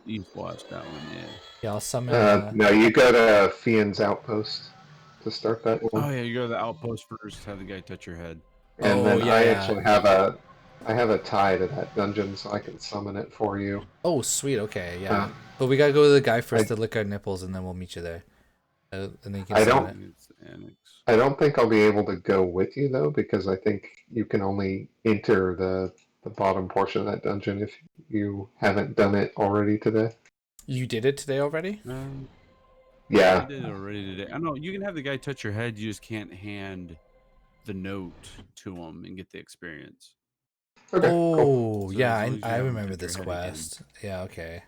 Eastwatch, that one, yeah. Yeah, I'll summon No, you go to Fian's Outpost to start that Oh one. yeah, you go to the outpost first, have the guy touch your head. And Oh then yeah, I yeah. actually I have a tie to that dungeon, so I can summon it for you. Oh sweet, okay, yeah. Uh, But we gotta go to the guy I first to lick our nipples and then we'll meet you there. And then you can I summon don't it. It's Annex. I don't think I'll be able to go with you though, because I think you can only enter the bottom portion of that dungeon if you haven't done it already today. You did it today already? I Yeah. did it already today. I know you can have the guy touch your head, you just can't hand the note to him and get the experience. Okay. Cool. Oh So yeah, as long as I you have him remember touch your this head again. quest. Yeah, okay.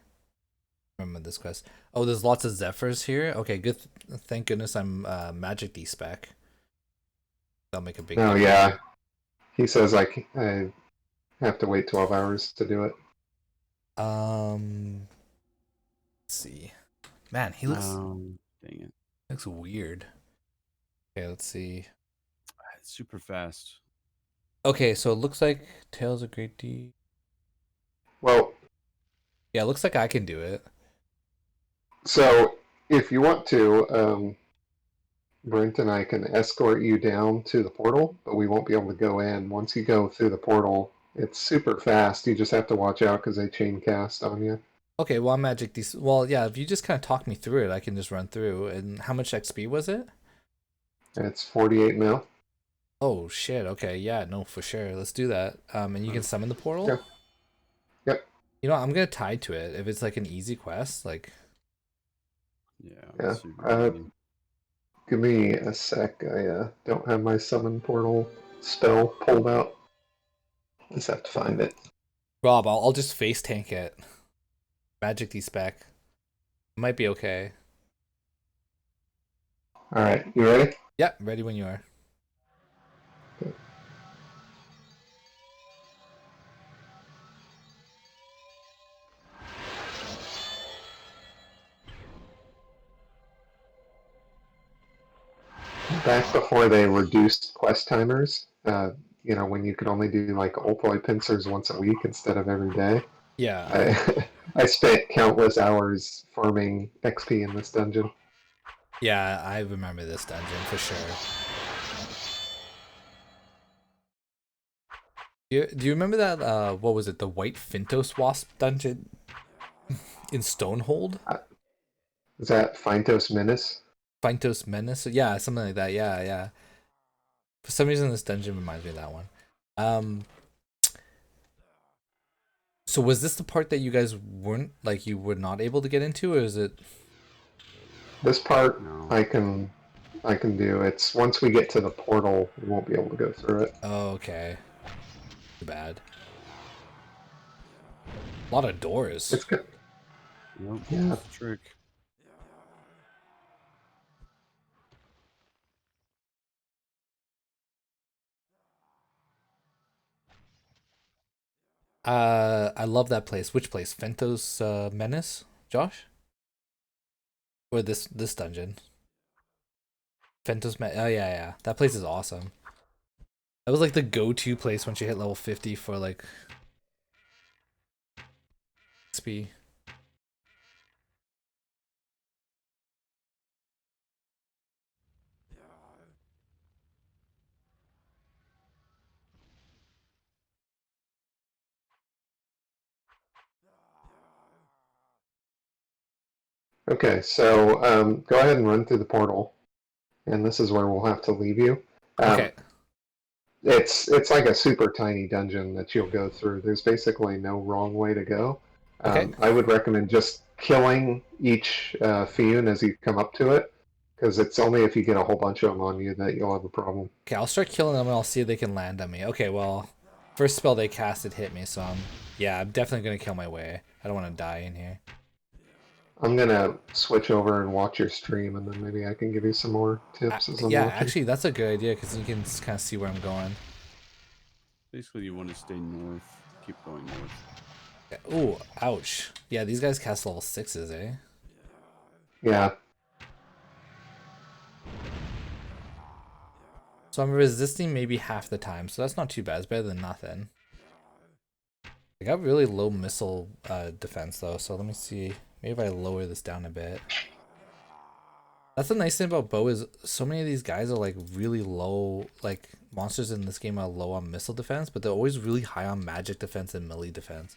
Remember this quest. Oh, there's lots of Zephyrs here. Okay, good. Thank goodness I'm Magic D spec. That'll make a big Oh difference. yeah. He says I have to wait 12 hours to do it. Let's see. Man, he Dang it. looks weird. Okay, let's see. It's super fast. Okay, so it looks like Tails a Great D. Well, Yeah, it looks like I can do it. so if you want to, Brent and I can escort you down to the portal, but we won't be able to go in. Once you go through the portal, it's super fast. You just have to watch out because they chain cast on you. Okay, well, I'm magic these. Well, yeah, if you just kind of talk me through it, I can just run through. And how much XP was it? It's 48 mil. Oh shit. Okay, yeah, no, for sure. Let's do that. And you can summon the portal. Yep. Yep. You know, I'm gonna tie to it if it's like an easy quest. Like, Yeah, Yeah. super easy. Give me a sec. I don't have my summon portal spell pulled out. Just have to find it. Rob, I'll just face tank it. Magic spec. Might be okay. All right, you ready? Yeah, ready when you are. Back before they reduced quest timers, when you could only do like Ulthoid pincers once a week instead of every day, Yeah. I spent countless hours farming XP in this dungeon. Yeah, I remember this dungeon for sure. Do you remember that, what was it, the White Fintos Wasp dungeon in Stonehold? Is that Phintos Menace? Fintos Menace? Yeah, something like that. Yeah, yeah. For some reason, this dungeon reminds me of that one. Um, so was this the part that you guys weren't, like, you were not able to get into, or is it? This part No. I can do. It's once we get to the portal, we won't be able to go through it. Oh, okay. Too bad. A lot of doors. It's good. Yep, Yeah. that's the trick. I love that place. Which place? Fintos Menace, Josh? Or this dungeon? Fintos Menace. Oh yeah, yeah. That place is awesome. That was like the go-to place once you hit level 50 for like XP. Okay, so go ahead and run through the portal, and this is where we'll have to leave you. Okay. It's like a super tiny dungeon that you'll go through. There's basically no wrong way to go. Okay. I would recommend just killing each Fionn as you come up to it, because it's only if you get a whole bunch of them on you that you'll have a problem. Okay, I'll start killing them and I'll see if they can land on me. Okay, well, first spell they casted hit me, so I'm definitely gonna kill my way. I don't want to die in here. I'm gonna switch over and watch your stream, and then maybe I can give you some more tips as I'm Yeah, watching. actually, that's a good idea because you can kind of see where I'm going. Basically, you want to stay north. Keep going north. Ooh, ouch. Yeah, these guys cast level 6s, eh? Yeah, So I'm resisting maybe half the time, so that's not too bad. It's better than nothing. I got really low missile defense though, so let me see. Maybe if I lower this down a bit. That's the nice thing about bow is so many of these guys are like really low, like monsters in this game are low on missile defense, but they're always really high on magic defense and melee defense.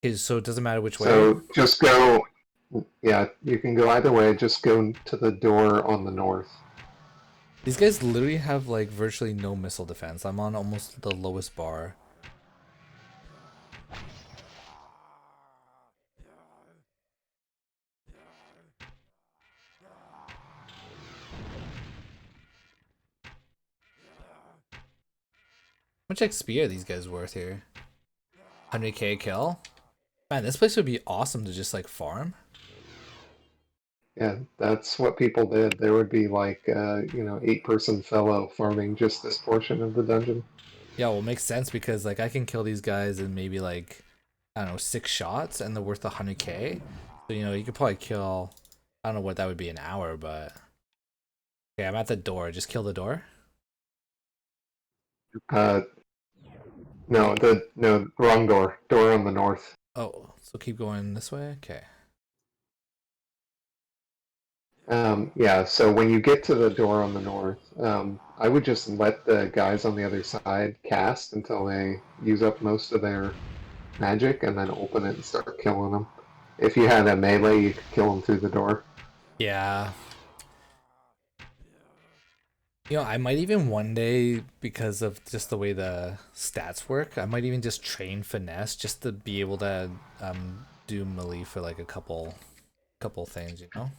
Okay, so it doesn't matter which way. so just go. Yeah, you can go either way. Just go to the door on the north. These guys literally have like virtually no missile defense. I'm on almost the lowest bar. How much XP are these guys worth here? 100k kill? Man, this place would be awesome to just like farm. Yeah, that's what people did. There would be like, 8-person fellow farming just this portion of the dungeon. Yeah, well, it makes sense because like I can kill these guys in maybe like, I don't know, 6 shots and they're worth 100k. So, you could probably kill, I don't know what that would be an hour, but okay, I'm at the door. Just kill the door. Uh, no, wrong door. Door on the north. Oh, so keep going this way. Okay. Yeah, so when you get to the door on the north, I would just let the guys on the other side cast until they use up most of their magic and then open it and start killing them. If you had a melee, you could kill them through the door. Yeah. You know, I might even one day, because of just the way the stats work, I might even just train finesse just to be able to do melee for like a couple things, you know?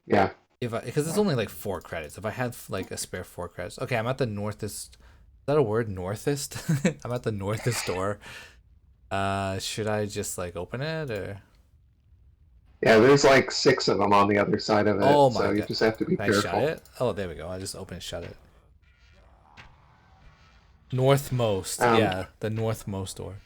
Yeah. If I, because it's only like 4 credits. If I had like a spare 4 credits. Okay, I'm at the northest. Is that a word? Northest? I'm at the northest door. Should I just like open it or? Yeah, there's like 6 of them on the other side of it, Oh so my you god. just have to be Can I shut careful. it? Oh, there we go. I just open and shut it. Northmost. Um, Yeah, the northmost door.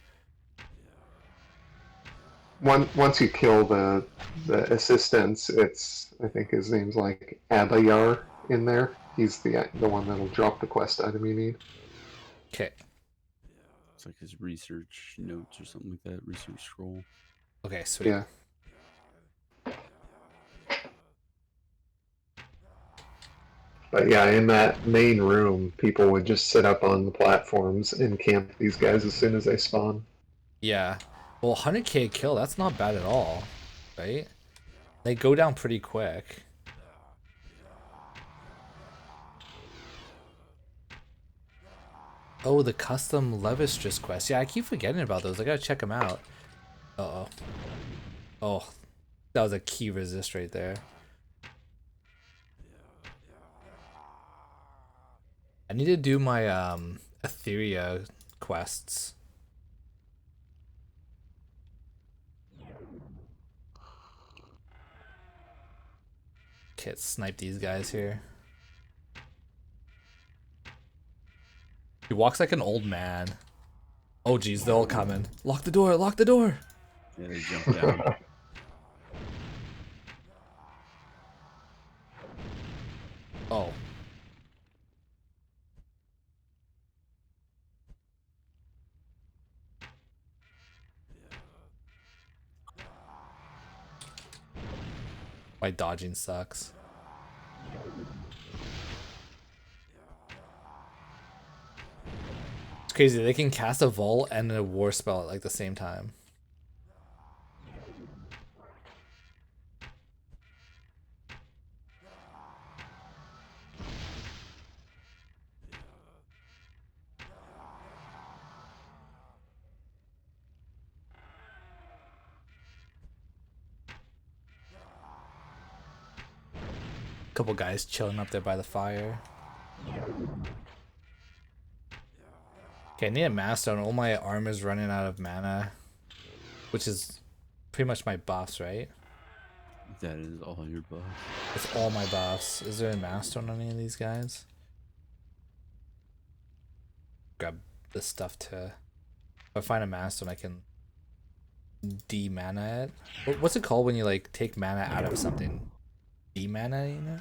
once you kill the assistants, it's I think his name's like Abayar in there. He's the one that'll drop the quest item you need. Okay. It's like his research notes or something like that. Research scroll. Okay, sweet. Yeah. But yeah, in that main room, people would just sit up on the platforms and camp these guys as soon as they spawn. Yeah. Well, 100k kill, that's not bad at all, right? They go down pretty quick. Oh, the custom Levistress quest. Yeah, I keep forgetting about those. I gotta check them out. Uh-oh. Oh, that was a key resist right there. I need to do my Etheria quests. Can't snipe these guys here. He walks like an old man. Oh geez, they're all coming. Lock the door, lock the door! Yeah, they jump down. Oh. My dodging sucks. It's crazy, they can cast a vault and a war spell at like the same time. Couple guys chilling up there by the fire. Okay, I need a mana stone. All my armor's running out of mana, which is pretty much my buffs, right? That is all your buff. It's all my buffs. Is there a mana stone on any of these guys? Grab this stuff to. If I find a mana stone, I can de-mana it. What's it called when you like take mana out of something? De-mana-ing it?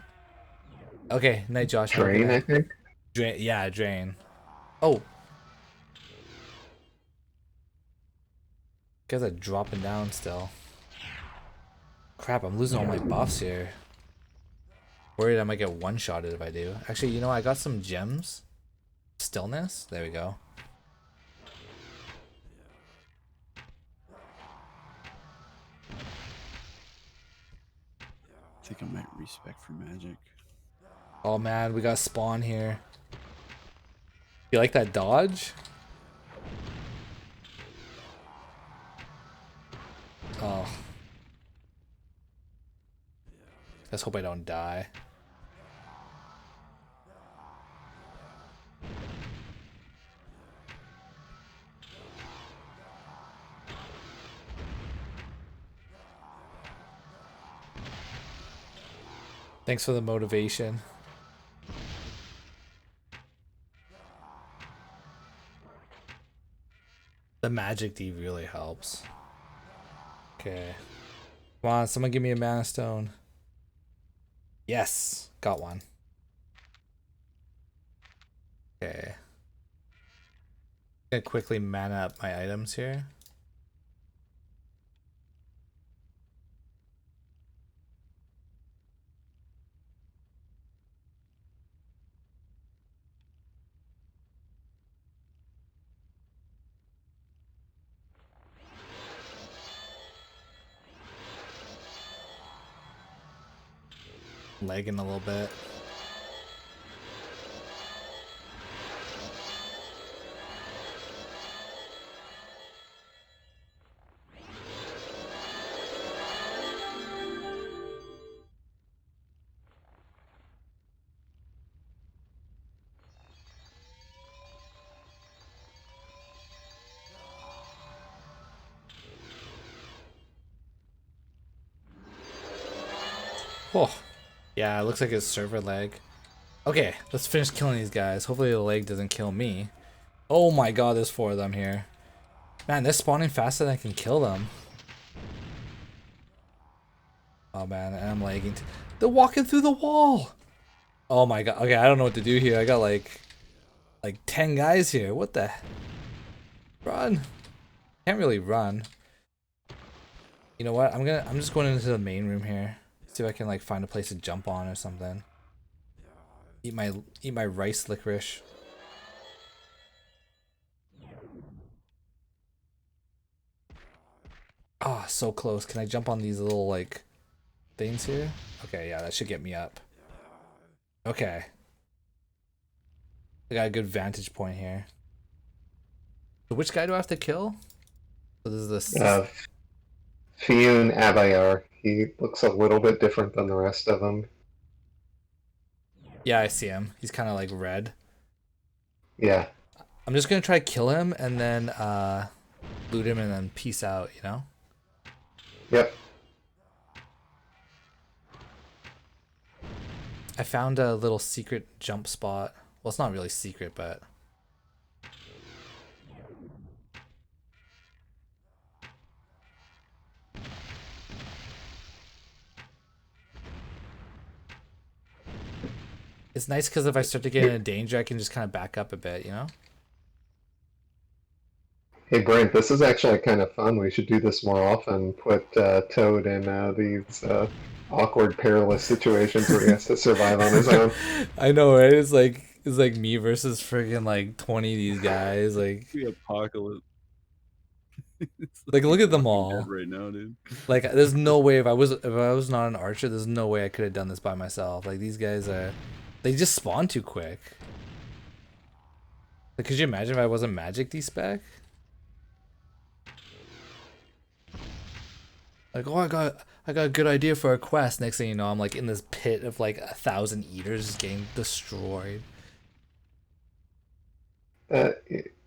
Okay, night Josh, have a good Train, I night. think. Drain, yeah, drain. Oh, guys are dropping down still. Crap, I'm losing all my buffs here. Worried I might get one-shotted if I do. Actually, you know, I got some gems. Stillness? There we go. I think I might respec for magic. Oh man, we got spawn here. You like that dodge? Oh. Let's hope I don't die. Thanks for the motivation. The magic D really helps. Okay. Come on, someone give me a mana stone. Yes, got one. Okay. Gonna quickly mana up my items here. Lagging a little bit. Oh, yeah, it looks like it's server lag. Okay, let's finish killing these guys. Hopefully the lag doesn't kill me. Oh my god, there's 4 of them here. Man, they're spawning faster than I can kill them. Oh man, and I'm lagging. They're walking through the wall. Oh my god. Okay, I don't know what to do here. I got like 10 guys here. What the? Run. Can't really run. You know what? I'm just going into the main room here. See if I can like find a place to jump on or something. Eat my rice licorice. Ah, oh, so close. Can I jump on these little like things here? Okay, yeah, that should get me up. Okay. I got a good vantage point here. So which guy do I have to kill? So this is the Fionn Abayar. He looks a little bit different than the rest of them. yeah, I see him. He's kind of like red. Yeah. I'm just gonna try kill him and then loot him and then peace out, you know? Yep. I found a little secret jump spot. Well, it's not really secret, but it's nice because if I start to get into danger, I can just kind of back up a bit, you know? Hey Brent, this is actually kind of fun. We should do this more often. Put Toad in these awkward, perilous situations where he has to survive on his own. I know, right? It's like me versus friggin' like 20 of these guys. Like, The apocalypse. It's like look at them Walking Dead all. right now, dude. Like, there's no way if I was not an archer, there's no way I could have done this by myself. Like these guys are, they just spawn too quick. Like, could you imagine if I wasn't magic D-spec? Like, oh, I got a good idea for a quest. Next thing you know, I'm like in this pit of like 1,000 eaters just getting destroyed.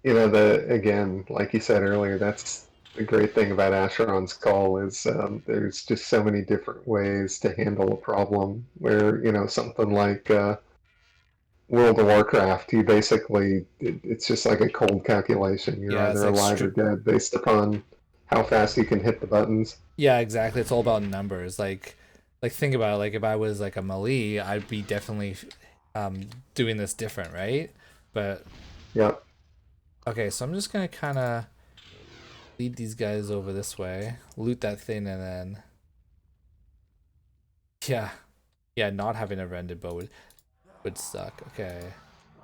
You know, again, like you said earlier, that's the great thing about Asheron's Call is there's just so many different ways to handle a problem. Where something like World of Warcraft, you basically it's just like a cold calculation. You're Yeah, it's either like alive or dead based upon how fast you can hit the buttons. yeah, exactly. It's all about numbers. Like think about it. Like if I was like a melee, I'd be definitely doing this different, right? But Yep. okay, so I'm just gonna kind of lead these guys over this way, loot that thing, and then yeah, yeah, not having a rendered bow would suck. Okay,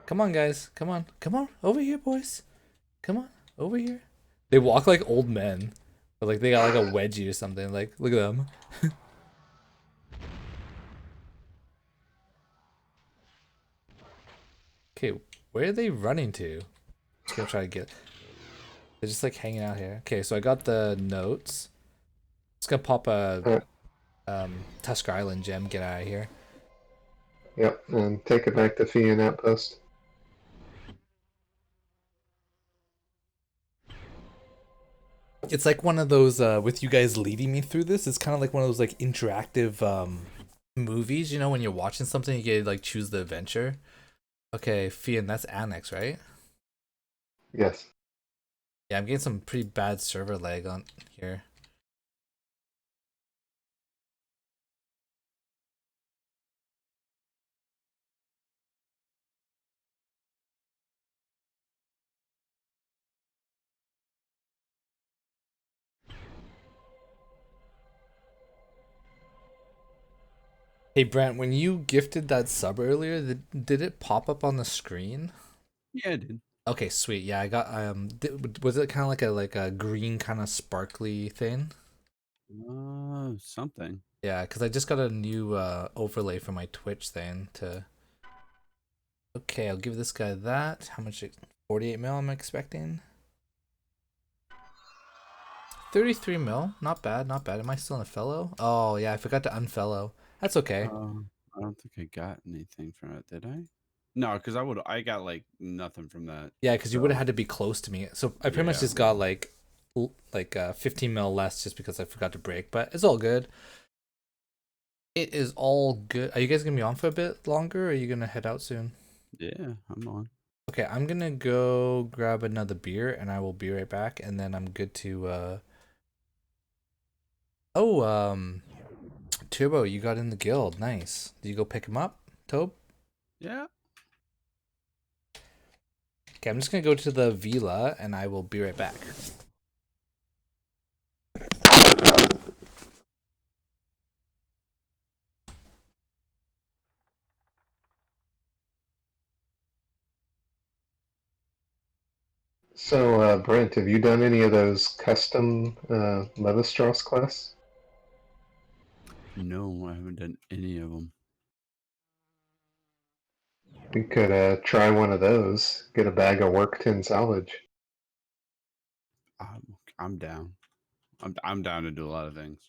come on, guys, come on, over here, boys, come on, over here. They walk like old men, but like they got like a wedgie or something. Like look at them. Okay, where are they running to? Just gonna try to get. They're just like hanging out here. Okay, so I got the notes. Just gonna pop a Uh, Tusker Island gem. Get out of here. yep. And take it back to Fionn Outpost. It's like one of those with you guys leading me through this. It's kind of like one of those like interactive movies. You know, when you're watching something, you get like choose the adventure. Okay, Fian, that's Annex, right? Yes. Yeah, I'm getting some pretty bad server lag on here. Hey Brent, when you gifted that sub earlier, did it pop up on the screen? Yeah, I did. Okay, sweet. Yeah, I got was it kind of like a green kind of sparkly thing? Something. Yeah, because I just got a new overlay for my Twitch thing to. Okay, I'll give this guy that. How much? 48 mil I'm expecting. 33 mil. Not bad, not bad. Am I still in a fellow? Oh, yeah, I forgot to unfellow. That's okay. I don't think I got anything from it, did I? No, because I got like nothing from that. Yeah, because you would have So had to be close to me. So I pretty much yeah, just got like 15 mil less just because I forgot to break, but it's all good. It is all good. Are you guys gonna be on for a bit longer, or are you gonna head out soon? yeah, I'm on. Okay, I'm gonna go grab another beer and I will be right back, and then I'm good to Oh, Turbo, you got in the guild. Nice. Did you go pick him up, Tobe? Yeah. Okay, I'm just gonna go to the villa and I will be right back. So, Brent, have you done any of those custom Levi-Strauss quests? No, I haven't done any of them. We could try one of those. Get a bag of work tin salvage. I'm down. I'm down to do a lot of things.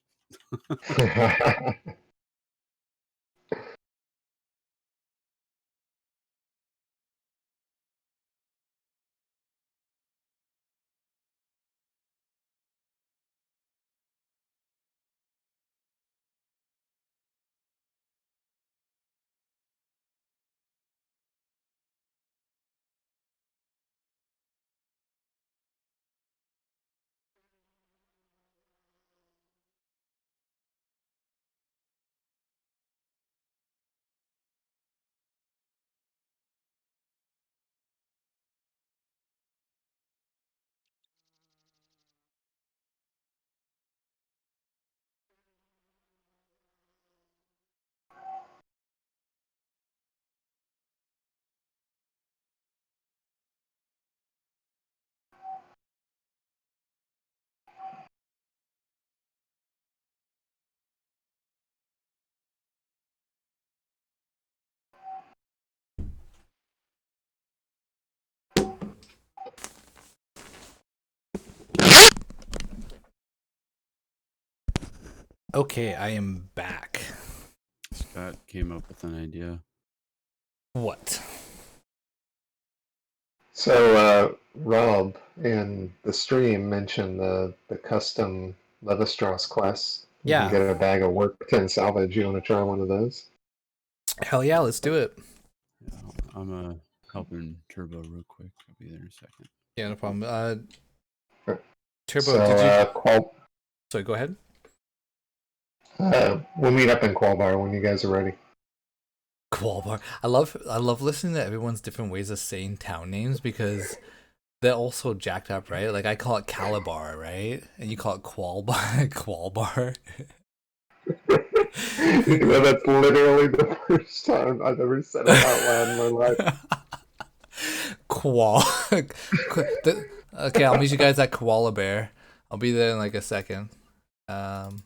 Okay, I am back. Scott came up with an idea. What? So, Rob in the stream mentioned the custom Levi-Strauss quests. You can Yeah. get a bag of work tin salvage. You want to try one of those? Hell yeah, let's do it. Yeah, I'm helping Turbo real quick. I'll be there in a second. Yeah, no problem. Turbo, So, did you? Qual, Sorry, go ahead. we'll meet up in Qualbar when you guys are ready. Qualbar. I love listening to everyone's different ways of saying town names because they're all so jacked up, right? Like I call it Calabar, right? And you call it Qualbar. Qualbar. You know, that's literally the first time I've ever said it out loud in my life. Qual. Okay, I'll meet you guys at Koala Bear. I'll be there in like a second. Um,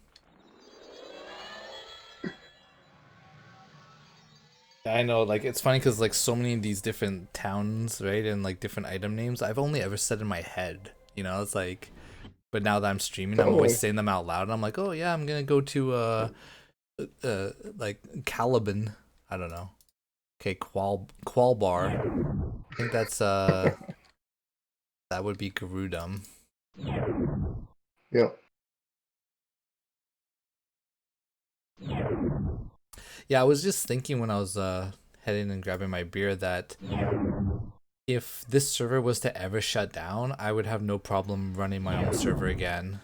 I know, like it's funny because like so many of these different towns, right, and like different item names, I've only ever said in my head. You know, it's like, but now that I'm streaming, I'm always Totally. saying them out loud. And I'm like, oh yeah, I'm gonna go to like Caliban. I don't know. Okay, Qualbar. I think that's that would be Garudum. Yep. Yeah, I was just thinking when I was heading and grabbing my beer that if this server was to ever shut down, I would have no problem running my own server again.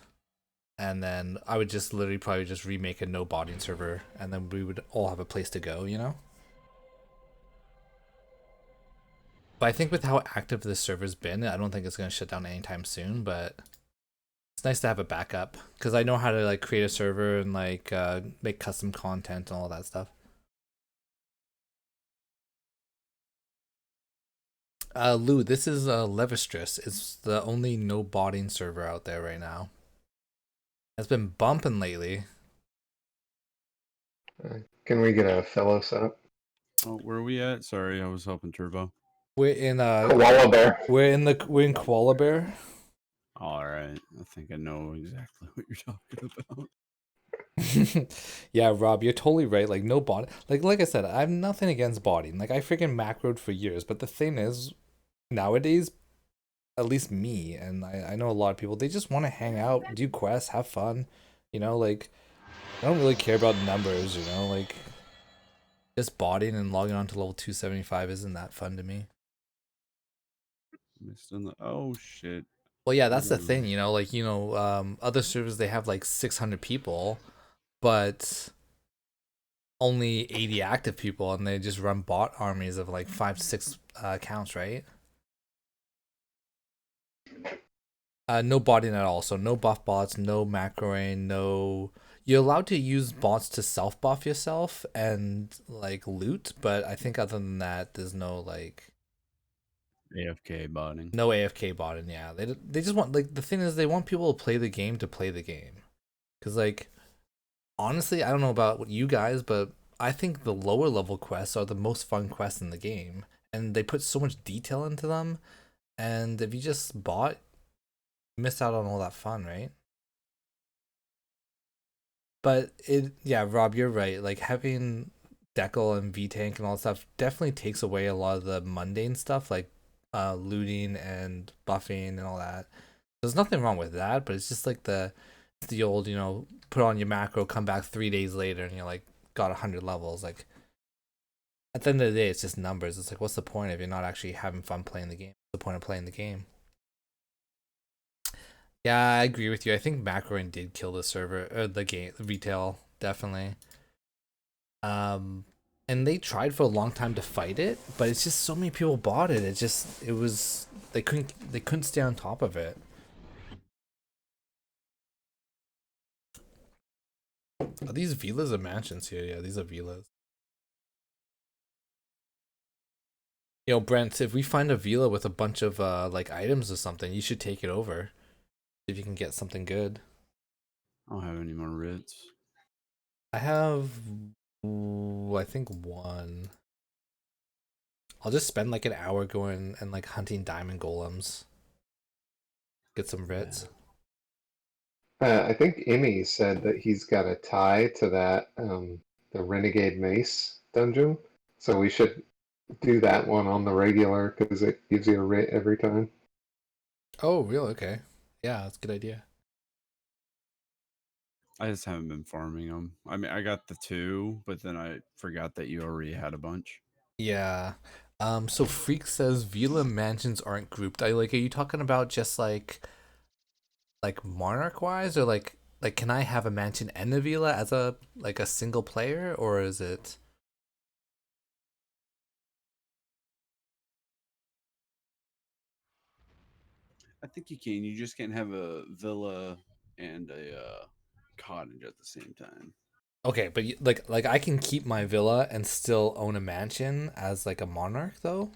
And then I would just literally probably just remake a no botting server and then we would all have a place to go, you know? But I think with how active this server's been, I don't think it's going to shut down anytime soon, but it's nice to have a backup because I know how to like create a server and like make custom content and all that stuff. Lou, this is Levistress. It's the only no botting server out there right now. It's been bumping lately. Can we get a fellow set up? Oh, where are we at? Sorry, I was helping Turbo. We're in Koala bear. we're in Koala Bear. All right, I think I know exactly what you're talking about. Yeah, Rob, you're totally right. Like no bot, like I said, I have nothing against botting. Like I freaking macroed for years, but the thing is, nowadays, at least me and I know a lot of people, they just want to hang out, do quests, have fun. You know, like I don't really care about numbers. You know, like just botting and logging on to level 275 isn't that fun to me. Missed on the. Oh shit. Well, yeah, that's the thing. Ooh. You know, like other servers they have like 600 people, but only 80 active people and they just run bot armies of like 5 to 6 accounts, right? No botting at all, so no buff bots, no macroing, no. You're allowed to use bots to self buff yourself and like loot, but I think other than that there's no like AFK botting. no AFK botting. Yeah, they just want, like, the thing is they want people to play the game to play the game, because like honestly, I don't know about what you guys, but I think the lower level quests are the most fun quests in the game, and they put so much detail into them. And if you just bought, you miss out on all that fun, right? But yeah, Rob, you're right. Like having Decal and V Tank and all that stuff definitely takes away a lot of the mundane stuff, like looting and buffing and all that. There's nothing wrong with that, but it's just like the old, put on your macro, come back 3 days later, and you're like got 100 levels. Like at the end of the day, it's just numbers. It's like, what's the point if you're not actually having fun playing the game? What's the point of playing the game? Yeah, I agree with you. I think macroing did kill the server, or the game, retail, definitely. And they tried for a long time to fight it, but it's just so many people bought it. It was they couldn't stay on top of it. Are these villas or mansions here? Yeah, these are villas. Brent, if we find a villa with a bunch of like items or something, you should take it over if you can get something good. I don't have any more writs. I have, I think one. I'll just spend like an hour going and like hunting diamond golems. Get some writs. I think Emmy said that he's got a tie to that the Renegade Mace dungeon, so we should do that one on the regular because it gives you a writ every time. Oh, really? Okay. Yeah, that's a good idea. I just haven't been farming them. I mean, I got the 2, but then I forgot that you already had a bunch. Yeah. So Freak says villa mansions aren't grouped. Are you talking about just like monarch wise, or like can I have a mansion and a villa as a like a single player, or is it? I think you can. You just can't have a villa and a cottage at the same time. Okay, but like I can keep my villa and still own a mansion as like a monarch though,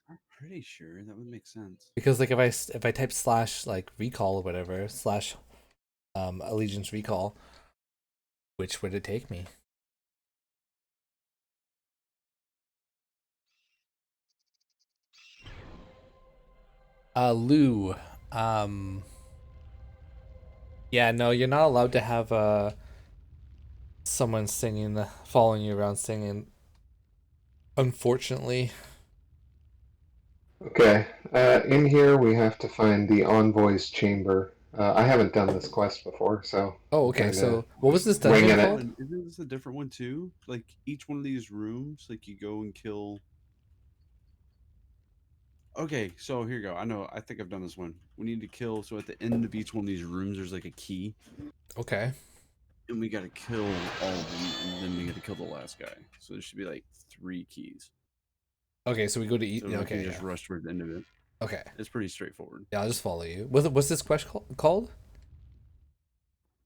I'm pretty sure that would make sense. because like if I type slash like recall or whatever slash allegiance recall, which would it take me? Lou, um, yeah, no, you're not allowed to have someone singing, following you around singing. Unfortunately. Okay, in here we have to find the Envoy's Chamber. I haven't done this quest before, so Oh, I'm okay. kind of So what was this winging dungeon it. called? Isn't this a different one too? Like each one of these rooms, like you go and kill. Okay, so here you go. I know. I think I've done this one. We need to kill. So at the end of each one of these rooms, there's like a key, Okay. and we got to kill all of them, and then we got to kill the last guy. So there should be like 3 keys. Okay, so we go to eat. So we Okay, can just yeah. rush towards the end of it. Okay. It's pretty straightforward. Yeah, I'll just follow you. What's this quest called?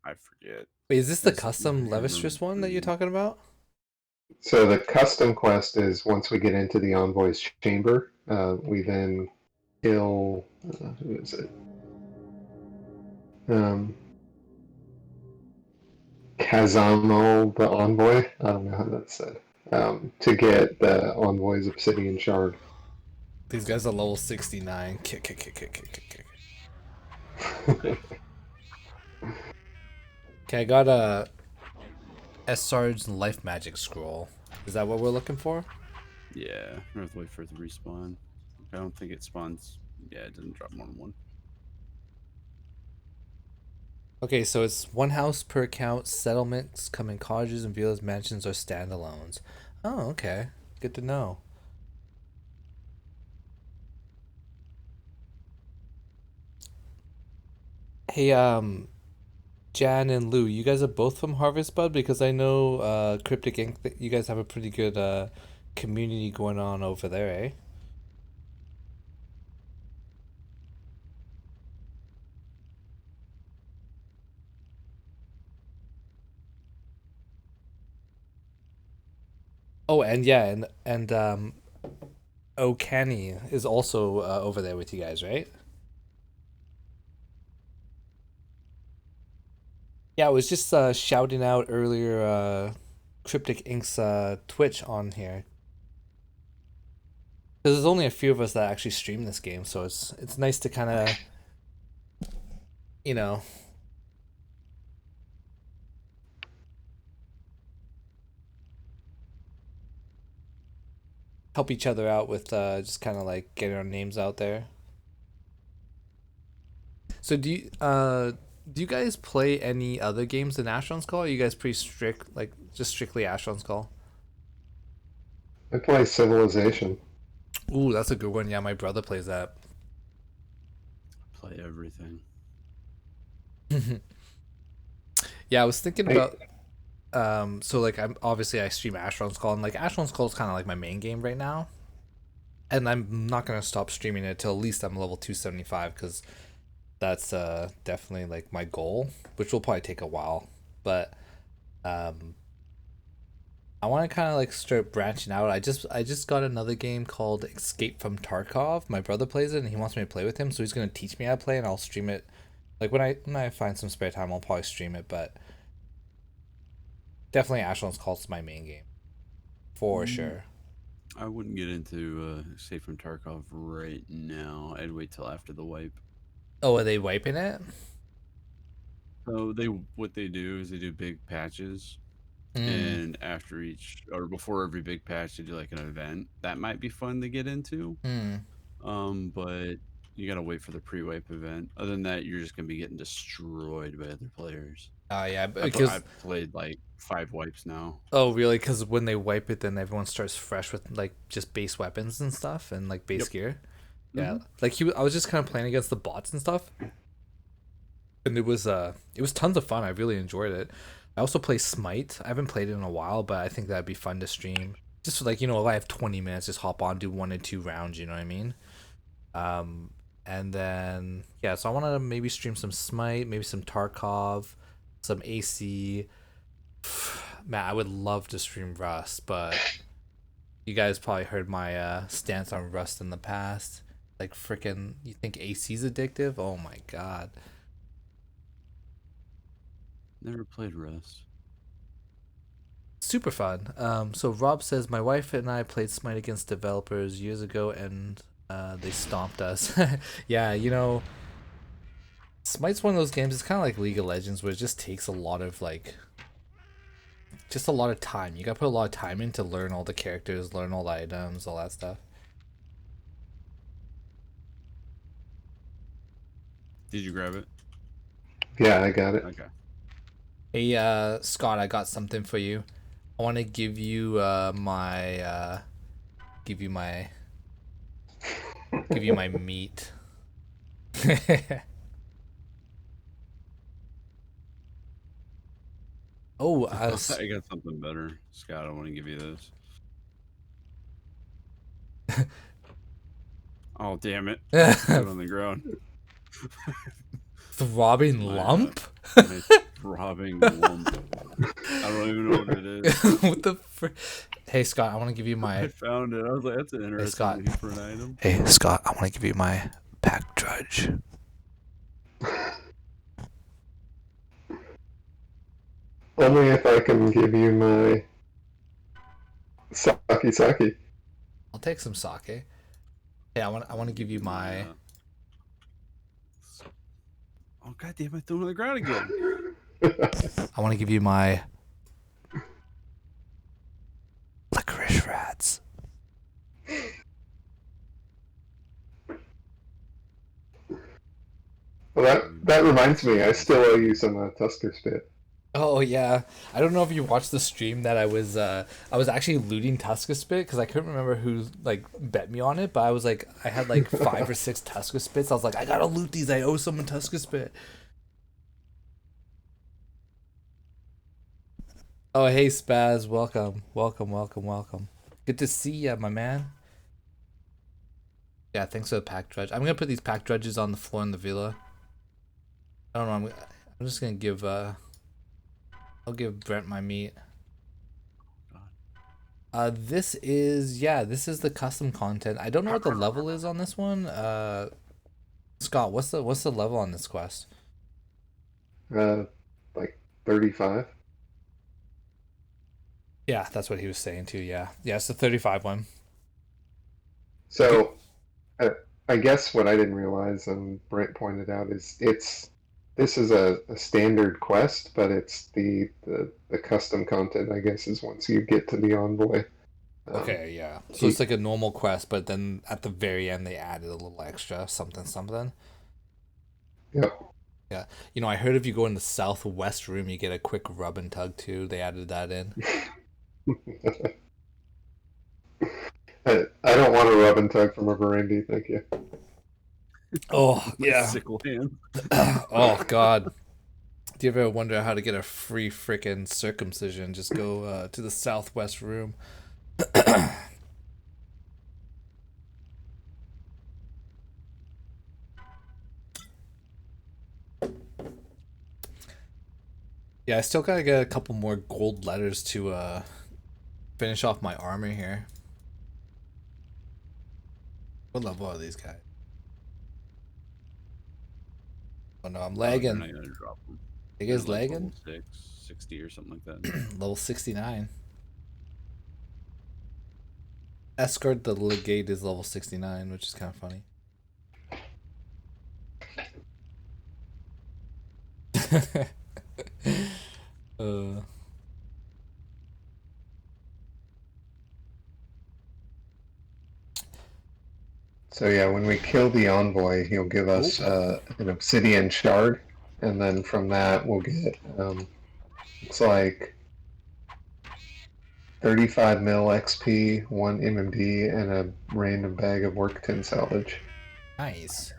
I forget. Wait, is this I the just custom remember Levistress one that you're green. talking about? So the custom quest is once we get into the Envoy's Chamber, we then kill. Who is it? Kazamo the Envoy. I don't know how that's said. To get the Envoy's Obsidian Shard. These guys are level 69. Kick, kick, kick, kick, kick, kick, kick. Okay, I got a S-Sarge Life Magic Scroll. Is that what we're looking for? Yeah, we have to wait for it to respawn. I don't think it spawns. Yeah, it doesn't drop more than one. Okay, so it's one house per account. Settlements come in cottages and villas, mansions, or standalones. Oh, okay. Good to know. Hey, Jan and Lou, you guys are both from Harvest Bud because I know Cryptic Ink that you guys have a pretty good community going on over there, eh? Oh, and yeah, and O'Canny is also over there with you guys, right? Yeah, I was just shouting out earlier Cryptic Ink's Twitch on here. Because there's only a few of us that actually stream this game, so it's nice to kind of, you know, help each other out with just kind of like getting our names out there. So do you guys play any other games than Asheron's Call? Or are you guys pretty strict, like just strictly Asheron's Call? I play Civilization. Ooh, that's a good one. Yeah, my brother plays that. Play everything. Yeah, I was thinking I, about so like I'm obviously I stream Asheron's Call and like Asheron's Call is kind of like my main game right now. And I'm not gonna stop streaming it till at least I'm level 275 because that's definitely like my goal, which will probably take a while. But um, I want to kind of like start branching out. I just got another game called Escape from Tarkov. My brother plays it and he wants me to play with him, so he's gonna teach me how to play and I'll stream it. Like when I find some spare time, I'll probably stream it. But definitely Asheron's Call's my main game for sure. I wouldn't get into Safe from Tarkov right now. I'd wait till after the wipe. Oh, are they wiping it? So what they do is they do big patches, Mm. and after each or before every big patch, they do like an event that might be fun to get into. Mm. But you gotta wait for the pre-wipe event. Other than that, you're just gonna be getting destroyed by other players. Yeah, because I've played like 5 wipes now. oh really? Because when they wipe it, then everyone starts fresh with like just base weapons and stuff and like base Yep. gear. Yeah, Hmm. like I was just kind of playing against the bots and stuff, and it was tons of fun. I really enjoyed it. I also play Smite. I haven't played it in a while, but I think that'd be fun to stream. Just for, like, if I have 20 minutes, just hop on, do 1 or 2 rounds. You know what I mean? Um, and then yeah, so I want to maybe stream some Smite, maybe some Tarkov, some AC. Man, I would love to stream Rust, but you guys probably heard my stance on Rust in the past. Like freaking, you think AC's addictive? Oh my god. Never played Rust. Super fun. So Rob says my wife and I played Smite against developers years ago, and they stomped us. Yeah, Smite's one of those games. It's kind of like League of Legends, where it just takes a lot of just a lot of time. You got to put a lot of time in to learn all the characters, learn all the items, all that stuff. Did you grab it? yeah, I got it. Okay. Hey, Scott, I got something for you. I want to give you give you my give you my meat. Oh, I got something better, Scott. I want to give you this. Oh damn it! Put it on the ground. throbbing My, lump. my throbbing lump. I don't even know what it is. What the Hey Scott, I want to give you I my. found it. I was like, that's an Hey Scott. interesting name for an item. Hey Scott, I want to give you my pack drudge. Only if I can give you my sake. I'll take some sake. Hey, I want to give you my. Oh god damn! I threw it on the ground again. I want to give you my licorice rats. Well, that reminds me, I still owe you some Tusker Spit. Oh yeah, I don't know if you watched the stream that I was actually looting Tusker Spit because I couldn't remember who like bet me on it, but I was like I had like 5 or 6 Tusker Spits. I was like I gotta loot these. I owe someone Tusker Spit. Oh hey Spaz, welcome. Good to see ya, my man. Yeah, thanks for the pack dredge. I'm gonna put these pack dredges on the floor in the villa. I don't know. I'm just gonna give I'll give Brent my meat. This is the custom content. I don't know what the level is on this one. Scott, what's the level on this quest? Like 35. Yeah, that's what he was saying too. Yeah, it's the 35 one. So, I guess what I didn't realize, and Brent pointed out, is this is a standard quest, but it's the custom content. I guess is once you get to the envoy. Okay, yeah. So it's like a normal quest, but then at the very end they added a little extra something. Yep. Yeah. You know, I heard if you go in the southwest room, you get a quick rub and tug too. They added that in. I don't want to rub and tug from a Burundi, thank you. Oh yeah. Sickle hand. Oh god. Do you ever wonder how to get a free freaking circumcision? Just go to the southwest room. Yeah, I still gotta get a couple more gold letters to finish off my armor here. What level are these guys? Oh no, I'm lagging. They're not gonna drop them. You guys Like lagging? level 60 or something like that. Level 69. Escort the legate is level 69, which is kind of funny. uh, So yeah, when we kill the envoy, he'll give us an obsidian shard, and then from that we'll get it's like 35 mil XP, 1 MMD, and a random bag of work tin salvage. nice.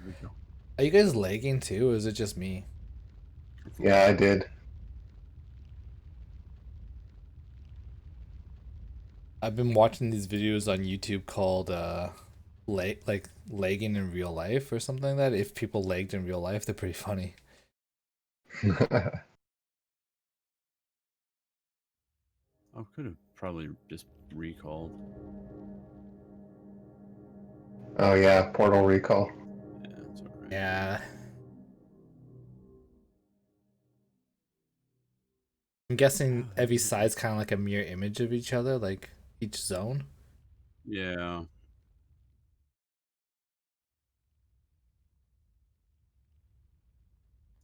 Are you guys lagging too, or is it just me? Yeah, I did. I've been watching these videos on YouTube called like lagging in real life or something like that. If people lagged in real life, they're pretty funny. I could have probably just recalled. Oh yeah, portal recall. Yeah, that's alright. Yeah. I'm guessing every side's kind of like a mirror image of each other, like each zone. Yeah.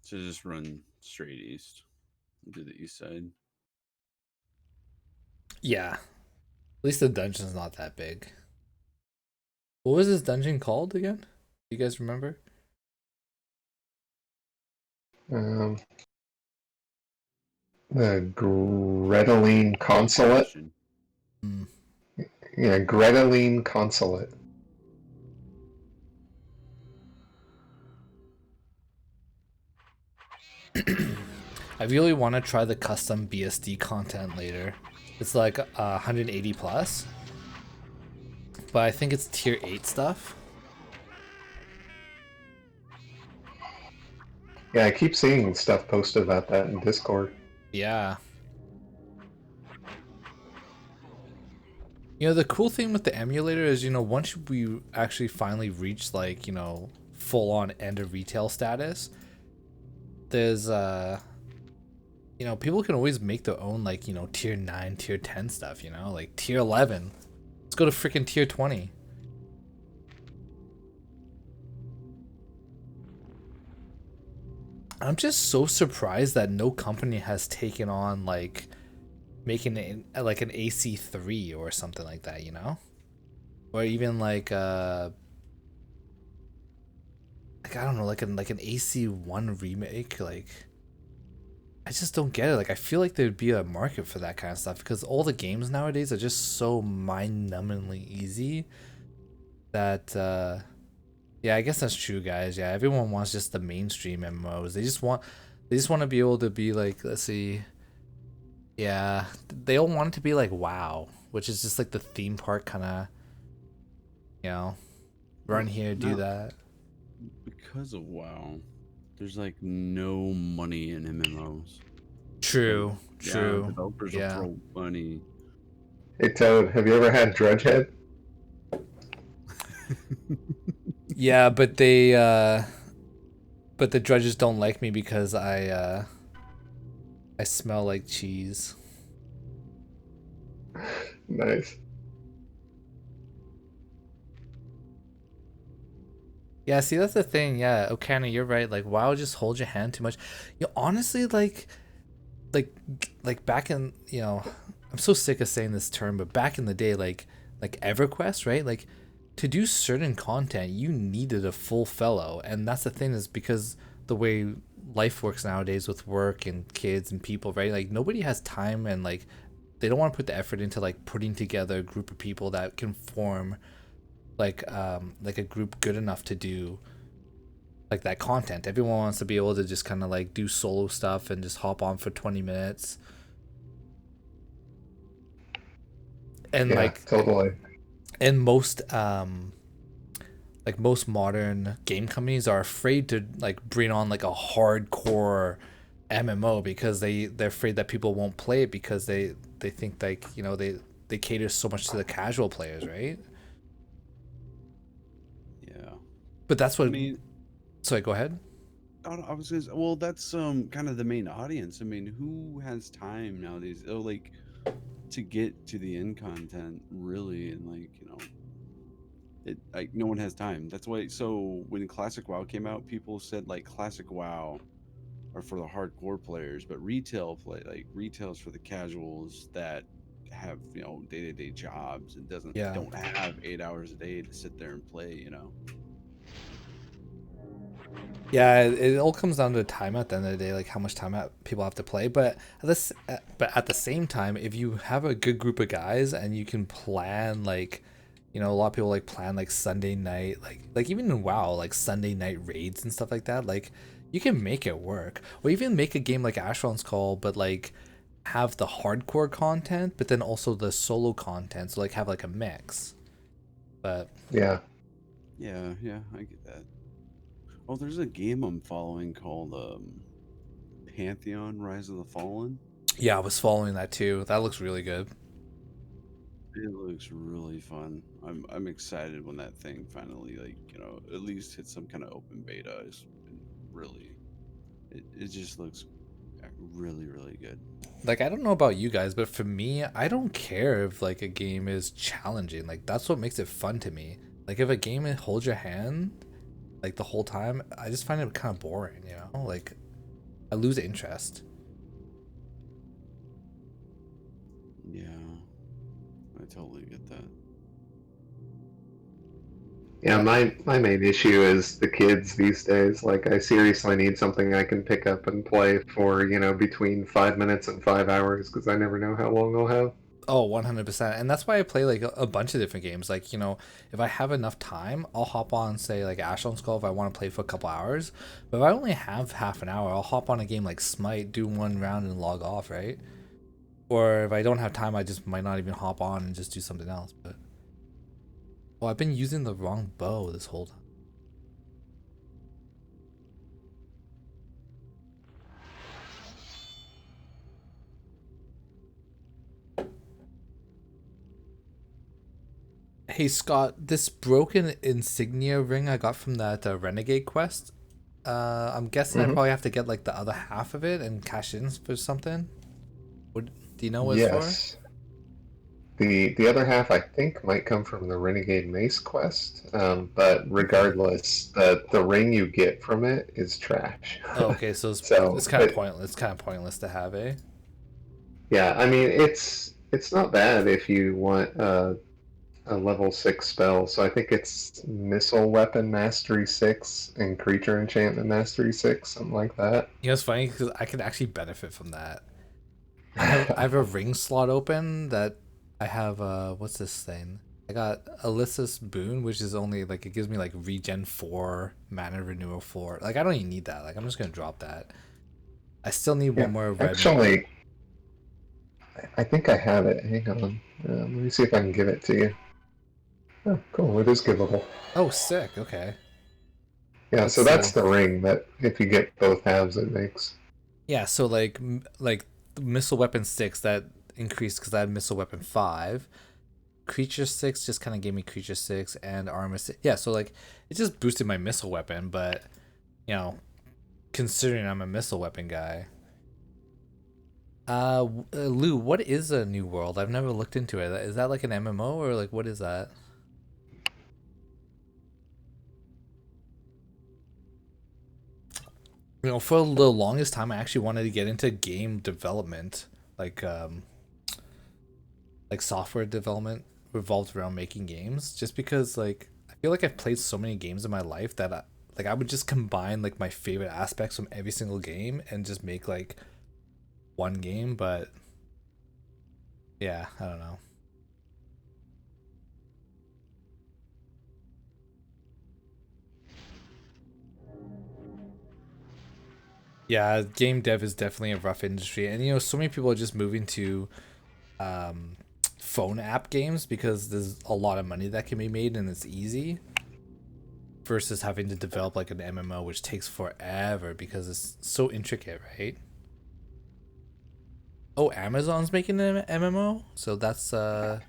So just run straight east to the east side. Yeah. At least the dungeon's not that big. What was this dungeon called again? You guys remember? The Greteline Consulate. Hmm. Yeah, Greteline Consulate. I really want to try the custom BSD content later. It's like 180 plus, but I think it's tier 8 stuff. Yeah, I keep seeing stuff posted about that in Discord. Yeah. You know, the cool thing with the emulator is, you know, once we actually finally reach like, you know, full on end of retail status, there's you know, people can always make their own, like, you know, tier 9, tier 10 stuff, you know, like tier 11. Let's go to freaking tier 20. I'm just so surprised that no company has taken on, like, making it like an AC3 or something like that, you know? Or even like I don't know, like an AC1 remake, like I just don't get it. Like I feel like there'd be a market for that kind of stuff because all the games nowadays are just so mind-numbingly easy that yeah, I guess that's true, guys. Yeah, everyone wants just the mainstream MMOs. They just want to be able to be like, let's see. Yeah, they all want it to be like WoW, which is just like the theme park kind of, you know, run Well, here, do now that. because of WoW, there's like no money in MMOs. Like, True, yeah, true. developers will Yeah. throw money. Hey Toad, have you ever had Drudgehead? Yeah, but the judges don't like me because I smell like cheese. Nice. Yeah, see that's the thing. Yeah, Okana, you're right. Like WoW just hold your hand too much. You know, honestly, like like back in, you know, I'm so sick of saying this term, but back in the day, like EverQuest, right? Like to do certain content, you needed a full fellow, and that's the thing is because the way life works nowadays with work and kids and people, right? Like nobody has time and like they don't want to put the effort into like putting together a group of people that can form like a group good enough to do like that content. Everyone wants to be able to just kind of like do solo stuff and just hop on for 20 minutes. And Yeah, like totally. and most modern game companies are afraid to like bring on like a hardcore MMO because they're afraid that people won't play it because they think like, you know, they cater so much to the casual players, right? Yeah. But that's I what mean, sorry, go ahead. I was gonna say, well, that's kind of the main audience. I mean, who has time nowadays? Oh, like to get to the end content really, and like it like no one has time. That's why. So when Classic WoW came out, people said like Classic WoW are for the hardcore players, but retail's for the casuals that have day-to-day jobs and doesn't Yeah. don't have 8 hours a day to sit there and play. Yeah, it all comes down to time at the end of the day, like how much time people have to play. But at the same time, if you have a good group of guys and you can plan like, you know, a lot of people like plan like Sunday night, like even in WoW, like Sunday night raids and stuff like that. Like you can make it work, or even make a game like Asheron's Call, but like have the hardcore content, but then also the solo content. So like have like a mix. But Yeah. Yeah, I get that. Oh, there's a game I'm following called Pantheon: Rise of the Fallen. yeah, I was following that too. That looks really good. It looks really fun. I'm excited when that thing finally at least hits some kind of open beta. It's been really it just looks really good. Like I don't know about you guys, but for me, I don't care if like a game is challenging. Like that's what makes it fun to me. Like if a game holds your hand like the whole time, I just find it kind of boring, you know? Like I lose interest. Yeah, I totally get that. Yeah, But my main issue is the kids these days. Like, I seriously need something I can pick up and play for, between 5 minutes and 5 hours because I never know how long I'll have. oh, 100%. And that's why I play like a bunch of different games. Like, you know, if I have enough time, I'll hop on say like Asheron's Call if I want to play for a couple hours. But if I only have half an hour, I'll hop on a game like Smite, do one round and log off, right? Or if I don't have time, I just might not even hop on and just do something else. But oh, I've been using the wrong bow this whole time. Hey Scott, this broken insignia ring I got from that Renegade quest, I'm guessing I Hmm. probably have to get like the other half of it and cash in for something. Would do you know what it's for? Yes. The other half I think might come from the Renegade Mace quest, but Okay. regardless, the ring you get from it is trash. Oh, okay, so it's So, kind of pointless. It's kind of pointless to have, eh? yeah, I mean it's not bad if you want a level 6 spell. So I think it's Missile Weapon Mastery 6 and Creature Enchantment Mastery 6, something like that. You know, it's funny because I could actually benefit from that. I have a ring slot open that I have what's this thing? I got Alyssa's boon, which is only like it gives me like regen 4, mana renewal 4. Like I don't even need that. Like I'm just gonna drop that. I still need Yeah, one more red. actually, I think I have it. Hang on. Let me see if I can give it to you. Oh, cool. It is givable. Oh, sick. Okay. Yeah, so That's that's the ring that if you get both halves, it makes. yeah. So like missile weapon 6 that increased because I had missile weapon 5. Creature 6 just kind of gave me creature 6 and armor 6. Yeah, so like it just boosted my missile weapon, but you know, considering I'm a missile weapon guy. Lou, what is a new world? I've never looked into it. Is that like an MMO or like what is that? You know, for the longest time, I actually wanted to get into game development, like um, like software development revolved around making games. Just because like I feel like I've played so many games in my life that like I would just combine like my favorite aspects from every single game and just make like one game. But yeah, I don't know. Yeah, game dev is definitely a rough industry, and you know, so many people are just moving to um, phone app games because there's a lot of money that can be made and it's easy versus having to develop like an MMO, which takes forever because it's so intricate, right? Oh, Amazon's making an MMO, so that's a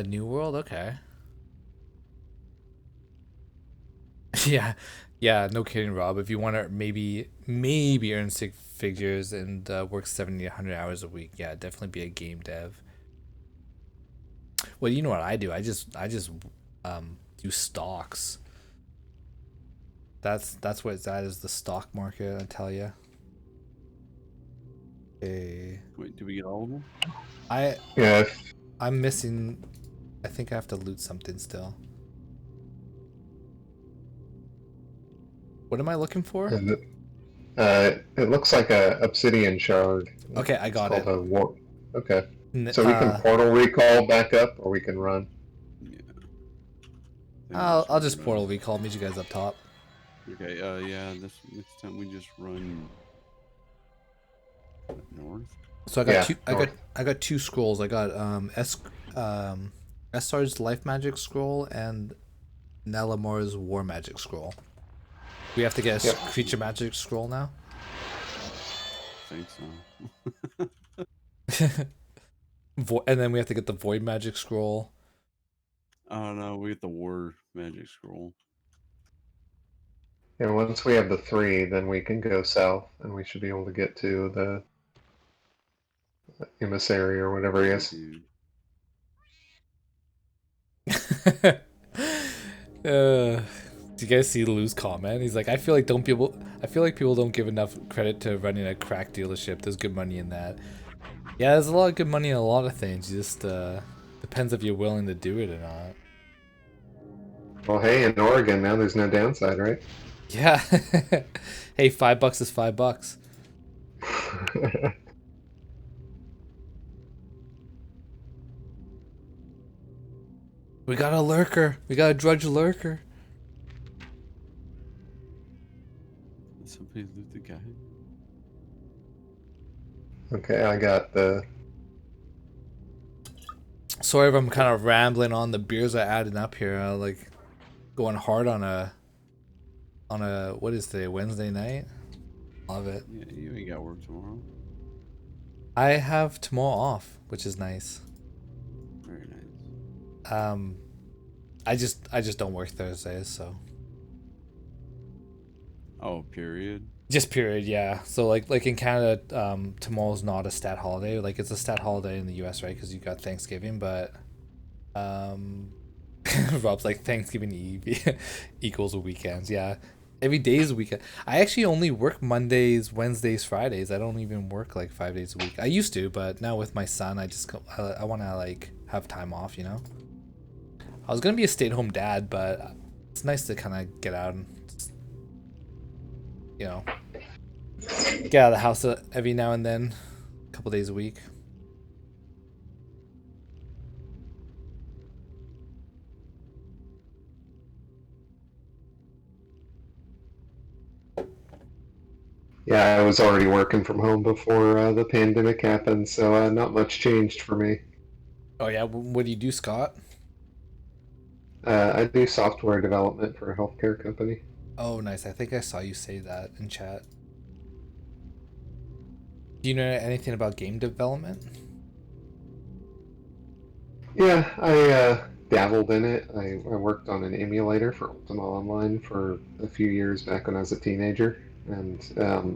new world. Okay, yeah, yeah, no kidding, Rob. If you want to maybe earn six figures and work 70 100 hours a week, yeah, definitely be a game dev. Well, you know what I do? I just do stocks. That's what it's at is the stock market. I tell you. Okay. Wait, do we get all of them? I Yeah, I'm missing. I think I have to loot something still. What am I looking for? if, it looks like a obsidian shard. Okay, I It's got called it. a warp. Okay, N- so we can portal recall back up, or we can run. Yeah. I'll just portal recall. Meet you guys up top. Okay. Yeah. This next time we just run north. So I got Yeah, two. north. I got two scrolls. I got um Esar's life magic scroll and Nelamore's war magic scroll. We have to get a Yep. creature magic scroll now. I think so. And then we have to get the void magic scroll. Oh no, we get the war magic scroll. And once we have the three, then we can go south, and we should be able to get to the emissary or whatever he Yeah, is. dude. Do you guys see Lou's comment? He's like, I feel like people don't give enough credit to running a crack dealership. There's good money in that. Yeah, there's a lot of good money in a lot of things. You just depends if you're willing to do it or not. Well, hey, in Oregon now, there's no downside, right? Yeah. Hey, $5 is $5. We got a lurker. We got a drudge lurker. Did somebody loot the guy? Okay, I got the. Sorry if I'm kind of rambling on. The beers are adding up here. Like going hard on a what is today, Wednesday night? Love it. Yeah, you ain't got work tomorrow. I have tomorrow off, which is nice. Very nice. I just don't work Thursdays, so Oh, period. Just period, yeah. So like in Canada, tomorrow's not a stat holiday. Like it's a stat holiday in the U.S., right? Because you got Thanksgiving, but um, Rob's like Thanksgiving Eve equals weekends. Yeah, every day is a weekend. I actually only work Mondays, Wednesdays, Fridays. I don't even work like 5 days a week. I used to, but now with my son, I want to like have time off. You know, I was gonna be a stay-at-home dad, but it's nice to kind of get out and you know get out of the house every now and then, a couple days a week. Yeah, I was already working from home before the pandemic happened, so not much changed for me. Oh yeah, what do you do, Scott? I do software development for a healthcare company. Oh nice. I think I saw you say that in chat. Do you know anything about game development? Yeah, I dabbled in it. I worked on an emulator for Ultima Online for a few years back when I was a teenager, and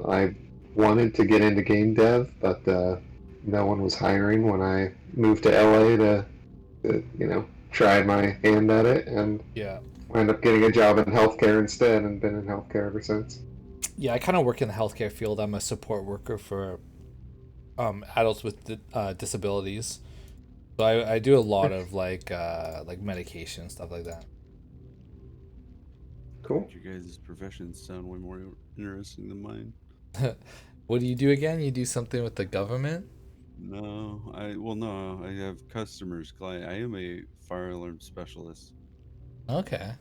I wanted to get into game dev, but no one was hiring when I moved to LA to try my hand at it, and Yeah. wound up getting a job in healthcare instead, and been in healthcare ever since. Yeah, I kind of work in the healthcare field. I'm a support worker for adults with disabilities. So I do a lot of like medication stuff like that. Cool. You guys' professions sound way more interesting than mine. What do you do again? You do something with the government? No, no, I have customers. Client. I am a fire alarm specialist, Okay.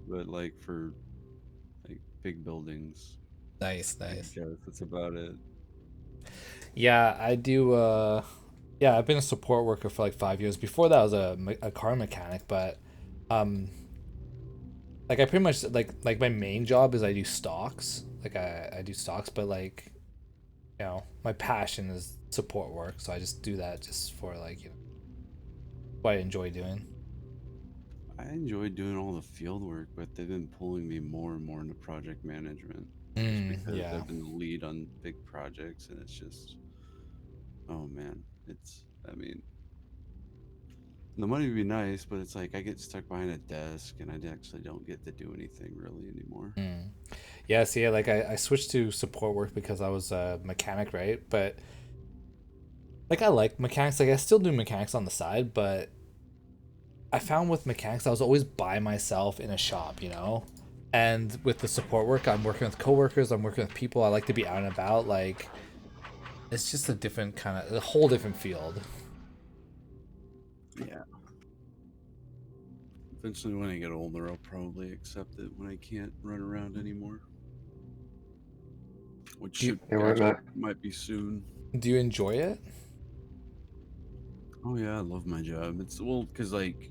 but like for like big buildings. Nice, I nice. guess that's about it. Yeah, I do yeah, I've been a support worker for like 5 years. Before that I was a car mechanic, but um like I pretty much like my main job is I do stocks. Like I do stocks, but like my passion is support work, so I just do that just for like what I enjoy doing. I enjoy doing all the field work, but they've been pulling me more and more into project management just because Yeah. I've been the lead on big projects, and it's just, oh man, I mean, the money would be nice, but it's like I get stuck behind a desk and I actually don't get to do anything really anymore. Mm. Yeah, see, like I switched to support work because I was a mechanic, right? But like I like mechanics, like I still do mechanics on the side, but I found with mechanics I was always by myself in a shop, And with the support work, I'm working with coworkers, I'm working with people. I like to be out and about. Like it's just a different a whole different field. Yeah. Eventually, when I get older, I'll probably accept it when I can't run around anymore, which Do you should Yeah, we're actually not. might be soon. do you enjoy it? Oh yeah, I love my job. It's well, because like,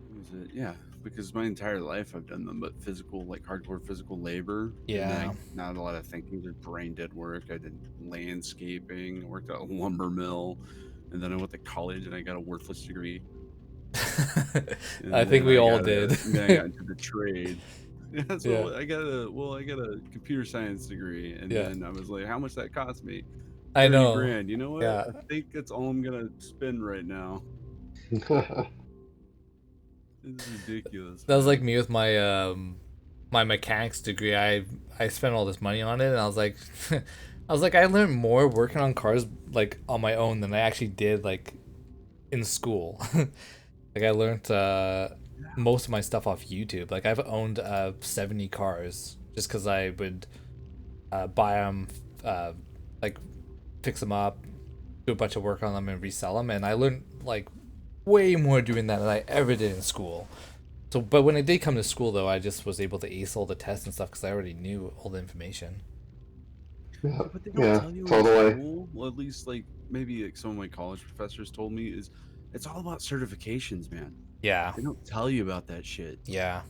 what was it? Yeah, because my entire life I've done them, but physical, like hardcore physical labor, and then I Yeah. not a lot of thinking, just brain dead work. I did landscaping, I worked at a lumber mill, and then I went to college and I got a worthless degree, I think we all did. and then I got into the trade. Yeah, Yeah. so I got a computer science degree, and Yeah. then I was like, how much that cost me? I 30 know. grand. You know what? Yeah. I think that's all I'm gonna spend right now. This is ridiculous, That was like man. me with my mechanics degree. I spent all this money on it, and I was like I was like I learned more working on cars like on my own than I actually did like in school. Like I learned most of my stuff off YouTube. Like I've owned 70 cars just because I would buy them, like fix them up, do a bunch of work on them, and resell them. And I learned like way more doing that than I ever did in school. So, but when I did come to school, though, I just was able to ace all the tests and stuff because I already knew all the information. Yeah, What they don't yeah, tell you in totally. school, well, at least like maybe like some of my college professors told me, is it's all about certifications, man. Yeah, They don't tell you about that shit. yeah.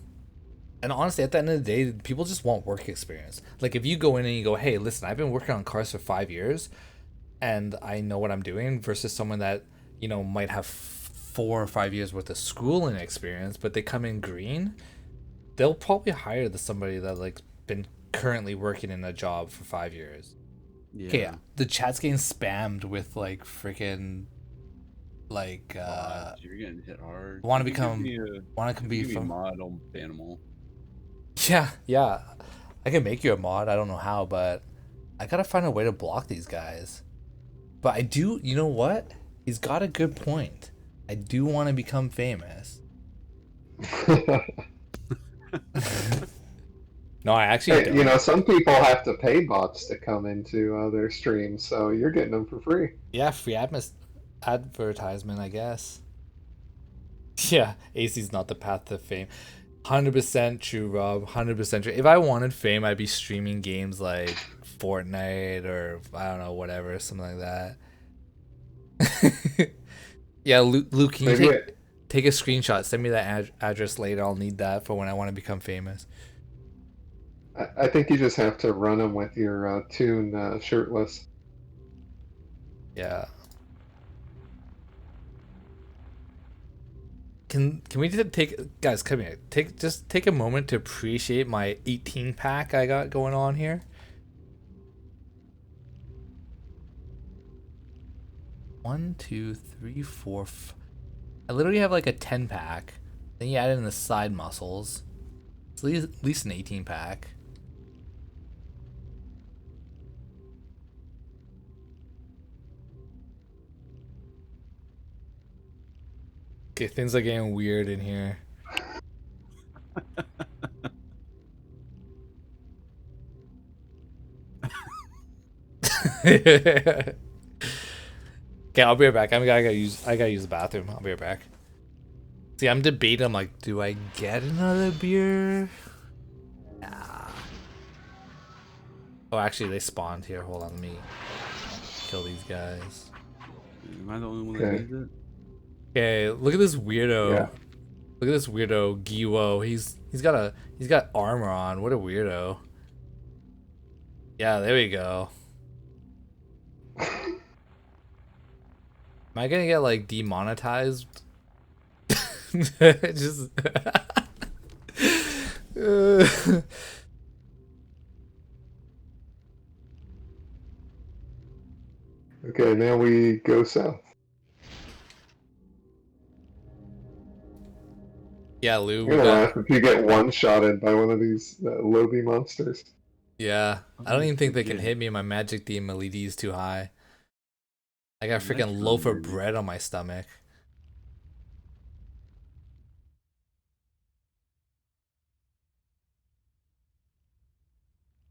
And honestly, at the end of the day, people just want work experience. Like if you go in and you go, "Hey, listen, I've been working on cars for 5 years, and I know what I'm doing," versus someone that might have 4 or 5 years worth of schooling experience, but they come in green. they'll probably hire somebody that like been currently working in a job for 5 years. Okay, Yeah. the chat's getting spammed with like freaking like Bots, you're getting hit hard. want You to could give become me a want to if you be give me from. mod, I'll ban them all. Yeah, yeah. I can make you a mod. I don't know how, but I gotta find a way to block these guys. But I do. You know what? He's got a good point. I do want to become famous. No, I actually Hey, don't. some people have to pay bots to come into their streams, so you're getting them for free. Yeah, free advertisement, I guess. Yeah, AC's not the path to fame. 100% true, Rob. 100% true. If I wanted fame, I'd be streaming games like Fortnite or I don't know, whatever, something like that. Yeah, Luke, can you Maybe take a screenshot? Send me that address later. I'll need that for when I want to become famous. I think you just have to run them with your tune shirtless. Yeah. Can we just take guys? Come here. Take a moment to appreciate my 18 pack I got going on here. One, two, three, four. I literally have like a 10 pack. Then you add in the side muscles. It's at least an 18 pack. Okay, things are getting weird in here. Okay, I'll be right back. I gotta use the bathroom. I'll be right back. See, I'm debating. I'm like, do I get another beer? Nah. Oh, actually, they spawned here. Hold on, let me kill these guys. Am I the only one that Okay. needs it? Okay, look at this weirdo. Yeah. Look at this weirdo, Giwo. He's got armor on. What a weirdo. Yeah, there we go. Am I gonna get like demonetized? Just Okay, now we go south. yeah, Lou, You're we gonna got laugh if you get one-shotted by one of these Lobi monsters. yeah. I don't Oh, even think they can legit. hit me. My magic demon elite is too high. I got a Nice freaking run, loaf of baby. bread on my stomach.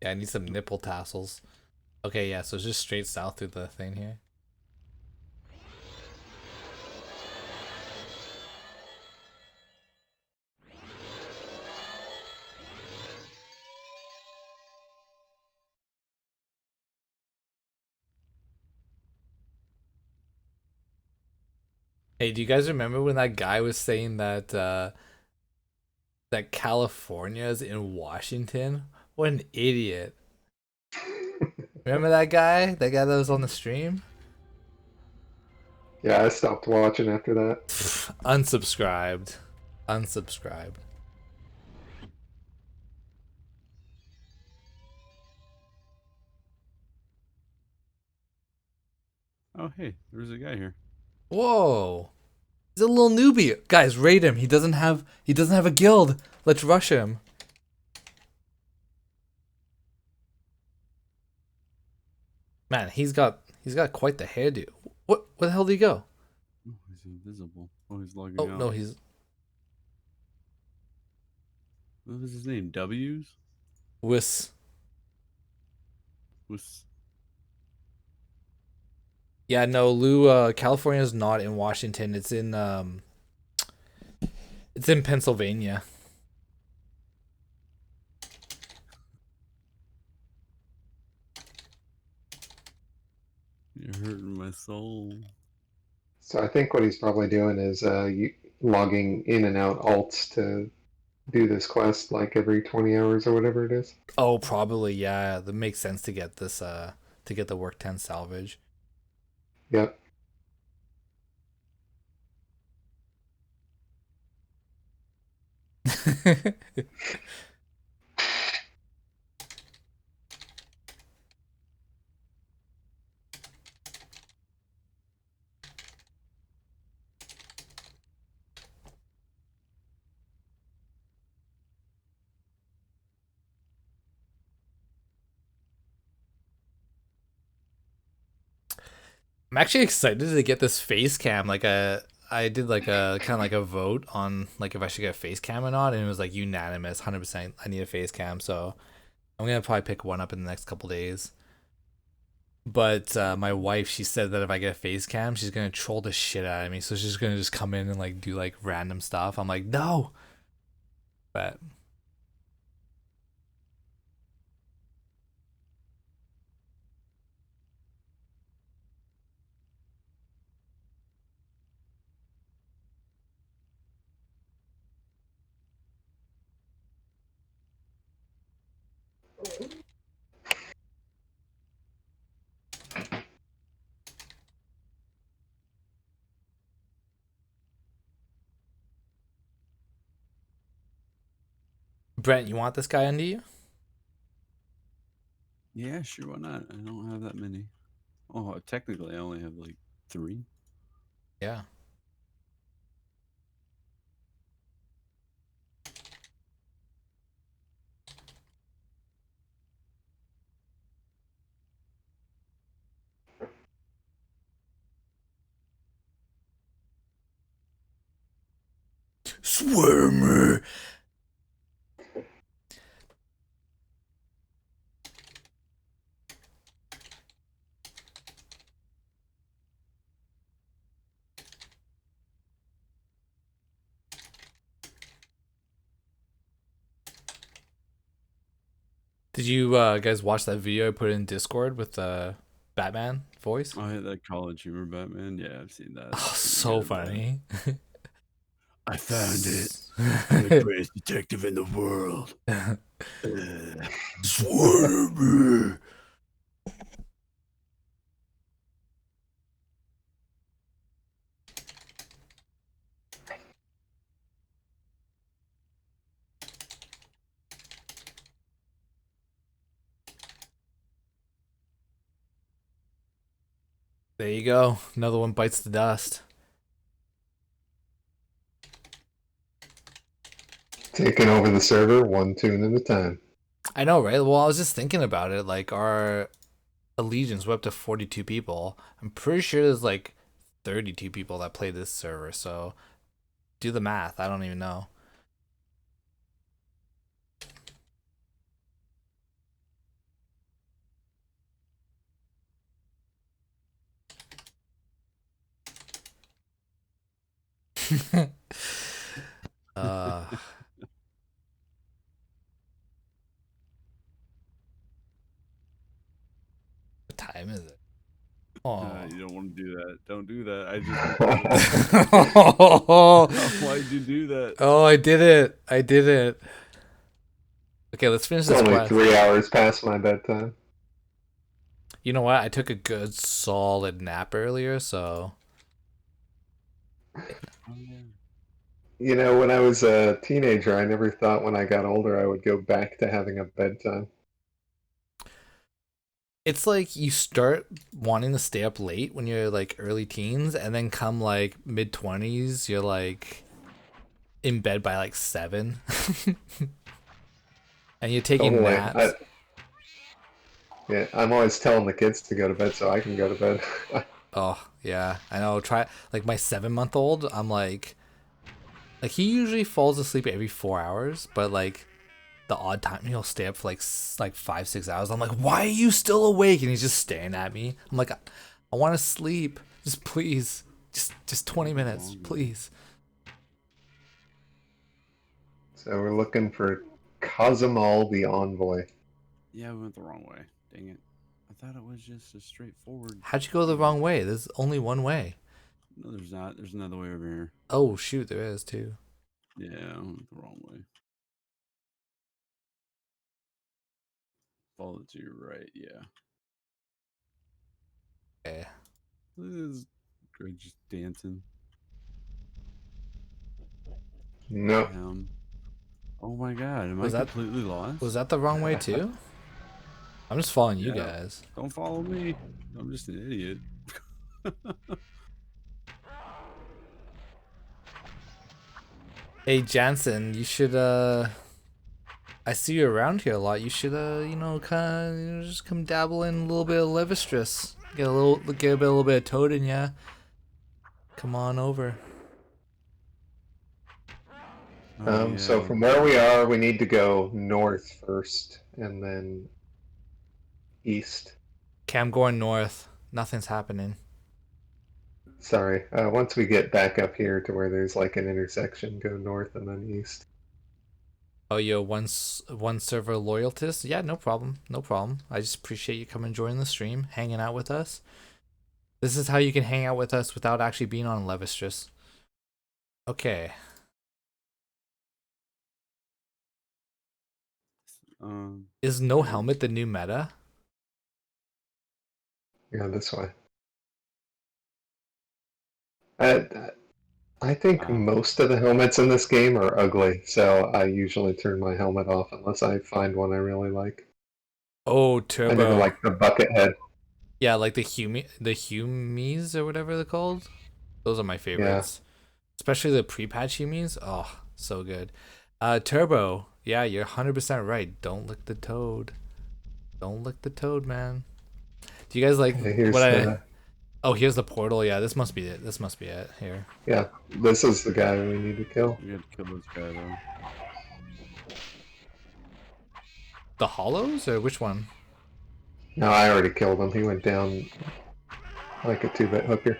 Yeah, I need some nipple tassels. Okay, yeah, so it's just straight south through the thing here. Hey, do you guys remember when that guy was saying that that California is in Washington? What an idiot. Remember that guy? That guy that was on the stream? Yeah, I stopped watching after that. Unsubscribed. Unsubscribed. Oh, hey, there's a guy here. Whoa. He's a little newbie. Guys, raid him. He doesn't have a guild. Let's rush him. Man, he's got quite the hairdo. What where the hell did he go? Oh, he's invisible. Oh, he's logging Oh out. no, he's What was his name? W's? Wiss. Was Yeah, no, Lou, California's not in Washington. It's in Pennsylvania. you're hurting my soul. So I think what he's probably doing is logging in and out alts to do this quest like every 20 hours or whatever it is. Oh, probably, yeah. That makes sense to get the work 10 salvage. Yep. I'm actually excited to get this face cam. I did like a kind of like a vote on like if I should get a face cam or not, and it was like unanimous, 100%. I need a face cam, so I'm gonna probably pick one up in the next couple days. But my wife, she said that if I get a face cam, she's gonna troll the shit out of me. So she's gonna just come in and like do like random stuff. I'm like, no. But Brent, you want this guy under you? Yeah, sure. Why not? I don't have that many. Oh, technically, I only have like 3. Yeah. Swear me. Did you guys watch that video I put in Discord with the Batman voice? I had that College Humor Batman. Yeah, I've seen that. Oh, It's pretty so good, man. funny. I found it. I'm the greatest detective in the world. Swear to me. There you go. Another one bites the dust. Taking over the server, one tune at a time. I know, right? Well, I was just thinking about it. Like, our Allegiance, we're up to 42 people. I'm pretty sure there's like 32 people that play this server. So do the math. I don't even know. uh, what time is it? Oh. You don't want to do that. Don't do that. I just went to Why'd you do that? Oh, I did it. I did it. Okay, let's finish It's this only quest. 3 hours past my bedtime. You know what? I took a good solid nap earlier, so Oh, yeah. You know, when I was a teenager, I never thought when I got older I would go back to having a bedtime. it's like you start wanting to stay up late when you're like early teens, and then come like mid 20s, you're like in bed by like 7. And you're taking Totally. naps. Yeah, I'm always telling the kids to go to bed so I can go to bed. Oh, yeah. I know. Try like my 7-month-old, I'm like he usually falls asleep every 4 hours, but like the odd time he'll stay up for like 5-6 hours. I'm like, why are you still awake? And he's just staring at me. I'm like, I want to sleep. Just please, just 20 minutes, please. So we're looking for Cosmal the Envoy. Yeah, we went the wrong way. Dang it. I thought it was just a straightforward. How'd you go the wrong way? There's only one way. No, there's not. There's another way over here. Oh shoot, there is too. Yeah, I went the wrong way. Follow to your right. Yeah. Okay. This is Greg just dancing. Nope. Oh my god, am I Was that completely lost? was that the wrong way too? I'm just following you Yeah. guys. Don't follow me. I'm just an idiot. Hey Jansen, you should I see you around here a lot. You should you know, kind of just come dabble in a little bit of Levistress. Get a little bit of Toad in ya. Come on over. Oh yeah. So from where we are, we need to go north first, and then east. Okay, I'm going north. Nothing's happening. Sorry. Once we get back up here to where there's like an intersection, go north and then east. Oh, yo, one server loyalist? Yeah, no problem. No problem. I just appreciate you coming joining the stream, hanging out with us. This is how you can hang out with us without actually being on Levistress. Okay. Is no helmet the new meta? Yeah, this way. I, I think most of the helmets in this game are ugly, so I usually turn my helmet off unless I find one I really like. Oh, I never Turbo. liked the bucket head. Yeah, like the Humies or whatever they're called. Those are my Yeah. favorites. Especially the pre-patch Humies. Oh, so good. Turbo. Yeah, you're 100% right. Don't lick the toad. Don't lick the toad, man. Do you guys like Okay, here's what I the. Oh, here's the portal. Yeah, this must be it. This must be it here. Yeah, this is the guy we need to kill. We got to kill this guy though. The hollows or which one? No, I already killed him. He went down like a 2-bit hooker.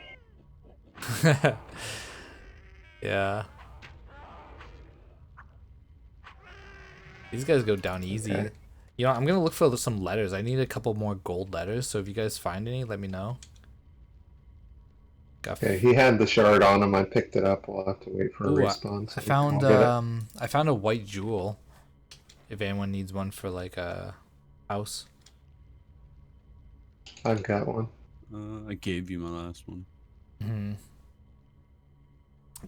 Yeah. These guys go down easy. Okay. You know, I'm gonna look for some letters. I need a couple more gold letters, so if you guys find any, let me know. Okay, he had the shard on him. I picked it up. We'll have to wait for a Ooh, respawn so I we can found all get it. I found a white jewel. If anyone needs one for like a house. I've got one. I gave you my last one.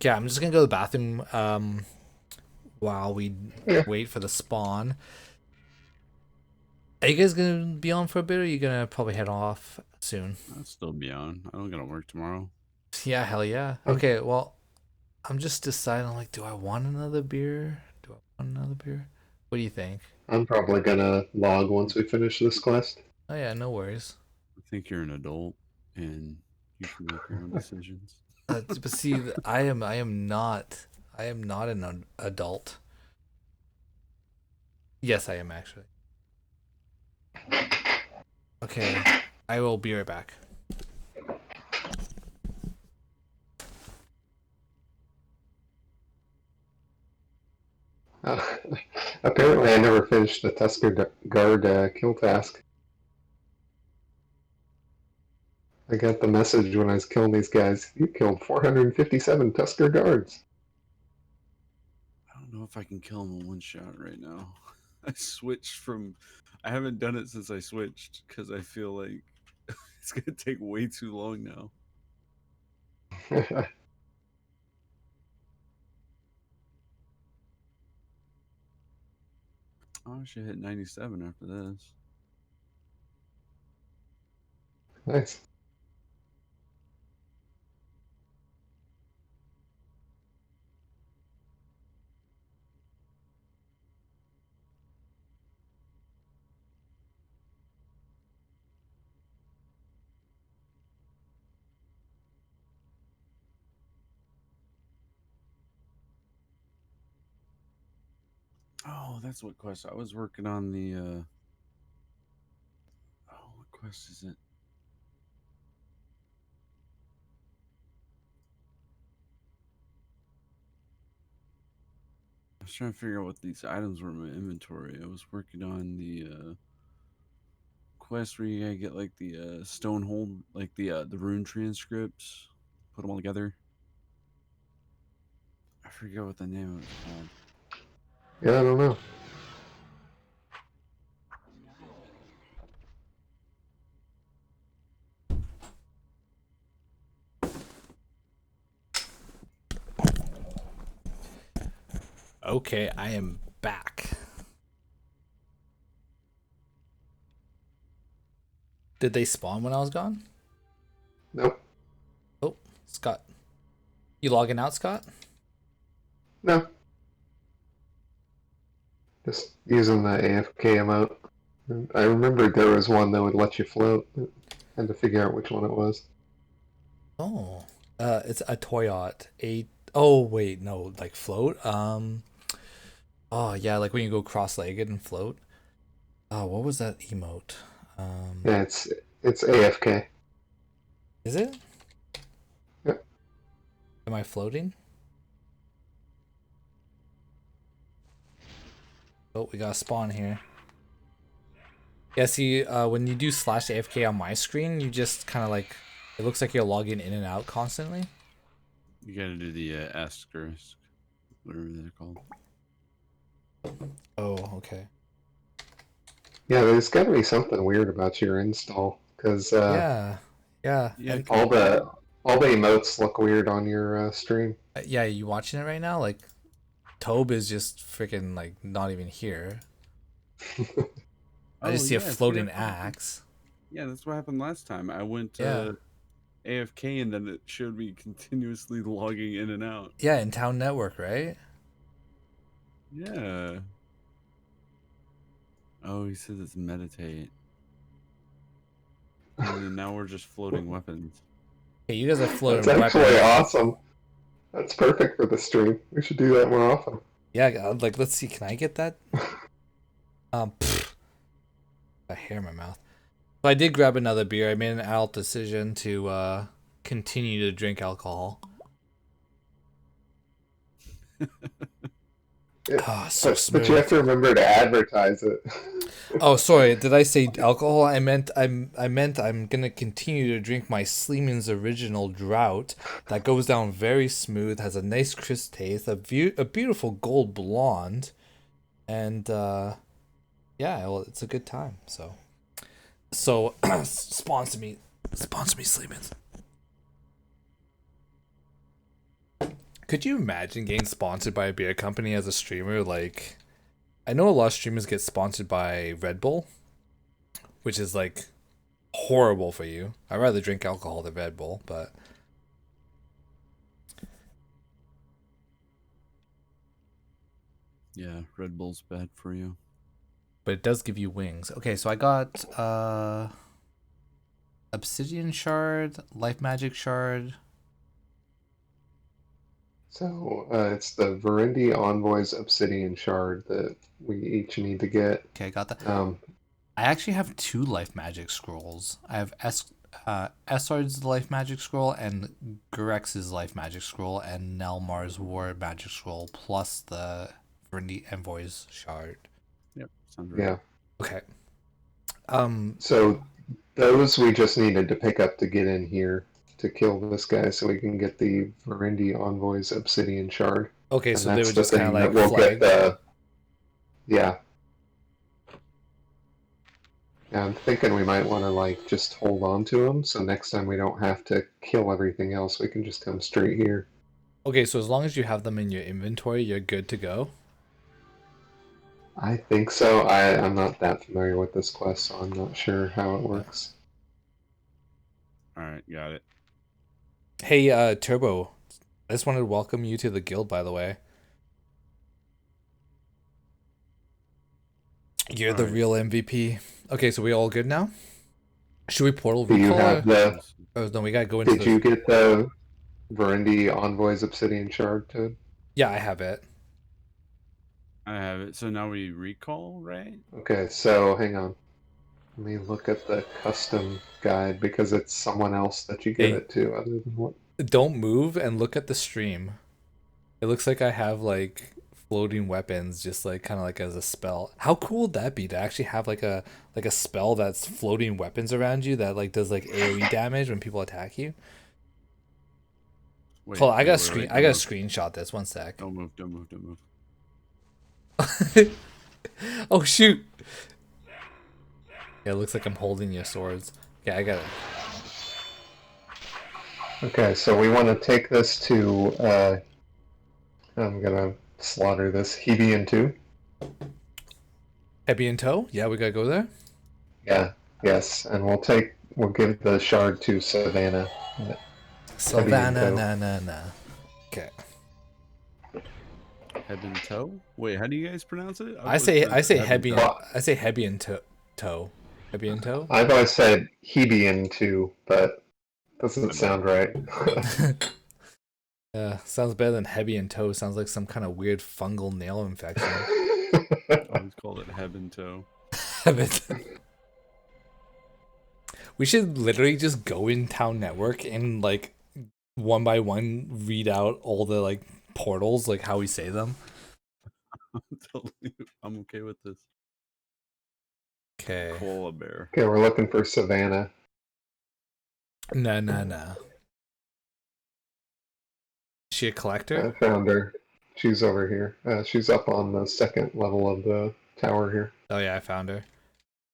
Yeah, I'm just gonna go to the bathroom while we Yeah. wait for the spawn. Are you guys gonna be on for a bit, or are you gonna probably head off soon? I'll still be on. I don't gotta work tomorrow. Yeah, hell yeah. Okay, well, I'm just deciding, like, do I want another beer? Do I want another beer? What do you think? I'm probably gonna log once we finish this quest. Oh yeah, no worries. I think you're an adult and you can make your own decisions. But see, I am not an adult. Yes, I am actually. Okay, I will be right back. Apparently, I never finished the Tusker Guard kill task. I got the message when I was killing these guys. You killed 457 Tusker Guards. I don't know if I can kill him in one shot right now. I switched from. I haven't done it since I switched because I feel like it's gonna take way too long now. Oh, I should hit 97 after this. Nice. Oh, that's what quest I was working on. The oh, what quest is it? I was trying to figure out what these items were in my inventory. I was working on the quest where you gotta get like the stone hold, like the rune transcripts, put them all together. I forget what the name of it's called. Yeah, I don't know. Okay, I am back. Did they spawn when I was gone? Nope. Oh, Scott. You logging out, Scott? No. Just using the AFK emote. I remembered there was one that would let you float. I had to figure out which one it was. Oh. It's a Toyot. Oh wait, no, like float? Oh yeah, like when you go cross-legged and float. Oh, what was that emote? Yeah, it's AFK. Is it? Yep. Am I floating? Oh, we got a spawn here. Yeah, see, when you do slash AFK on my screen, you just kind of like, it looks like you're logging in and out constantly. You gotta do the asterisk, whatever they're called. Oh, okay. Yeah, there's got to be something weird about your install because Yeah, yeah, Yeah, and all the emotes look weird on your stream. yeah, you watching it right now? Like, Tobe is just freaking like not even here. I oh just see a yeah, see, floating that's what happened. axe. Yeah, that's what happened last time. I went Yeah, AFK and then it showed me continuously logging in and out. yeah, in Town Network, right? Yeah. Oh, he says it's meditate. And then now we're just floating weapons. Okay, you guys are That's floating actually weapons. awesome. That's perfect for the stream. We should do that more often. Yeah, like let's see, can I get that? Pfft, a hair in my mouth. So I did grab another beer. I made an adult decision to continue to drink alcohol. Ah, so But you have smooth. to remember to advertise it. Oh, sorry. Did I say alcohol? I meant I'm gonna continue to drink my Sleeman's Original Drought that goes down very smooth, has a nice crisp taste, a beautiful gold blonde, and yeah, well, it's a good time. So sponsor me, Sleeman's. Could you imagine getting sponsored by a beer company as a streamer? Like, I know a lot of streamers get sponsored by Red Bull, which is like horrible for you. I'd rather drink alcohol than Red Bull, but Yeah, Red Bull's bad for you. it does give you wings. Okay, so I got Obsidian Shard, Life Magic Shard. So it's the Verendi Envoy's Obsidian Shard that we each need to get. Okay, I got that. Um, I actually have 2 Life Magic Scrolls. I have Essard's Life Magic Scroll and Gurex's Life Magic Scroll and Nelmar's War Magic Scroll plus the Verendi Envoy's Shard. Yep, sounds right. yeah. Okay. So those we just needed to pick up to get in here to kill this guy so we can get the Verendi Envoy's Obsidian Shard. Okay, And so they that's were the just kind of thing like that we'll flagged. get the... Yeah. Yeah, I'm thinking we might want to like just hold on to them so next time we don't have to kill everything else. We can just come straight here. Okay, so as long as you have them in your inventory, you're good to go. I think so. I'm not that familiar with this quest, so I'm not sure how it works. All right, got it. Hey, Turbo, I just wanted to welcome you to the guild, by the way. You're the Alright. real MVP. Okay, so we all good now? Should we portal Do you recall? have the... Oh, no, we gotta go into Did you get the Verendi Envoy's Obsidian Shard, Toad? Yeah, I have it. I have it. So now we recall, right? Okay, so hang on. Let me look at the custom guide because it's someone else that you give Hey. it to other than what... Don't move and look at the stream. It looks like I have like floating weapons just like kind of like as a spell. How cool would that be to actually have like a spell that's floating weapons around you that like does like AoE damage when people attack you? Wait, Hold on, I got wait, I got to screenshot this. One sec. Don't move, don't move, don't move. Oh shoot. Yeah, it looks like I'm holding your swords. Okay, I got it. Okay, so we want to take this to, I'm gonna slaughter this, Hebian 2. Heavy in tow? Yeah, we gotta go there. Yeah, yes, and we'll give the shard to Savannah. Heavy in Savannah, tow. na. Okay. Heaven toe? Wait, how do you guys pronounce it? I've I always say I pronounced it say heaven heavy toe. in Well, I say heavy in toe. Heavy in toe. I've always said Hebian too, but doesn't My bad. sound right. Yeah, sounds better than heavy in toe. Sounds like some kind of weird fungal nail infection. Always call it heaven toe. We should literally just go in Town Network and like one by one read out all the like portals, like how we say them. I'm okay with this. Okay. Koala bear. Okay, we're looking for Savannah. Nah. Is she a collector? I found her. She's over here. She's up on the second level of the tower here. Oh yeah, I found her.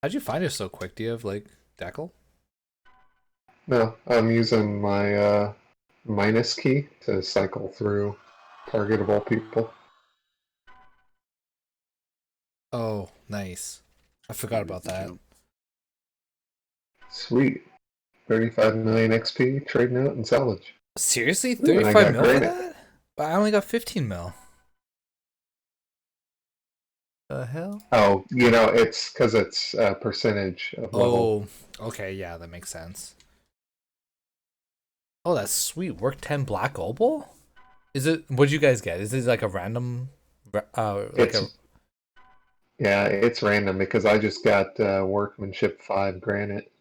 How'd you find her so quick? Do you have like Deckle? No, I'm using my minus key to cycle through targetable people. Oh, nice. I forgot about that. Jump. Sweet. 35 million XP, trading out and salvage. Seriously? Ooh, and I 35 got mil for granite. that? But I only got 15 mil. The hell? Oh, it's because it's a percentage of level. Oh, okay, yeah, that makes sense. Oh, that's sweet. Work 10 black opal? Is it, what'd you guys get? Is it like a random, Yeah, it's random because I just got workmanship 5 granite.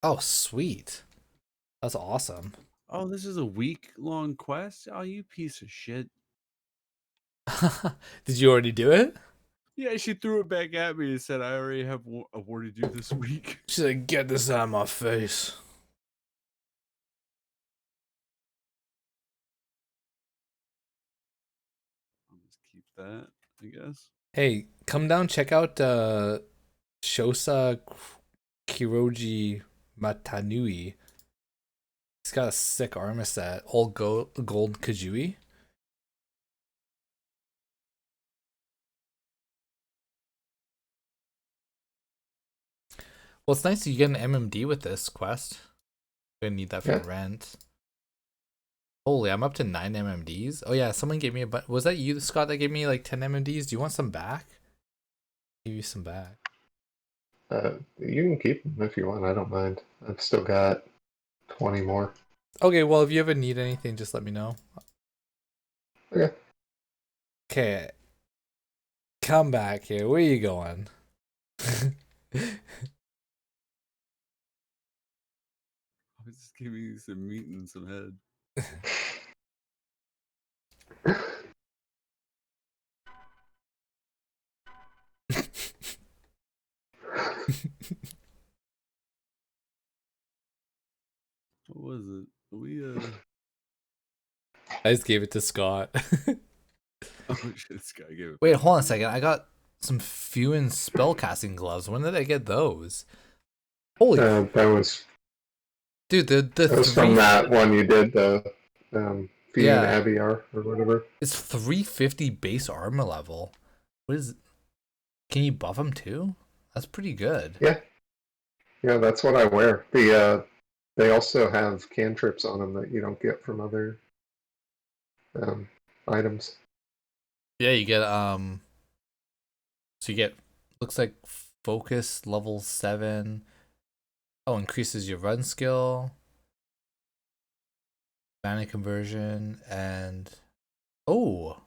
oh, sweet. That's awesome. Oh, this is a week-long quest? Oh, you piece of shit. Did you already do it? Yeah, she threw it back at me and said, I already have awarded you this week. She's like, get this out of my face. I'll just keep that, I guess. Hey, come down, check out Shosa Kiroji Matanui. He's got a sick armor set, all gold Kajui. Well, it's nice that you get an MMD with this quest. Gonna need that for Yeah. rent. Holy, I'm up to 9 MMDs. Oh yeah, someone gave me was that you, Scott, that gave me like 10 MMDs? Do you want some back? Give you some back. You can keep them if you want. I don't mind. I've still got 20 more. Okay, well, if you ever need anything, just let me know. Okay. Okay. Come back here. Where you going? I was just giving you some meat and some head. What was it? I just gave it to Scott. Oh shit, this guy gave it. Wait, hold on a second. I got some Fuin spellcasting gloves. When did I get those? Holy that was dude, that was from that one you did, the Fiend Yeah. Abiar or whatever. It's 350 base armor level. What is? Can you buff them too? That's pretty good. Yeah, that's what I wear. They also have cantrips on them that you don't get from other items. Yeah, you get so you get, looks like focus level 7. Oh, increases your run skill, mana conversion, and oh,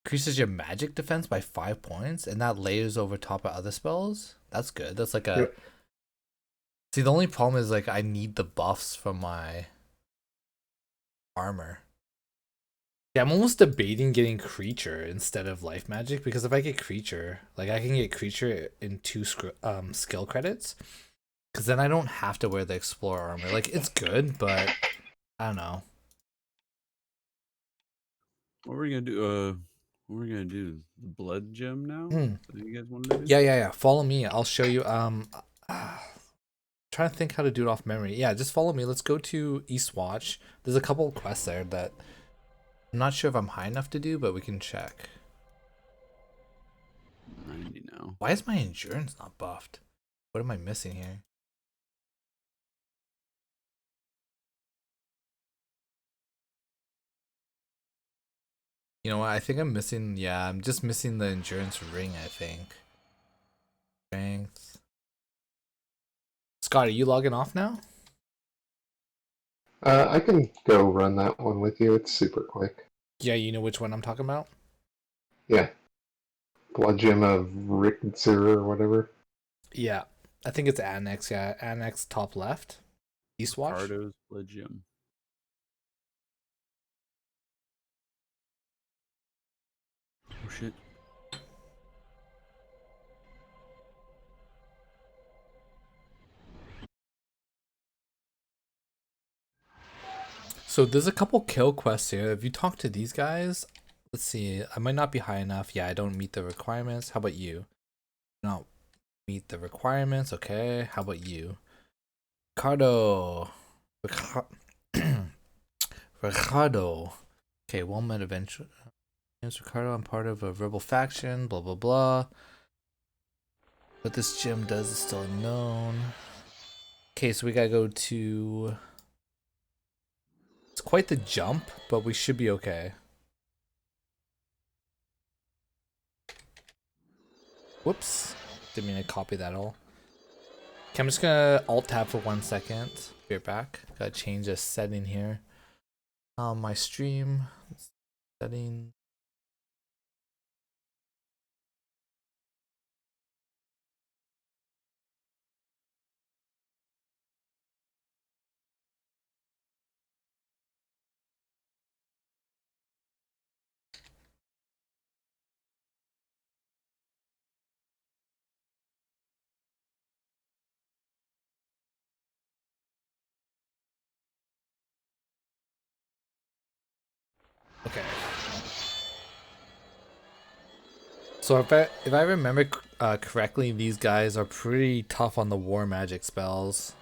increases your magic defense by 5 points, and that layers over top of other spells. That's good. That's like a Yep. See, the only problem is like I need the buffs from my armor. Yeah, I'm almost debating getting creature instead of life magic, because if I get creature, like I can get creature in 2 skill credits, because then I don't have to wear the explorer armor. Like it's good, but I don't know. What are we gonna do? What are we gonna do? The blood gem now? Hmm. Is that what you guys wanted to do? Yeah. Follow me. I'll show you. Trying to think how to do it off memory. Yeah, just follow me. Let's go to Eastwatch. There's a couple of quests there that I'm not sure if I'm high enough to do, but we can check. Nice. 90 now. Why is my endurance not buffed? What am I missing here? You know what? I think I'm missing. Yeah, I'm just missing the endurance ring, I think. Strength. Scott, are you logging off now? I can go run that one with you. It's super quick. Yeah, you know which one I'm talking about? Yeah. Blood Gem of Rickzer or whatever. Yeah. I think it's Annex, yeah. Annex top left. Eastwatch. Ricardo's Blood Gym. Oh shit. So there's a couple kill quests here. If you talk to these guys, let's see. I might not be high enough. Yeah, I don't meet the requirements. How about you? No, meet the requirements. Okay. How about you? Ricardo. Ricardo. Okay, one minute adventure. Name's Ricardo. I'm part of a rebel faction. Blah blah blah. What this gym does is still unknown. Okay, so we gotta go to. It's quite the jump, but we should be okay. Whoops. Didn't mean to copy that all. Okay, I'm just gonna alt tab for 1 second. Be right back. Gotta change a setting here. My stream setting. Okay. So if I remember correctly, these guys are pretty tough on the war magic spells.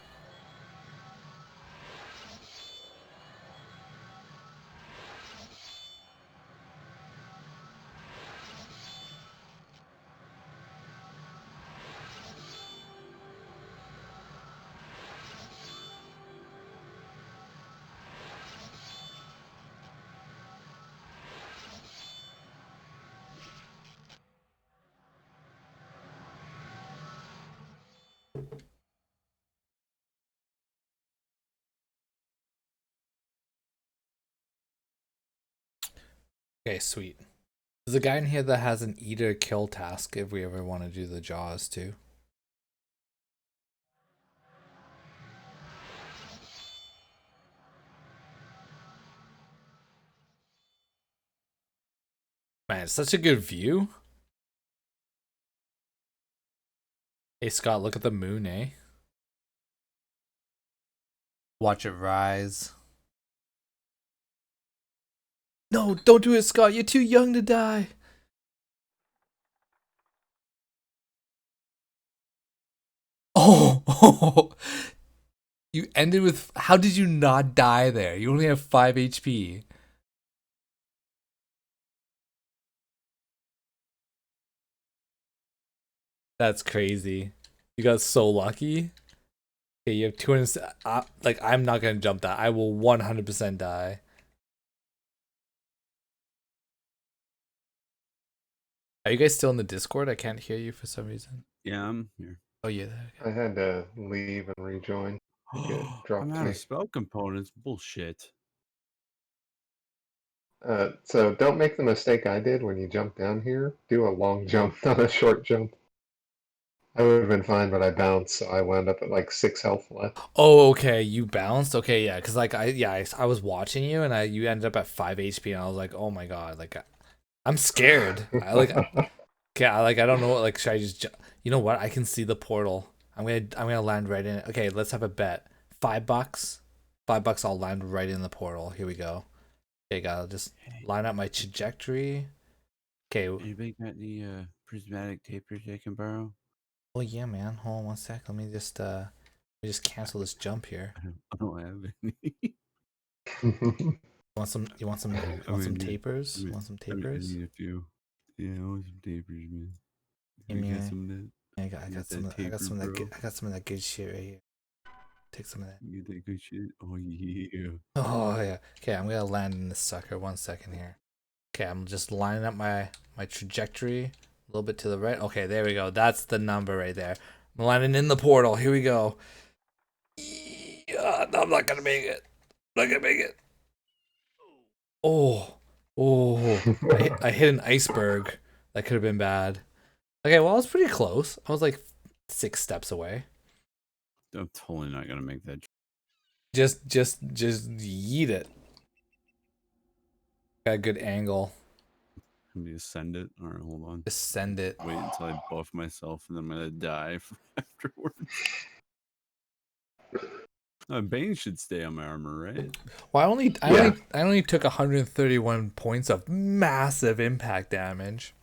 Okay, sweet. There's a guy in here that has an eater kill task if we ever want to do the jaws too. Man, it's such a good view. Hey Scott, look at the moon, eh? Watch it rise. No, don't do it, Scott. You're too young to die. Oh, you ended with. How did you not die there? You only have 5 HP. That's crazy. You got so lucky. Okay, you have 200. Like, I'm not gonna jump that. I will 100% die. Are you guys still in the Discord? I can't hear you for some reason. Yeah, I'm here. Oh, yeah. I had to leave and rejoin. I think it I'm dropped out me. of spell components. Bullshit. So don't make the mistake I did when you jump down here. Do a long jump, not a short jump. I would have been fine, but I bounced, so I wound up at like 6 health left. Oh, okay. You bounced. Okay, yeah. Cause like I was watching you and you ended up at 5 HP and I was like, oh my god, like I'm scared. I like okay, I don't know. Like, should I just? You know what? I can see the portal. I'm gonna land right in it. Okay, let's have a bet. $5. $5. I'll land right in the portal. Here we go. Okay, guys, I'll just line up my trajectory. Okay. Anybody got any prismatic tapers I can borrow? Oh yeah, man. Hold on 1 sec. Let me just cancel this jump here. I don't have any. Want some? You want some? You want some tapers? Want some I tapers? need a few. Yeah, I want some tapers, man. Give me got that. some of that. I got got that taper, bro. I got some of that good shit right here. Take some of that. You get that good shit. Oh yeah. Oh yeah. Okay, I'm gonna land in this sucker. 1 second here. Okay, I'm just lining up my trajectory a little bit to the right. Okay, there we go. That's the number right there. I'm landing in the portal. Here we go. Yeah, no, I'm not gonna make it. I'm not gonna make it. Oh, I hit an iceberg. That could have been bad. Okay, well, I was pretty close. I was like 6 steps away. I'm totally not gonna make that. Just yeet it. Got a good angle. Let me ascend it. All right, hold on. Just send it. Wait until I buff myself, and then I'm gonna die afterwards. Bane should stay on my armor, right? Well, I only took 131 points of massive impact damage.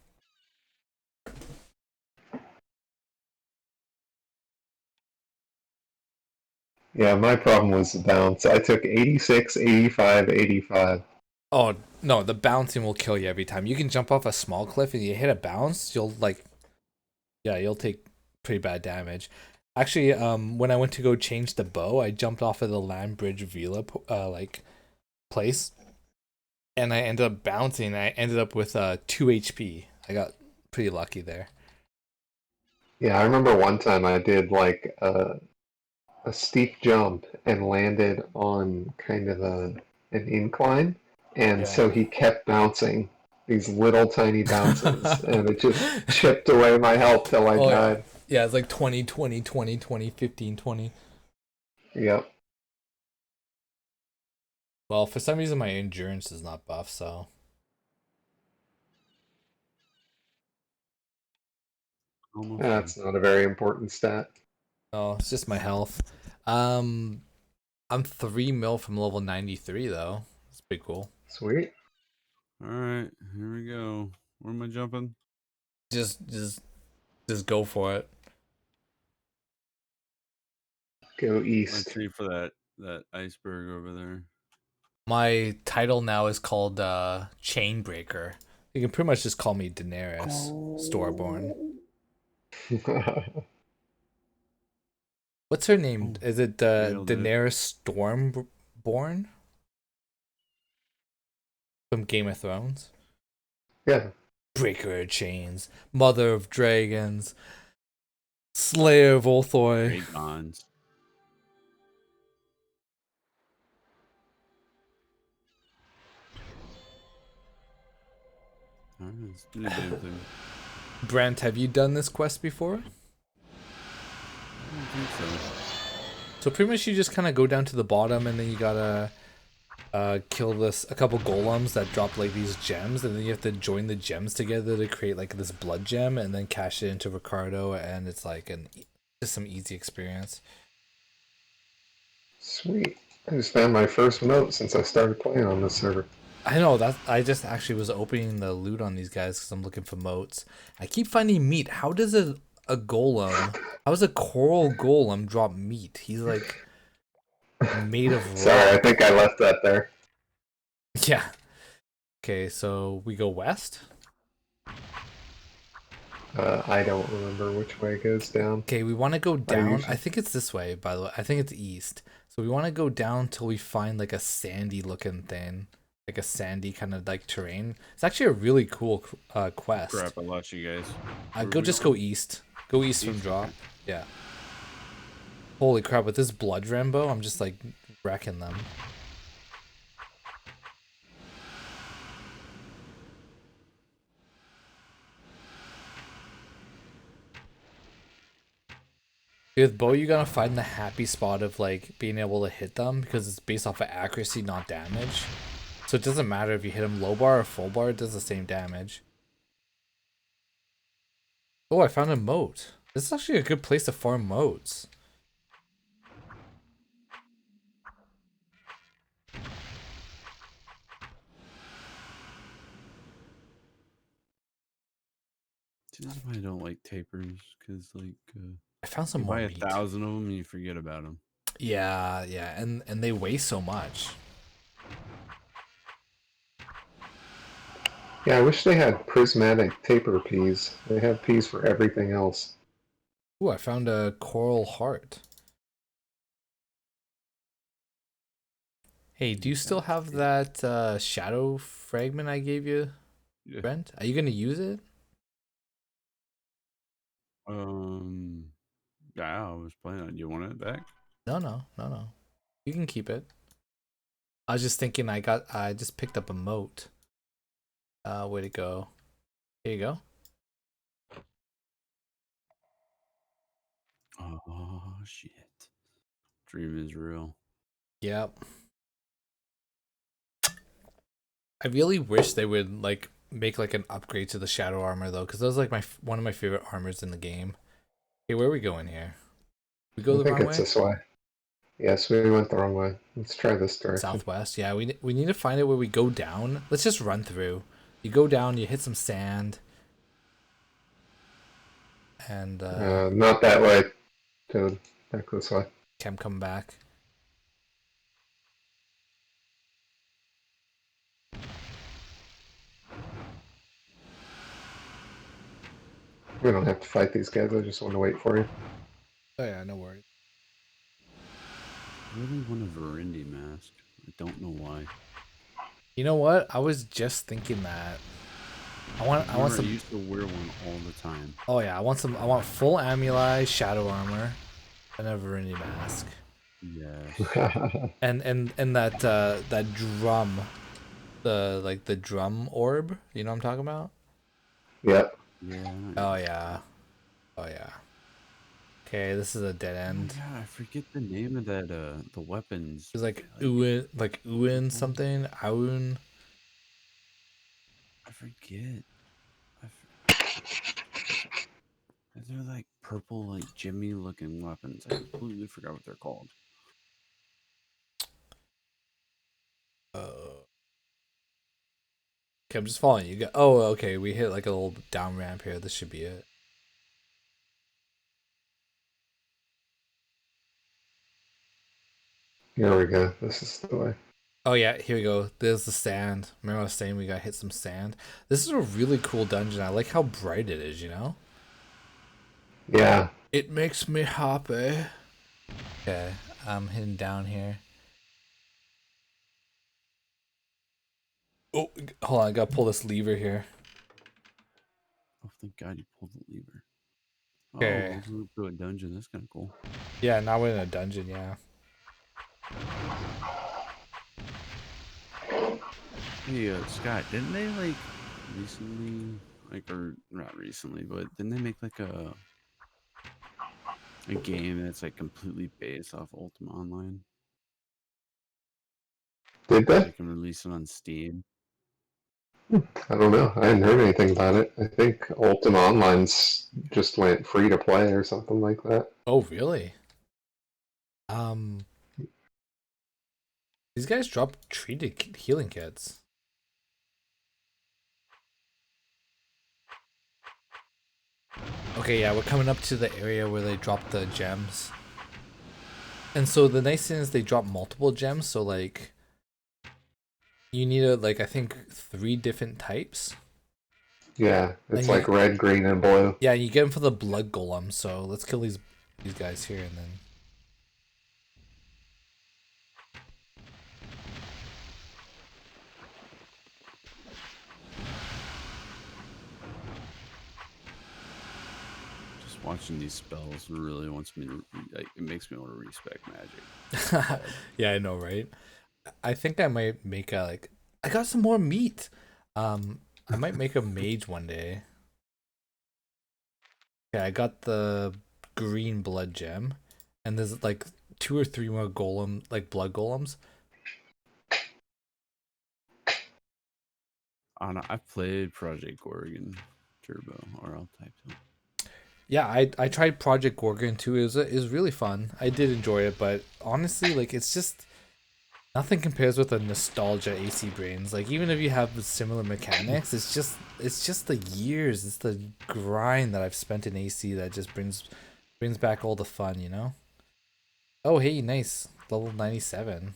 Yeah, my problem was the bounce. I took 86, 85, 85. Oh no, the bouncing will kill you every time. You can jump off a small cliff and you hit a bounce, you'll you'll take pretty bad damage. Actually, when I went to go change the bow, I jumped off of the land bridge villa place, and I ended up bouncing. I ended up with 2 HP. I got pretty lucky there. Yeah, I remember one time I did like a steep jump and landed on kind of an incline, and Yeah. so he kept bouncing these little tiny bounces, and it just chipped away my health till I Oh yeah. died. Yeah, it's like 20, 20, 20, 20, 15, 20. Yep. Well, for some reason my endurance is not buff, so Almost done. That's not a very important stat. no, it's just my health. Um, I'm 3 mil from level 93 though. It's pretty cool. Sweet. All right, here we go. Where am I jumping? Just go for it. Go I east. tree for that iceberg over there. My title now is called Chainbreaker. You can pretty much just call me Daenerys, Storeborn. What's her name? Oh, Is it nailed it. Daenerys Stormborn from Game of Thrones? Yeah. Breaker of chains, mother of dragons, slayer of Ulthoi. Dragons. All right, let's do the damn thing. Brent, have you done this quest before? I don't think so. So pretty much you just kind of go down to the bottom and then you gotta kill a couple golems that drop like these gems, and then you have to join the gems together to create like this blood gem and then cash it into Ricardo, and it's like just some easy experience. Sweet. I just found my first moat since I started playing on this server. I know that I just actually was opening the loot on these guys because I'm looking for moats. I keep finding meat. How does a golem, how does a coral golem drop meat? He's like made of Sorry, I rock. think I left that there. Yeah. Okay, so we go west. I don't remember which way it goes down. Okay, we want to go down. usually- I think it's this way, by the way. I think it's east. So we want to go down till we find like a sandy looking thing, like a sandy kind of like terrain. It's actually a really cool quest. Crap, I lost you guys. Go east. Go east from East, drop. okay. Yeah. Holy crap! With this blood Rambo, I'm just like wrecking them. With bow, you gotta find the happy spot of like being able to hit them because it's based off of accuracy, not damage. So it doesn't matter if you hit them low bar or full bar; it does the same damage. Oh, I found a moat. This is actually a good place to farm moats. This is why I don't like tapers, because like I found some you more buy meat. 1,000 of them and you forget about them. Yeah, and they weigh so much. Yeah, I wish they had prismatic taper peas. They have peas for everything else. Ooh, I found a coral heart. Hey, do you still have that shadow fragment I gave you, Yeah. Brent? Are you gonna use it? Yeah, I was planning on. You want it back? No, no, no, no. You can keep it. I was just thinking I just picked up a moat. Way to go. Here you go. Oh shit! Dream is real. Yep. I really wish they would like make like an upgrade to the shadow armor though, because that was like one of my favorite armors in the game. Okay, where are we going here? We go I the think wrong it's way? this way. Yes, we went the wrong way. Let's try this direction. Southwest. Yeah, we need to find it where we go down. Let's just run through. You go down, you hit some sand, and Not that way, dude. Back this way. Chem come back. We don't have to fight these guys. I just want to wait for you. Oh yeah, no worries. I really want a Verendi mask. I don't know why. You know what? I was just thinking that. I want I some. used to wear one all the time. Oh yeah, I want some. I want full amuli, shadow armor, and a Verini mask, Yes. and that drum, the drum orb. You know what I'm talking about? Yep. Yeah. Oh yeah, oh yeah. Okay, this is a dead Oh my end. god, I forget the name of that. The weapons. It's like Uin something, Aun. I forget. They're like purple, like Jimmy looking weapons. I completely forgot what they're called. Okay, I'm just following you. Oh, okay. We hit like a little down ramp here. This should be it. Here we go. This is the way. Oh yeah, here we go. There's the sand. Remember I was saying we gotta hit some sand? This is a really cool dungeon. I like how bright it is, you know? Yeah. It makes me happy. Okay, I'm hitting down here. Oh, hold on. I gotta pull this lever here. Oh, thank God you pulled the lever. Okay. Oh, let's move to a dungeon. That's kind of cool. Yeah, now we're in a dungeon, yeah. Hey, Scott, didn't they like recently, like, or not recently, but didn't they make like a game that's like completely based off Ultima Online? Did They they? can release it on Steam. I don't know. I hadn't heard anything about it. I think Ultima Online's just went free to play or something like that. Oh, really? Um, these guys drop treated healing kits. Okay, yeah, we're coming up to the area where they drop the gems. And so the nice thing is they drop multiple gems, so like you need like I think 3 different types. Yeah, And it's you like red, green, and blue. yeah, you get them for the blood golem. So let's kill these guys here and then. Just watching these spells really wants me to, like, it makes me want to respect magic. Yeah, I know, right? I think I might make a like I got some more meat. I might make a mage one day. Okay, I got the green blood gem, and there's like 2 or 3 more like blood golems. I don't know. I've played Project Gorgon Turbo, or I'll type it. Yeah, I tried Project Gorgon too. It was really fun. I did enjoy it, but honestly, like it's just nothing compares with the nostalgia AC Brains. Like even if you have the similar mechanics, it's just the years, it's the grind that I've spent in AC that just brings back all the fun, you know? Oh, hey, nice. Level 97.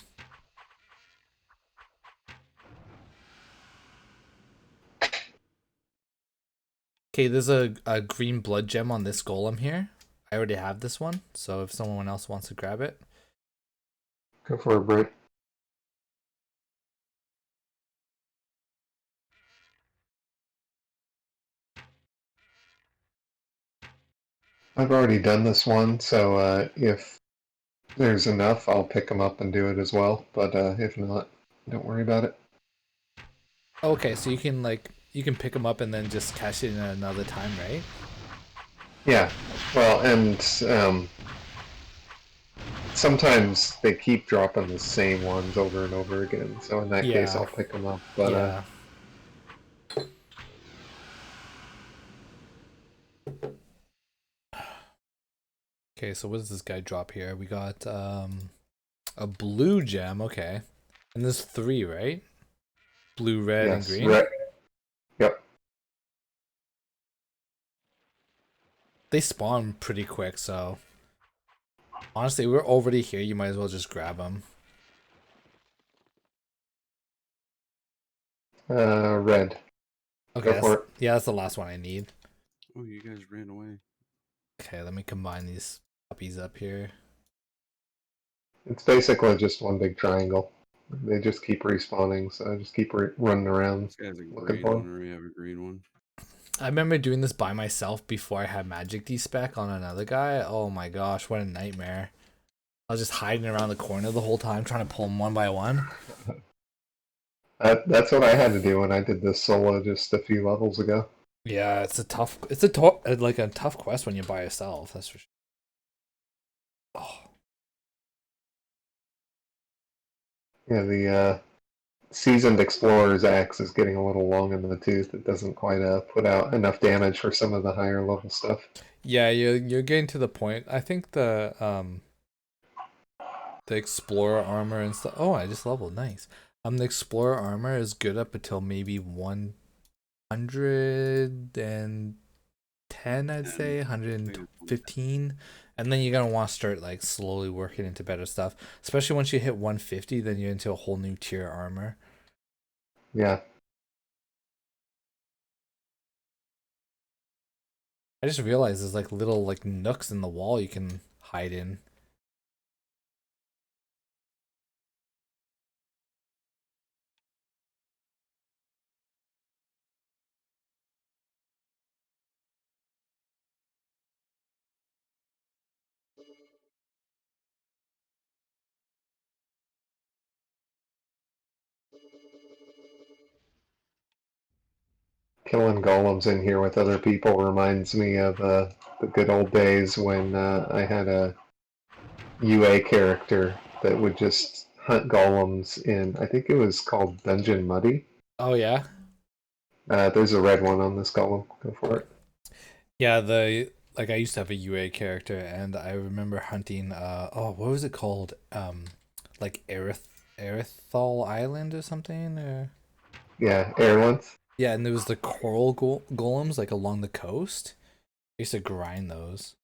Okay, there's a green blood gem on this golem here. I already have this one, so if someone else wants to grab it. Go for a break. I've already done this one, so if there's enough, I'll pick them up and do it as well. But if not, don't worry about it. Okay, so you can pick them up and then just cash it in another time, right? Yeah. Well, and sometimes they keep dropping the same ones over and over again. So in that case, Yeah. I'll pick them up. But Yeah. Okay, so what does this guy drop here? We got a blue gem, okay. And there's 3, right? Blue, red, and yes, green. right. Yep. They spawn pretty quick, so honestly, we're already here. You might as well just grab them. Red. Okay, Go for it. that's the last one I need. Oh, you guys ran away. Okay, let me combine these puppies up here. It's basically just one big triangle. They just keep respawning, so I just keep running around This guy's a looking green for one, them. or we have a green one. I remember doing this by myself before I had magic despec on another guy. Oh my gosh, what a nightmare. I was just hiding around the corner the whole time trying to pull them one by one. That's what I had to do when I did this solo just a few levels ago. Yeah, it's a tough like a tough quest when you're by yourself, that's for sure. Oh, Yeah, the seasoned explorer's axe is getting a little long in the tooth. It doesn't quite put out enough damage for some of the higher level stuff. yeah, you're getting to the point. I think the explorer armor and stuff. Oh, I just leveled. Nice. The explorer armor is good up until maybe 110, I'd And say, I think it's 115. And then you're gonna want to start like slowly working into better stuff. Especially once you hit 150, then you're into a whole new tier armor. Yeah, I just realized there's like little like nooks in the wall you can hide in. killing golems in here with other people reminds me of the good old days when I had a UA character that would just hunt golems in, I think it was called Dungeon Muddy. Oh yeah, There's a red one on this golem. Go for it. yeah. The like I used to have a UA character, and I remember hunting. Oh, what was it called? Like Erithal Island or something. Or Yeah, air ones. yeah, and there was the coral golems like along the coast. I used to grind those.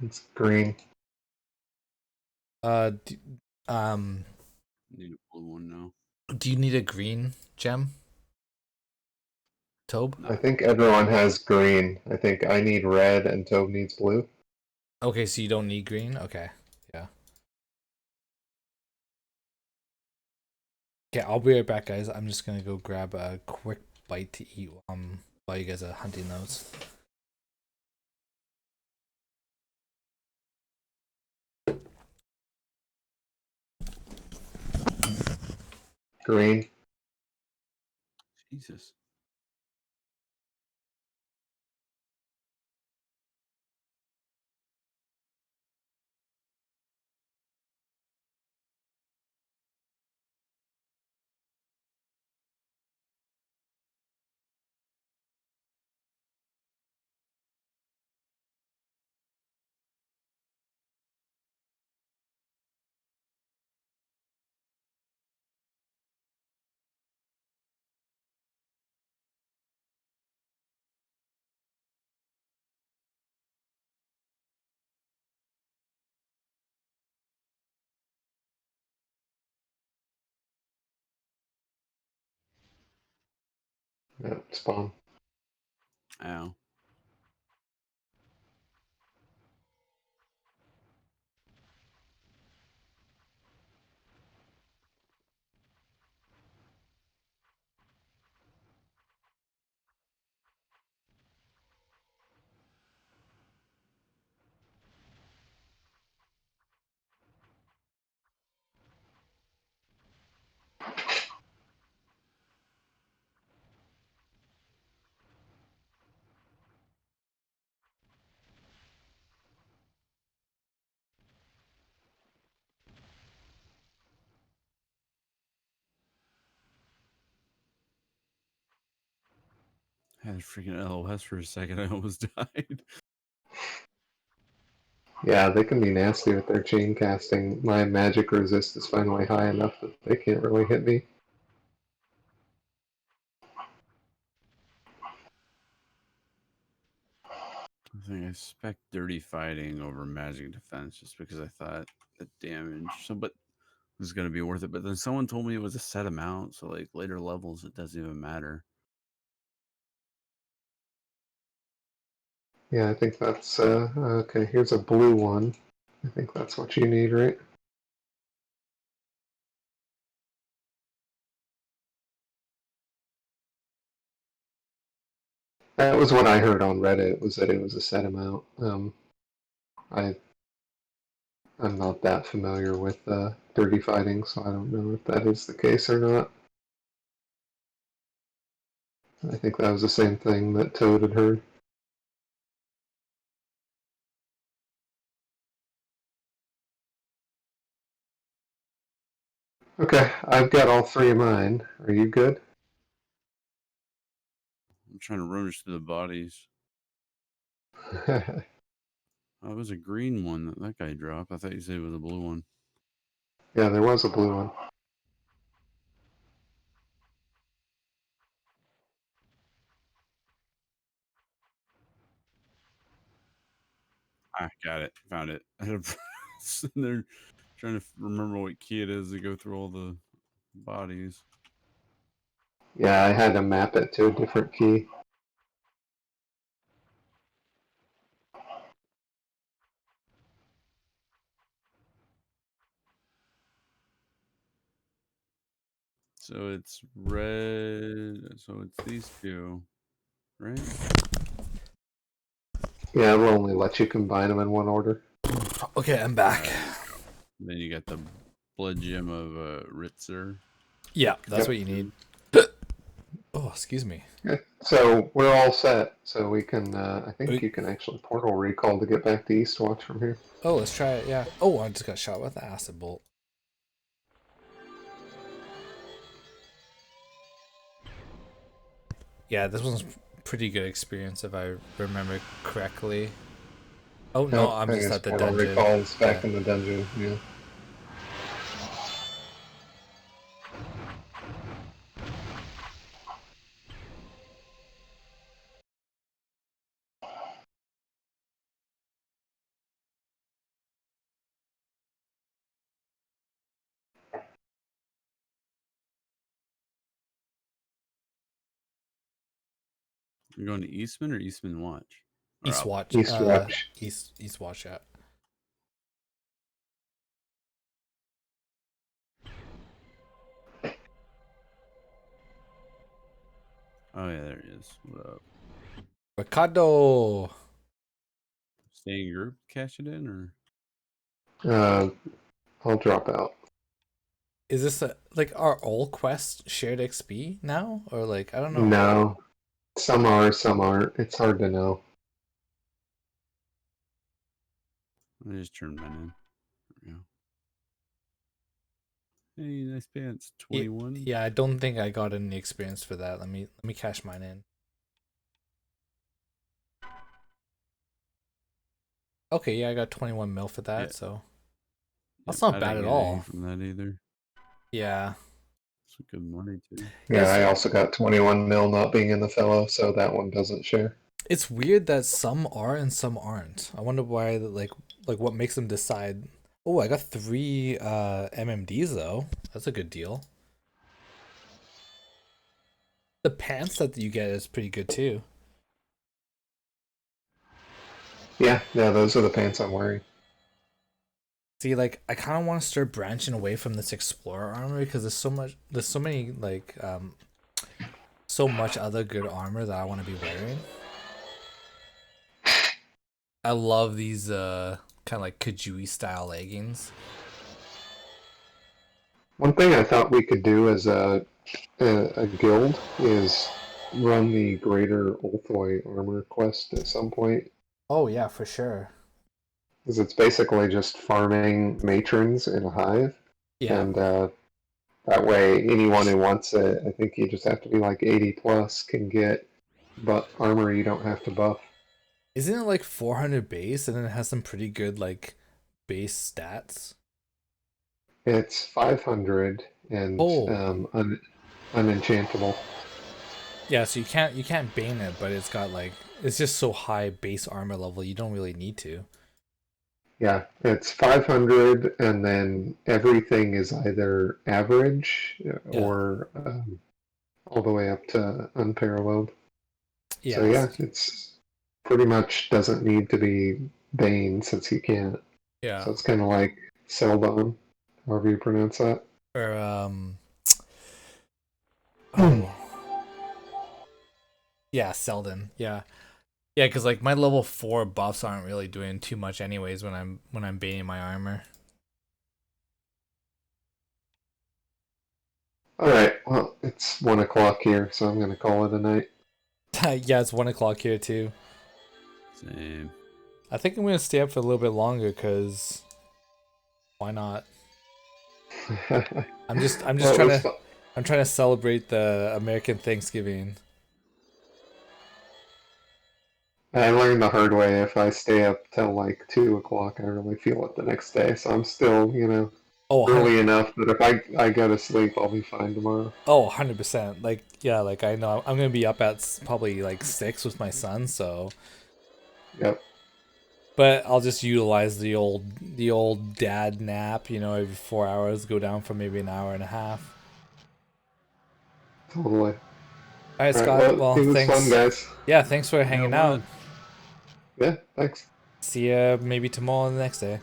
It's green. D um, need a blue one now. do you need a green gem, Tobe? I Nah, think everyone has green. I think I need red and Tobe needs blue. Okay, so you don't need green. Okay, yeah. Okay, I'll be right back, guys. I'm just gonna go grab a quick bite to eat while you guys are hunting those. Green. Jesus. Yeah, spawn. Ow. I had a freaking LOS for a second. I almost died. Yeah, they can be nasty with their chain casting. My magic resist is finally high enough that they can't really hit me. I think I spec dirty fighting over magic defense just because I thought the damage but was gonna be worth it. But then someone told me it was a set amount, so like later levels it doesn't even matter. Yeah, I think that's okay. Here's a blue one. I think that's what you need, right? That was what I heard on Reddit. Was that it was a set amount. I I'm not that familiar with dirty fighting, so I don't know if that is the case or not. I think that was the same thing that Toad had heard. Okay, I've got all three of mine. Are you good? I'm trying to rummage through the bodies. Oh, it was a green one that guy dropped. I thought you said it was a blue one. Yeah, there was a blue one. Ah, got it. Found it. I had a sitting there trying to remember what key it is to go through all the bodies. Yeah, I had to map it to a different key. So it's red. So it's these two, right? Yeah, we'll only let you combine them in one order. Okay, I'm back. There you go. Then you got the blood gem of Ritzer. Yeah, that's Yep. what you need. Oh, excuse me. Okay, so we're all set. So we can, I think We- you can actually portal recall to get back to Eastwatch from here. Oh, let's try it. Yeah. Oh, I just got shot with an acid bolt. Yeah, this was a pretty good experience if I remember correctly. Oh no, Yep, I'm I just guess at the portal dungeon. recall is back Yeah. in the dungeon. Yeah. You're going to Eastman or Eastman Watch? Or up? Eastwatch. Eastwatch. Eastwatch. Yeah. Oh yeah, there it is. What up? Ricardo. Stay in group, cash it in, or I'll drop out. Is this like are all quests shared XP now, or like I don't know? No, some are, some aren't. It's hard to know. I just turned mine in. There we go. Hey, nice pants. 21. Yeah, I don't think I got any experience for that. Let me cash mine in. Okay, yeah, I got 21 mil for that, Yeah. so Yep, that's not I bad didn't at get any all. from that either. Yeah. Some good money too. Yeah, I also got 21 mil not being in the fellow, so that one doesn't share. It's weird that some are and some aren't. I wonder why, like what makes them decide. Oh, I got 3 MMDs though. That's a good deal. The pants that you get is pretty good too. Yeah, those are the pants I'm wearing. See, like I kind of want to start branching away from this explorer armor because there's so many like so much other good armor that I want to be wearing. I love these kind of like Kajui style leggings. One thing I thought we could do as a guild is run the Greater Ulthoi armor quest at some point, Oh yeah, for sure. because it's basically just farming matrons in a hive, Yeah. and that way anyone who wants it, I think you just have to be like 80 plus, can get but armor you don't have to buff. Isn't it like 400 base and then it has some pretty good like base stats? It's 500 and Oh. unenchantable. Yeah, so you can't bane it, but it's got like it's just so high base armor level you don't really need to. Yeah, it's 500, and then everything is either average Yeah. or all the way up to unparalleled. So Yes. yeah, it's pretty much doesn't need to be Bane since he can't. Yeah. So it's kind of like Seldon, however you pronounce that. Or oh. Yeah, Selden. Yeah. Yeah, because like my level 4 buffs aren't really doing too much anyways when I'm baning my armor. All right, well, it's 1 o'clock here, so I'm gonna call it a night. Yeah, it's 1 o'clock here too. Same. I think I'm gonna stay up for a little bit longer because why not? I'm just Well, it trying was to fun. I'm trying to celebrate the American Thanksgiving. I learned the hard way. If I stay up till like 2 o'clock, I really feel it the next day. So I'm still, Oh, 100, early enough that if I go to sleep, I'll be fine tomorrow. oh, 100%. Like yeah, like I know I'm gonna be up at probably like 6 with my son, so Yep, but I'll just utilize the old dad nap, every 4 hours, go down for maybe an hour and a half. totally. All right, All right, Scott. well, Well, it was fun, thanks. guys. Yeah, thanks for Yeah, it hanging out. was. Yeah, thanks. See ya maybe tomorrow or the next day.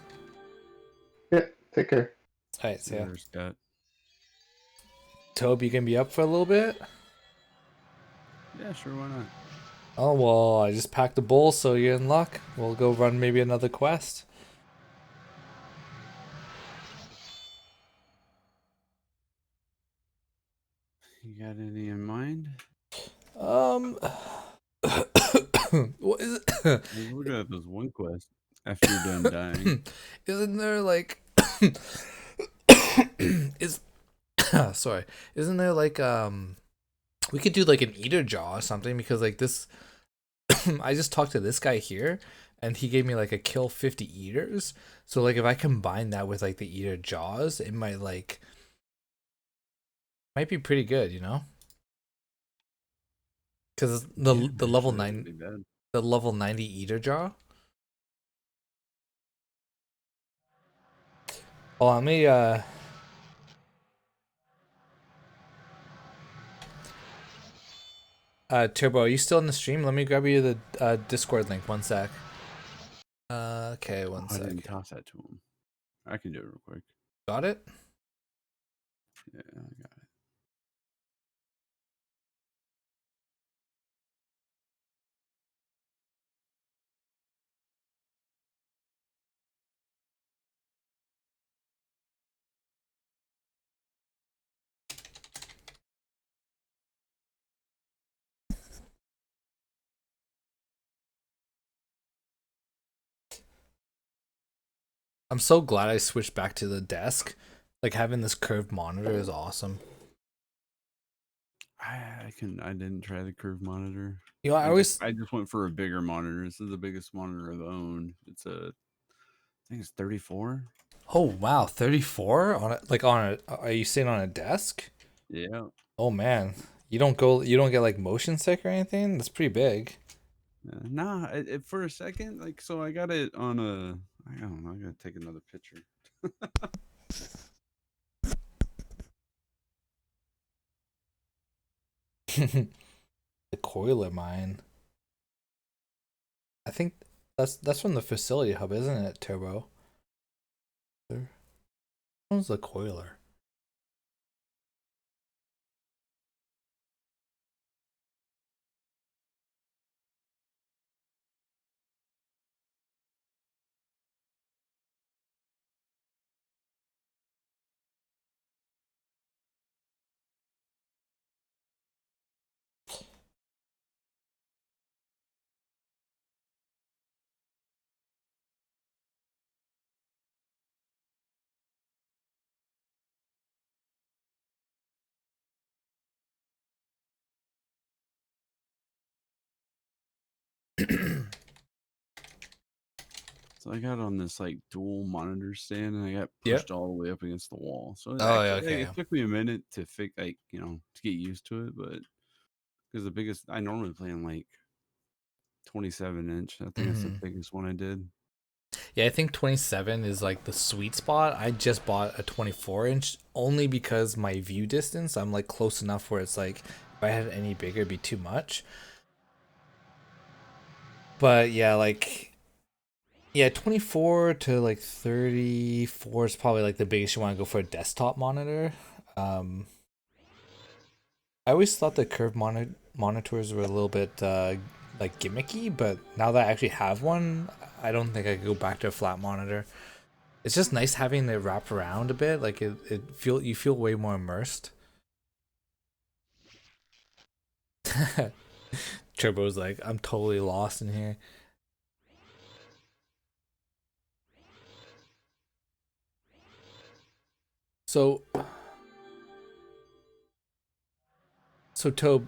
Yeah, take care. All right, see ya. Later, Scott. Toby, you gonna be up for a little bit? Yeah, sure, why not? Oh well, I just packed a bowl, so you're in luck. We'll go run maybe another quest. You got any in mind? Um, what is it? I was looking at this one quest after you're done dying. Isn't there like is sorry? Isn't there like we could do like an eater jaw or something because like this I just talked to this guy here and he gave me like a kill 50 eaters. So like if I combine that with like the eater jaws, it might be pretty good, Cuz Yeah, the level actually, that 9 wouldn't be bad. the level 90 eater jaw. Oh, let me Turbo, are you still in the stream? Let me grab you the Discord link. One sec. Okay, Oh, one I didn't sec. toss that to him. I can do it real quick. Got it? Yeah, I got it. I'm so glad I switched back to the desk. Like having this curved monitor is awesome. I didn't try the curve monitor. I always I just went for a bigger monitor. This is the biggest monitor I've owned. I think it's 34. Oh wow, 34 on it like on a are you sitting on a desk? Yeah. Oh man. You don't get like motion sick or anything? That's pretty big. Nah, for a second, like, so I got it on I don't know, I gotta take another picture. The coiler mine. I think That's from the facility hub, isn't it, Turbo? Which one's the coiler? So I got on this like dual monitor stand, and I got Yep. pushed all the way up against the wall. So it Oh, yeah, actually okay. it took me a minute to fix, like, to get used to it. But because the biggest, I normally play in like 27-inch. I think that's the biggest one I did. Yeah, I think 27 is like the sweet spot. I just bought a 24-inch only because my view distance, I'm like close enough where it's like if I had any bigger, it'd be too much. But yeah, like, yeah, 24 to like 34 is probably like the biggest you want to go for a desktop monitor. I always thought the curved monitors were a little bit like gimmicky, but now that I actually have one, I don't think I could go back to a flat monitor. It's just nice having it wrap around a bit. Like you feel way more immersed. Turbo's like, I'm totally lost in here. So Tobe,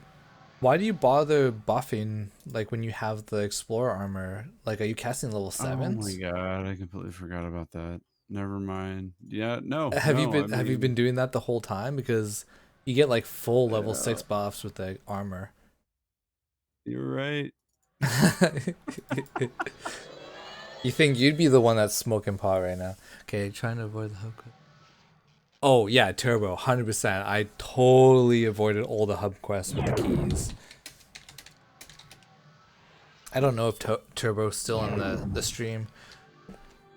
why do you bother buffing like when you have the Explorer armor? Like, are you casting level Oh my sevens? god, I completely forgot about that. Never mind. Yeah, no, Have you no. I been mean, doing that the whole time? Because you get like full level uh, 6 buffs with the armor. you're right. You think you'd be the one that's smoking pot right now? Okay, trying to avoid the hub. Oh yeah, Turbo, 100%. I totally avoided all the hub quests with the keys. I don't know if Turbo's still in the stream.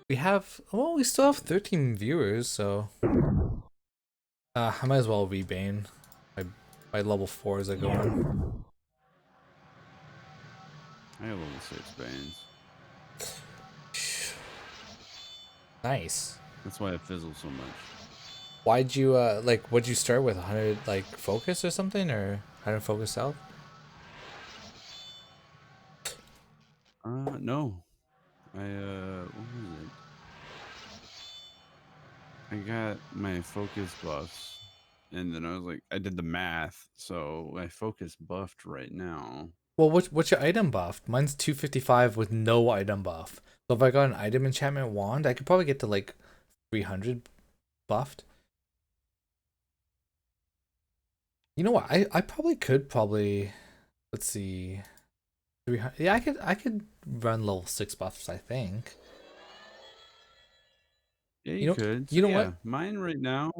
We still have 13 viewers, so I might as well rebane my level 4s I go on. I have level 6 bands. Nice. That's why I fizzle so much. Why'd you like what'd you start with? 100 like focus or something, or 100 focus south? No. What was it? I got my focus buffs, and then I was like, I did the math, so my focus buffed right now. Well, what's your item buff? Mine's 255 with no item buff. So if I got an item enchantment wand, I could probably get to like 300 buffed. You know what? I probably could let's see 300. Yeah, I could run level 6 buffs, I think. Yeah, you You know could. So you know yeah, what? mine right now.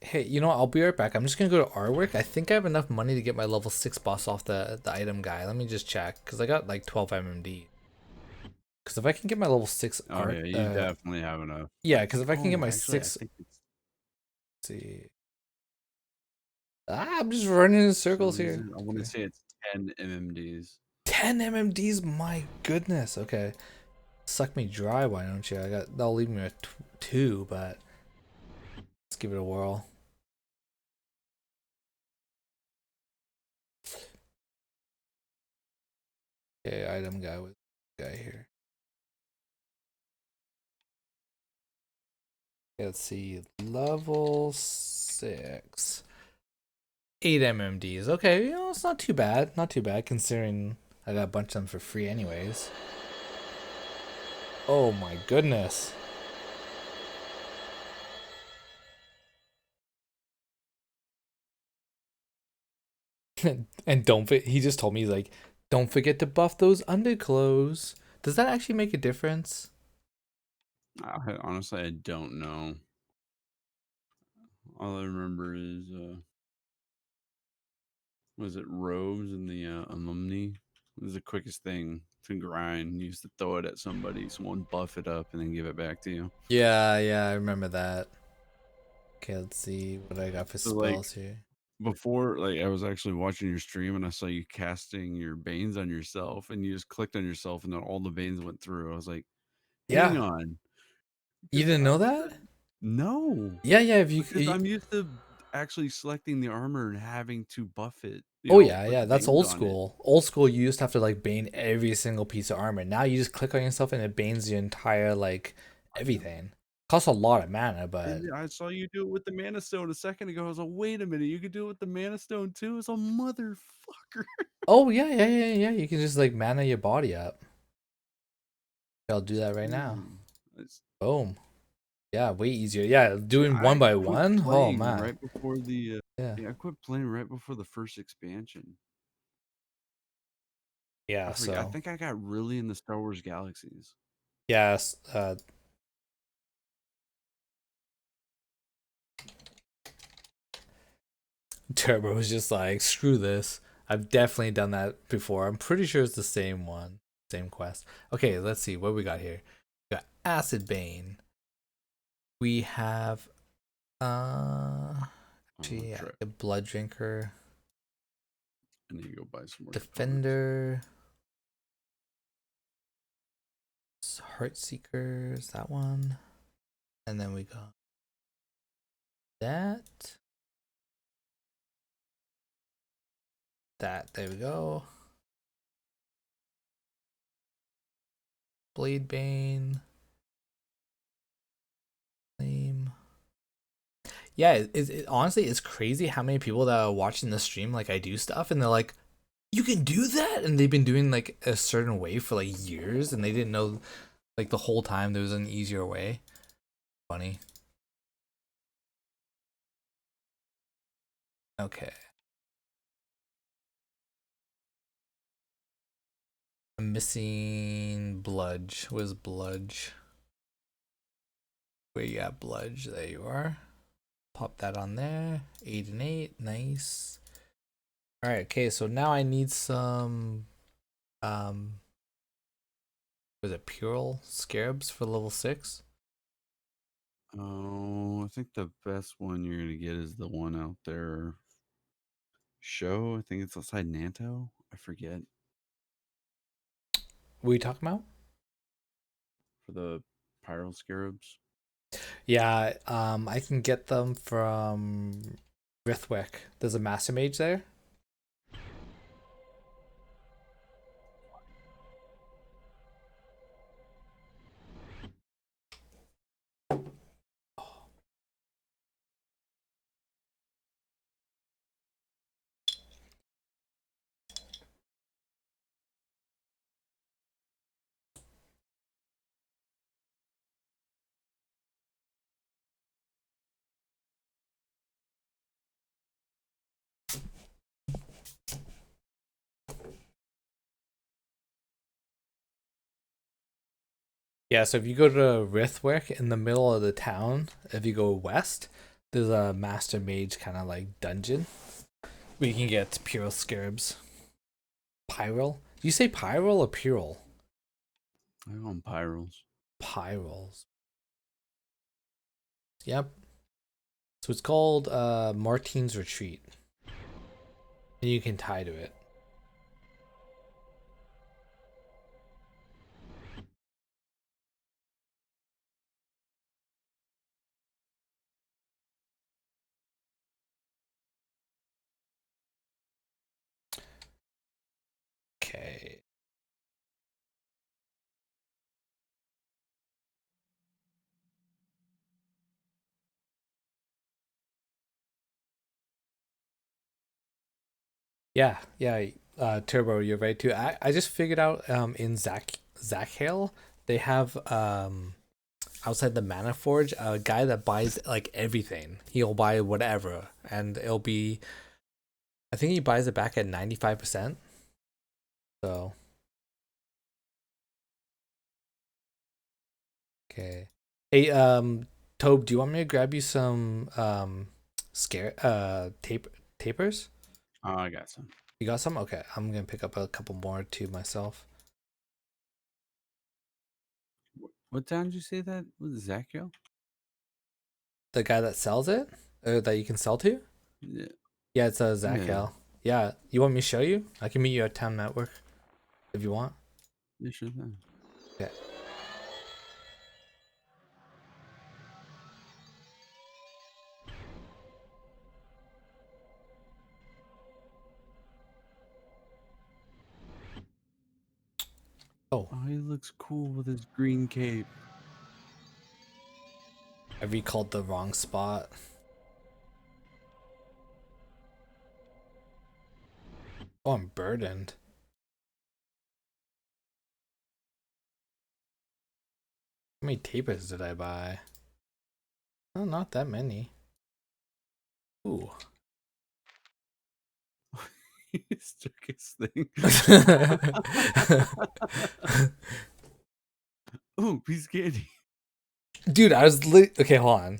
Hey, you know what? I'll be right back. I'm just gonna go to artwork. I think I have enough money to get my level 6 boss off the item guy. Let me just check because I got like 12 MMD. Because if I can get my level 6 Oh art, yeah, you definitely have enough. yeah, because if I can get Oh, my actually, I 6, think it's let's see, I'm just running in for some circles here. reason I want to Okay. say it's 10 MMDs. 10 MMDs, my goodness. Okay, suck me dry, why don't you? That'll leave me with 2, but let's give it a whirl. Okay, item guy with guy here. Okay, let's see, level 6. 8 MMDs. Okay, it's not too bad. Not too bad considering I got a bunch of them for free anyways. Oh my goodness. And he just told me, he's like, don't forget to buff those underclothes. Does that actually make a difference? Honestly, I don't know. All I remember is was it robes and the alumni? It was the quickest thing to grind. You used to throw it at somebody, someone buff it up, and then give it back to you. Yeah, I remember that. Okay, let's see what I got for So like spells here. before, like I was actually watching your stream and I saw you casting your Banes on yourself, and you just clicked on yourself, and then all the Banes went through. I was like, hang Yeah, on, you because didn't know I'm used that? to no, Yeah, if because I'm used to actually selecting the armor and having to buff it. oh Put yeah, the that's Banes old on it. school. Old school, you used to have to like bane every single piece of armor. Now you just click on yourself and it banes your entire like I know. everything. Costs a lot of mana, but And I saw you do it with the Mana Stone a second ago. I was like, wait a minute, you could do it with the Mana Stone too? It's a motherfucker. oh yeah. You can just like mana your body up. I'll do It's that right now. crazy. Boom. Yeah, way easier. Yeah, See, doing one I by quit one. Oh playing man. right before the Yeah. yeah, I quit playing right before the first expansion. Yeah. I forget. I So think I got really into Star Wars Galaxies. yes. Turbo was just like, screw this. I've definitely done that before. I'm pretty sure it's the same one, same quest. Okay, let's see what we got here. We got Acid Bane. We have actually yeah, Trip. a Blood Drinker, I need to go buy some more components. Defender, Heart Seekers, that one, and then we got that. There we go. Blade Bane. Flame. Yeah, honestly, it's crazy how many people that are watching the stream, like I do stuff, and they're like, you can do that? And they've been doing like a certain way for like years, and they didn't know like the whole time there was an easier way. Funny. Okay. I'm missing Bludge. Where's Bludge? Where you at, Bludge? There you are. Pop that on there. 8 and 8. Nice. Alright, okay, so now I need some was it Pural Scarabs for level 6? Oh, I think the best one you're gonna get is the one out there. Show. I think it's outside Nanto. I forget. What are you talking about? For the Pyro Scarabs. Yeah, I can get them from Rithwick. There's a Master Mage there. Yeah, so if you go to Rithwick in the middle of the town, if you go west, there's a Master Mage kind of like dungeon where you can get Pural Scarabs. Pyral? Do you say Pyral or Pural? I go on Pyros. Pyrals. Yep. So it's called Martine's Retreat. And you can tie to it. Okay. Yeah. Turbo, you're right too. I just figured out in Zach Hale, they have outside the Mana Forge a guy that buys like everything. He'll buy whatever, and it'll be. I think he buys it back at 95%. So. Okay. Hey, Tobe, do you want me to grab you some tapers? Oh, I got some. You got some? Okay, I'm gonna pick up a couple more to myself. What town did you say that was, Zachiel? The guy that sells it, or that you can sell to? Yeah. Yeah, it's a Yeah. Zachiel. Yeah, you want me to show you? I can meet you at Town Network if you want. Yeah, sure thing. Okay. Oh, Oh, he looks cool with his green cape. I recalled the wrong spot. Oh, I'm burdened. How many tapers did I buy? Oh, not that many. Ooh. He took his thing. Ooh, piece of candy. Dude, okay, hold on.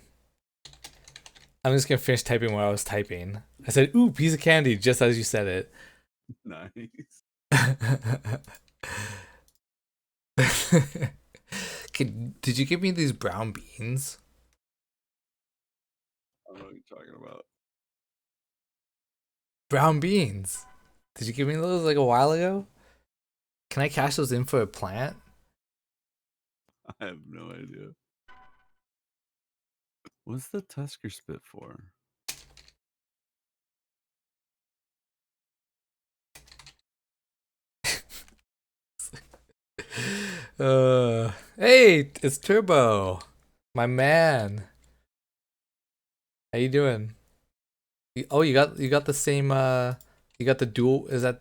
I'm just gonna finish typing what I was typing. I said, ooh, piece of candy, just as you said it. Nice. Okay, did you give me these brown beans? I don't know what you're talking about. Brown beans. Did you give me those like a while ago? Can I cash those in for a plant? I have no idea. What's the Tusker spit for? Hey, it's Turbo, my man. How you doing? Oh, you got the same. You got the dual. Is that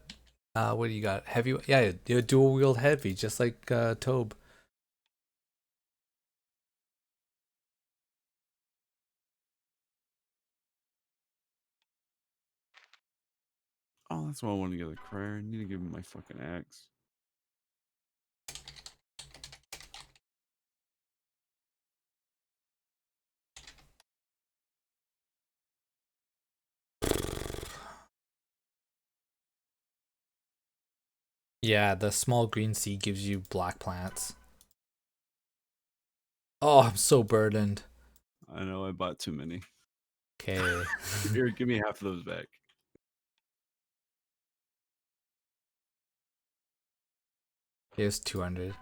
what do you got? Heavy? Yeah, you're dual wheeled heavy, just like Tobe. Oh, that's why I want to get a prayer. I need to give him my fucking axe. Yeah, the small green seed gives you black plants. Oh, I'm so burdened. I know I bought too many. Okay. Here, give me half of those back. Here's 200.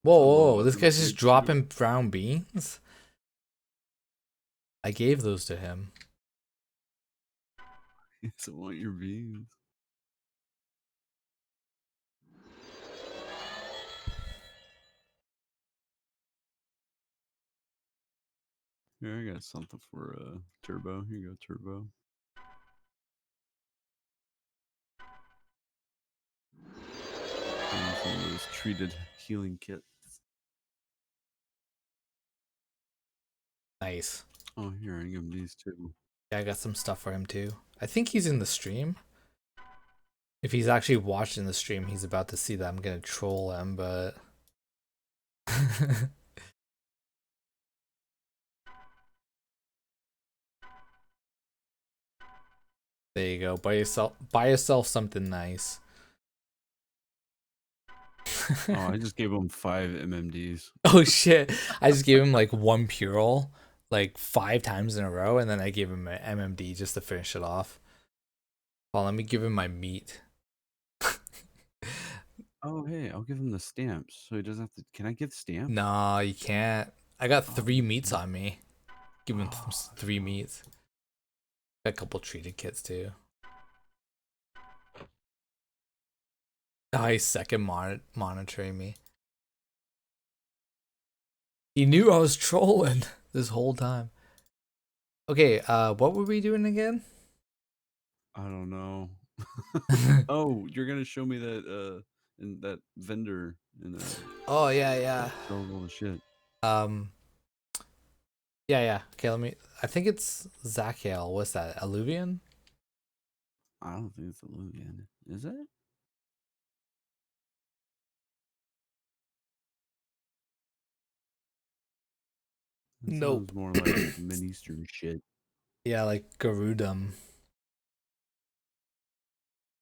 Whoa, Someone whoa, whoa, bought this them guy's for just me too. dropping brown beans? I gave those to him. Yes, I want your beans. Here, I got something for Turbo. Here you go, Turbo. And some of those treated healing kits. Nice. Oh, here, I give him these too. Yeah, I got some stuff for him too. I think he's in the stream. If he's actually watching the stream, he's about to see that I'm gonna troll him, but there you go. Buy yourself something nice. Oh, I just gave him 5 MMDs. Oh shit. I just gave him like one Purell like 5 times in a row, and then I gave him an MMD just to finish it off. Well, let me give him my meat. Oh, hey, I'll give him the stamps so he doesn't have to. Can I get stamps? Nah, you can't. I got Oh, 3 meats on me. Give him oh, 3 meats. Got a couple treated kits too. Oh, he's second monitoring me. He knew I was trolling this whole time. Okay, what were we doing again? I don't know. Oh, you're gonna show me that in that vendor and Oh yeah, yeah. sells all the shit. Um, yeah. Okay, I think it's Zachiel. What's that? Alluvian? I don't think it's a Luvian. Is it? That Nope. sounds more like Mid-Eastern shit. Yeah, like Garudum.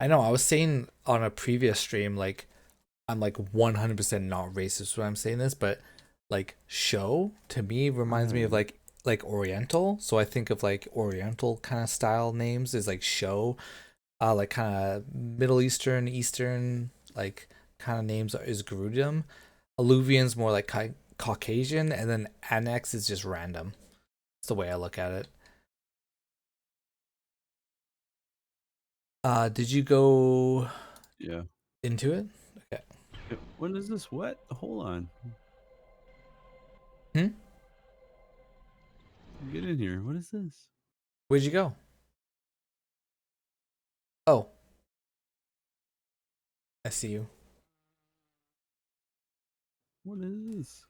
I know, I was saying on a previous stream, like, I'm like 100% not racist when I'm saying this, but like show to me reminds me of Oh, like Oriental. So I think of like Oriental kind of style names is like show, like kind of Middle Eastern, Eastern like kind of names is Garudum. Alluvian's more like Caucasian, and then Annex is just random. It's the way I look at it. Did you go yeah. into it? Okay. When is this wet? Hold on. Hmm? Get in here. What is this? Where'd you go? Oh, I see you. What is this?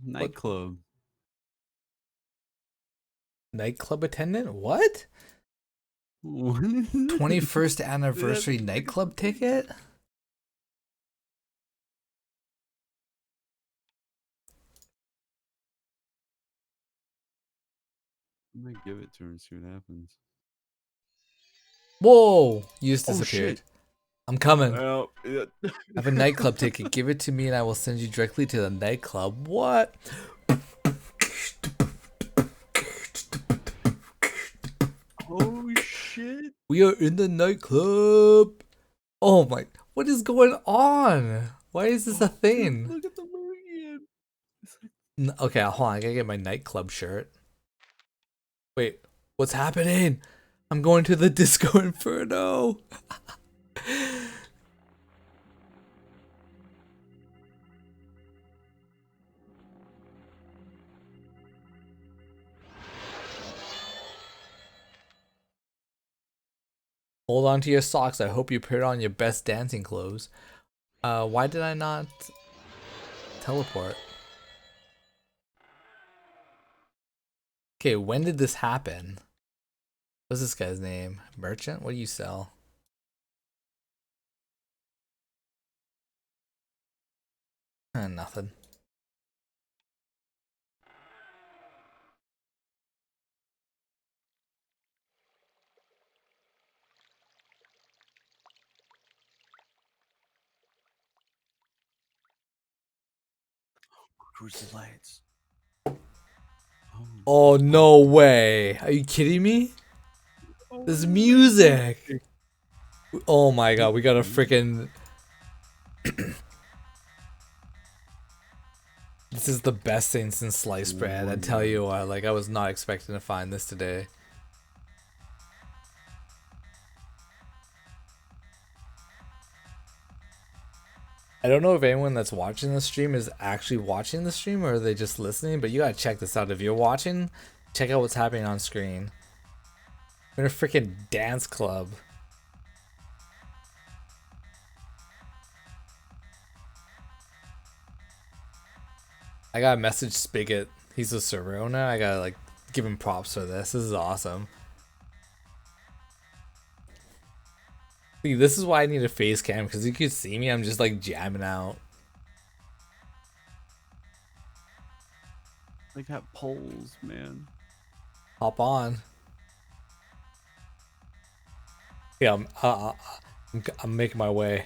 What? Nightclub. Nightclub attendant? What? What is this? 21st That anniversary looks like a nightclub thing. ticket? I'm gonna give it to her and see what happens. Whoa! You just Oh disappeared. shit. I'm coming. Well, yeah. I have a nightclub ticket. Give it to me and I will send you directly to the nightclub. What? Oh shit. We are in the nightclub. Oh my. What is going on? Why is this a Oh, dude, thing? look at the Meridian. It's like, Okay, hold on. I gotta get my nightclub shirt. Wait, what's happening? I'm going to the Disco Inferno. Hold on to your socks. I hope you put on your best dancing clothes. Why did I not teleport? Okay, when did this happen? What's this guy's name? Merchant? What do you sell? Nothing. where's the lights? Oh, no way. Are you kidding me? There's music. Oh my god, we got a freaking... This is the best thing since sliced bread. I tell you what, like I was not expecting to find this today. I don't know if anyone that's watching the stream is actually watching the stream or are they just listening, but you gotta check this out. If you're watching, check out what's happening on screen. We're in a freaking dance club. I gotta message Spigot. He's a server owner. I gotta like give him props for this. This is awesome. See, this is why I need a face cam because you could see me. I'm just like jamming out. They got poles, man. Hop on. Yeah, I'm making my way.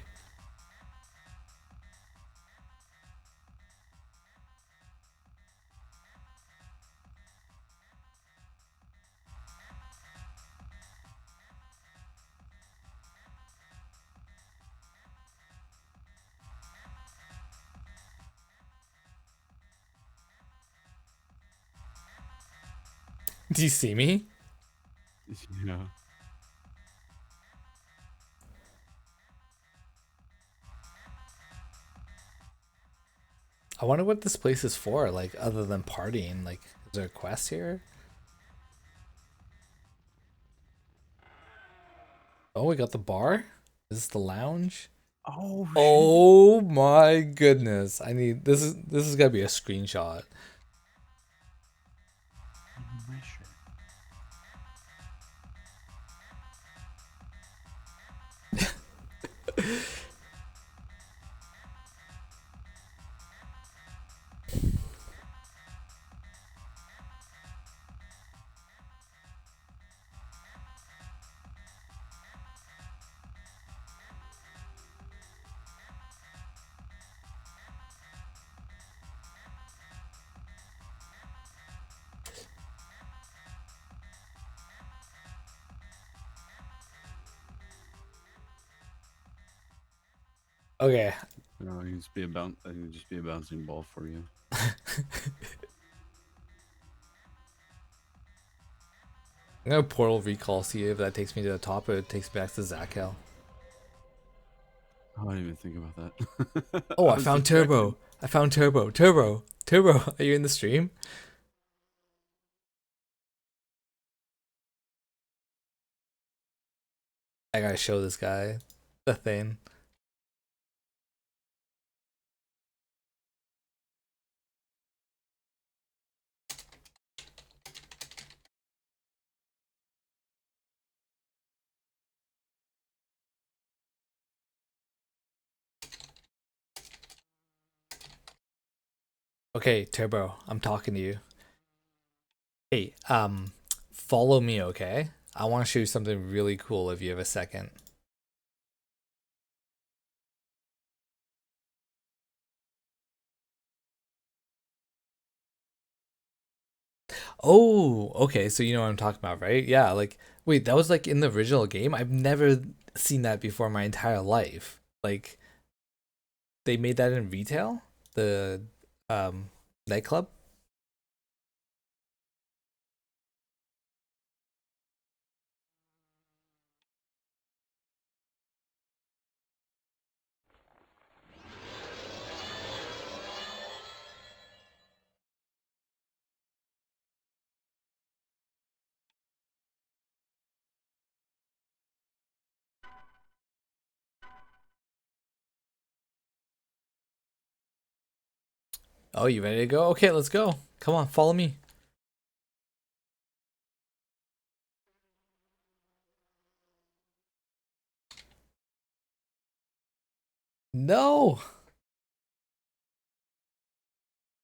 Do you see me? Yeah. I wonder what this place is for, like, other than partying. Like, is there a quest here? Oh, we got the bar? Is this the lounge? Oh shit. Oh my goodness. I need this is gotta be a screenshot. My shirt. Okay. No, you can just be a I can just be a bouncing ball for you. I'm gonna portal recall, see if that takes me to the top or it takes me back to Zakel. Oh, I didn't even think about that. Oh, I I was found Turbo. distracted. I found Turbo. Turbo. Turbo. Are you in the stream? I gotta show this guy the thing. Okay, Turbo, I'm talking to you. Hey, follow me, okay? I want to show you something really cool if you have a second. Oh, okay, so you know what I'm talking about, right? Yeah, like, wait, that was like in the original game? I've never seen that before in my entire life. Like, they made that in retail? The nightclub? Oh, you ready to go? Okay, let's go. Come on, follow me. No!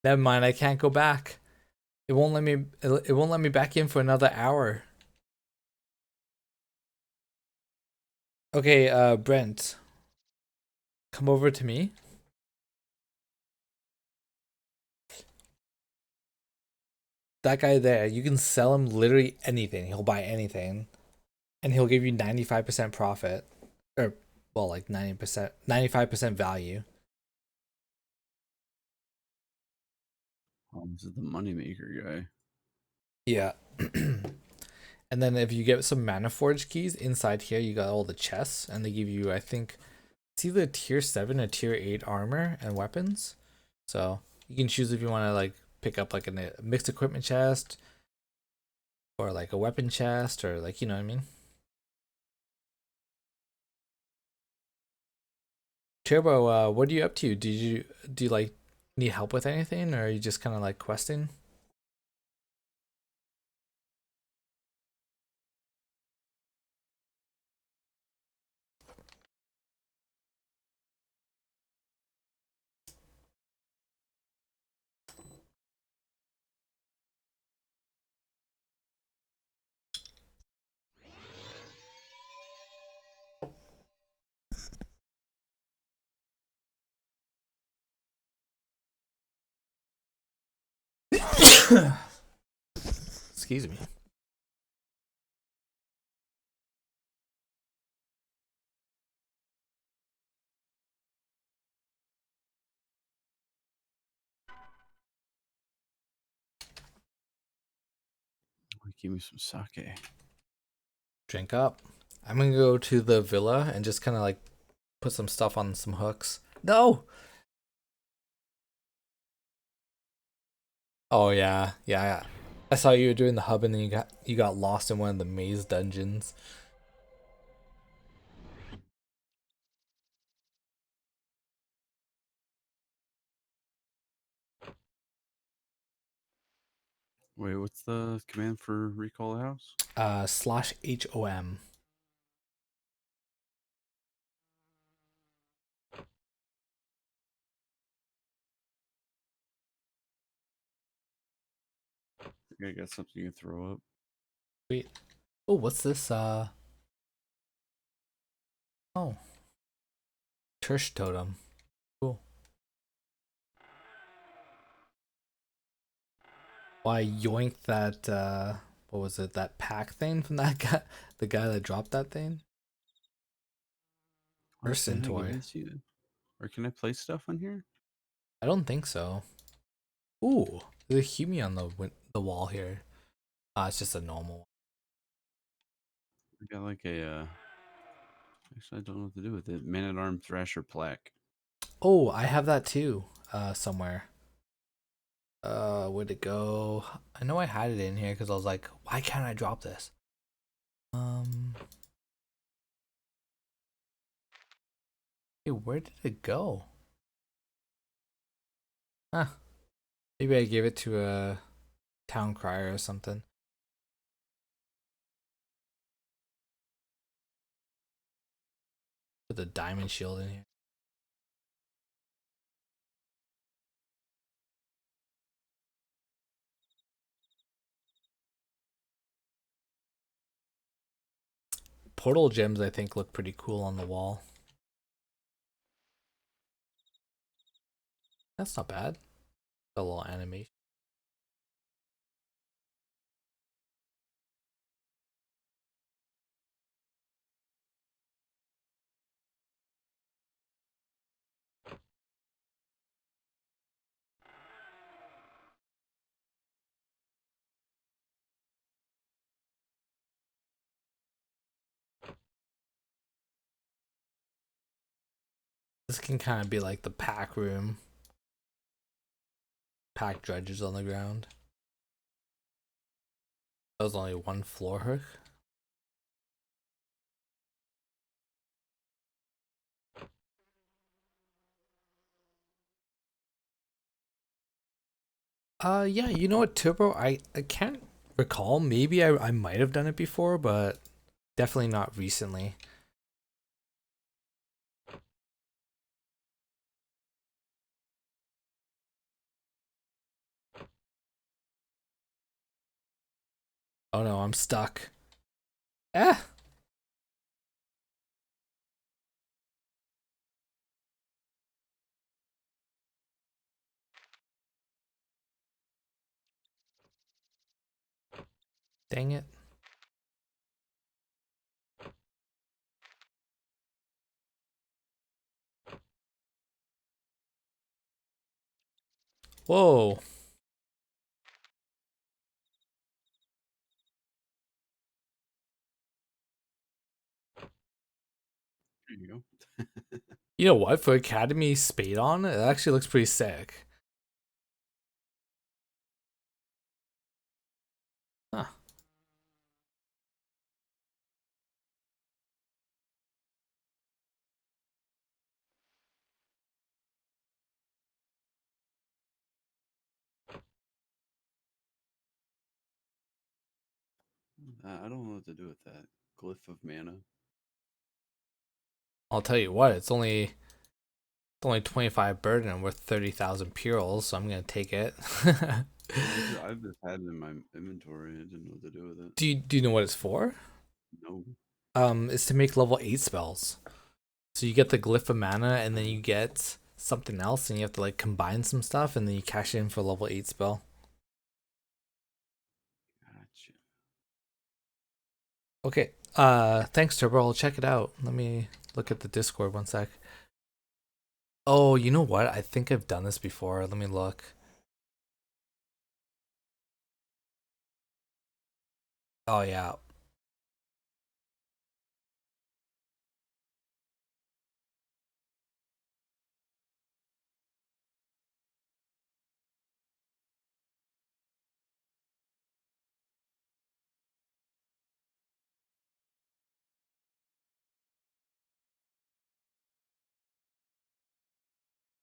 Never mind, I can't go back. It won't let me it won't let me back in for another hour. Okay, Brent, come over to me. That guy there, you can sell him literally anything. He'll buy anything. And he'll give you 95% profit. Or well, like 90%, 95% value. This is the moneymaker guy. Yeah. And then if you get some Mana Forge keys inside here, you got all the chests, and they give you, I think, it's either tier 7 or tier 8 armor and weapons. So you can choose if you want to like pick up like a mixed equipment chest or like a weapon chest or like, you know what I mean? Turbo, what are you up to? Do you like need help with anything, or are you just kind of like questing? Excuse me. Give me some sake. Drink up. I'm gonna go to the villa and just kind of like put some stuff on some hooks. No. Oh yeah, yeah, yeah. I saw you were doing the hub and then you got lost in one of the maze dungeons. Wait, what's the command for recall the house? Slash HOM. I think I got something you can throw up. Wait. Oh, what's this? Oh, Tersh totem. Cool. Why yoink that? What was it? That pack thing from that guy? The guy that dropped that thing. What the Person heck? It toy. is you. Or can I place stuff on here? I don't think so. Ooh, there's a Hume on the wall here. It's just a normal one. I got like a. Actually, I don't know what to do with it. Man at Arm Thrasher plaque. Oh, I have that too. Somewhere. Where'd it go? I know I had it in here because I was like, why can't I drop this? Hey, where did it go? Huh. Maybe I gave it to a town crier or something. Put the diamond shield in here. Portal gems, I think, look pretty cool on the wall. That's not bad. A little animation. This can kind of be like the pack room. Pack dredges on the ground. That was only one floor hook. Yeah, you know what, Turbo? I can't recall. Maybe I might have done it before, but definitely not recently. Oh no, I'm stuck. Ah! Dang it. Whoa. There you go. You know what? For Academy Spade on, it actually looks pretty sick. Huh. I don't know what to do with that. Glyph of Mana. I'll tell you what, it's only 25 burden and worth 30,000 purels, so I'm gonna take it. I've just had it in my inventory. I didn't know what to do with it. Do you know what it's for? No. It's to make level 8 spells. So you get the glyph of mana and then you get something else and you have to like combine some stuff and then you cash it in for level 8 spell. Gotcha. Okay. Thanks Turbo. I'll check it out. Let me look at the Discord one sec. Oh, you know what? I think I've done this before. Let me look. Oh yeah.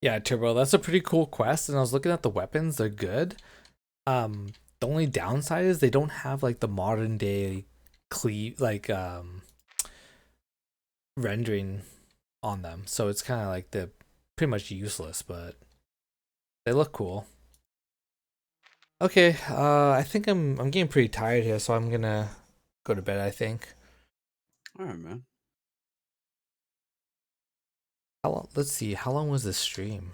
Yeah, Turbo, that's a pretty cool quest. And I was looking at the weapons, they're good. The only downside is they don't have like the modern day rendering on them. So it's kind of like they're pretty much useless, but they look cool. Okay, I think I'm getting pretty tired here, so I'm gonna go to bed, I think. All right, man. How long, let's see, how long was this stream?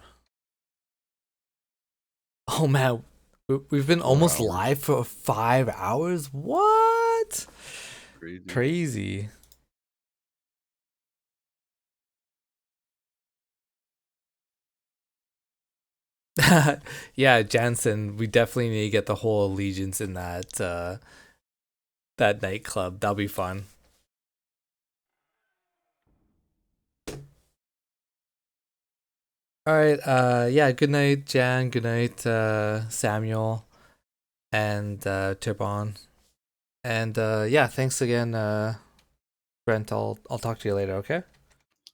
Oh man, we've been 4 almost hours. live for 5 hours? What? Crazy. Crazy. Yeah, Jansen, we definitely need to get the whole allegiance in that nightclub. That'll be fun. All right. Yeah. Good night, Jan. Good night, Samuel and Tirbon. And yeah, thanks again, Brent. I'll talk to you later. Okay.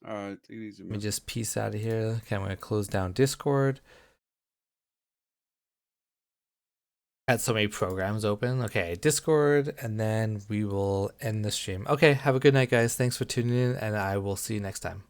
Take it easy, Let me man. just peace out of here. Okay, I'm gonna close down Discord. Had so many programs open. Okay, Discord, and then we will end the stream. Okay, have a good night, guys. Thanks for tuning in, and I will see you next time.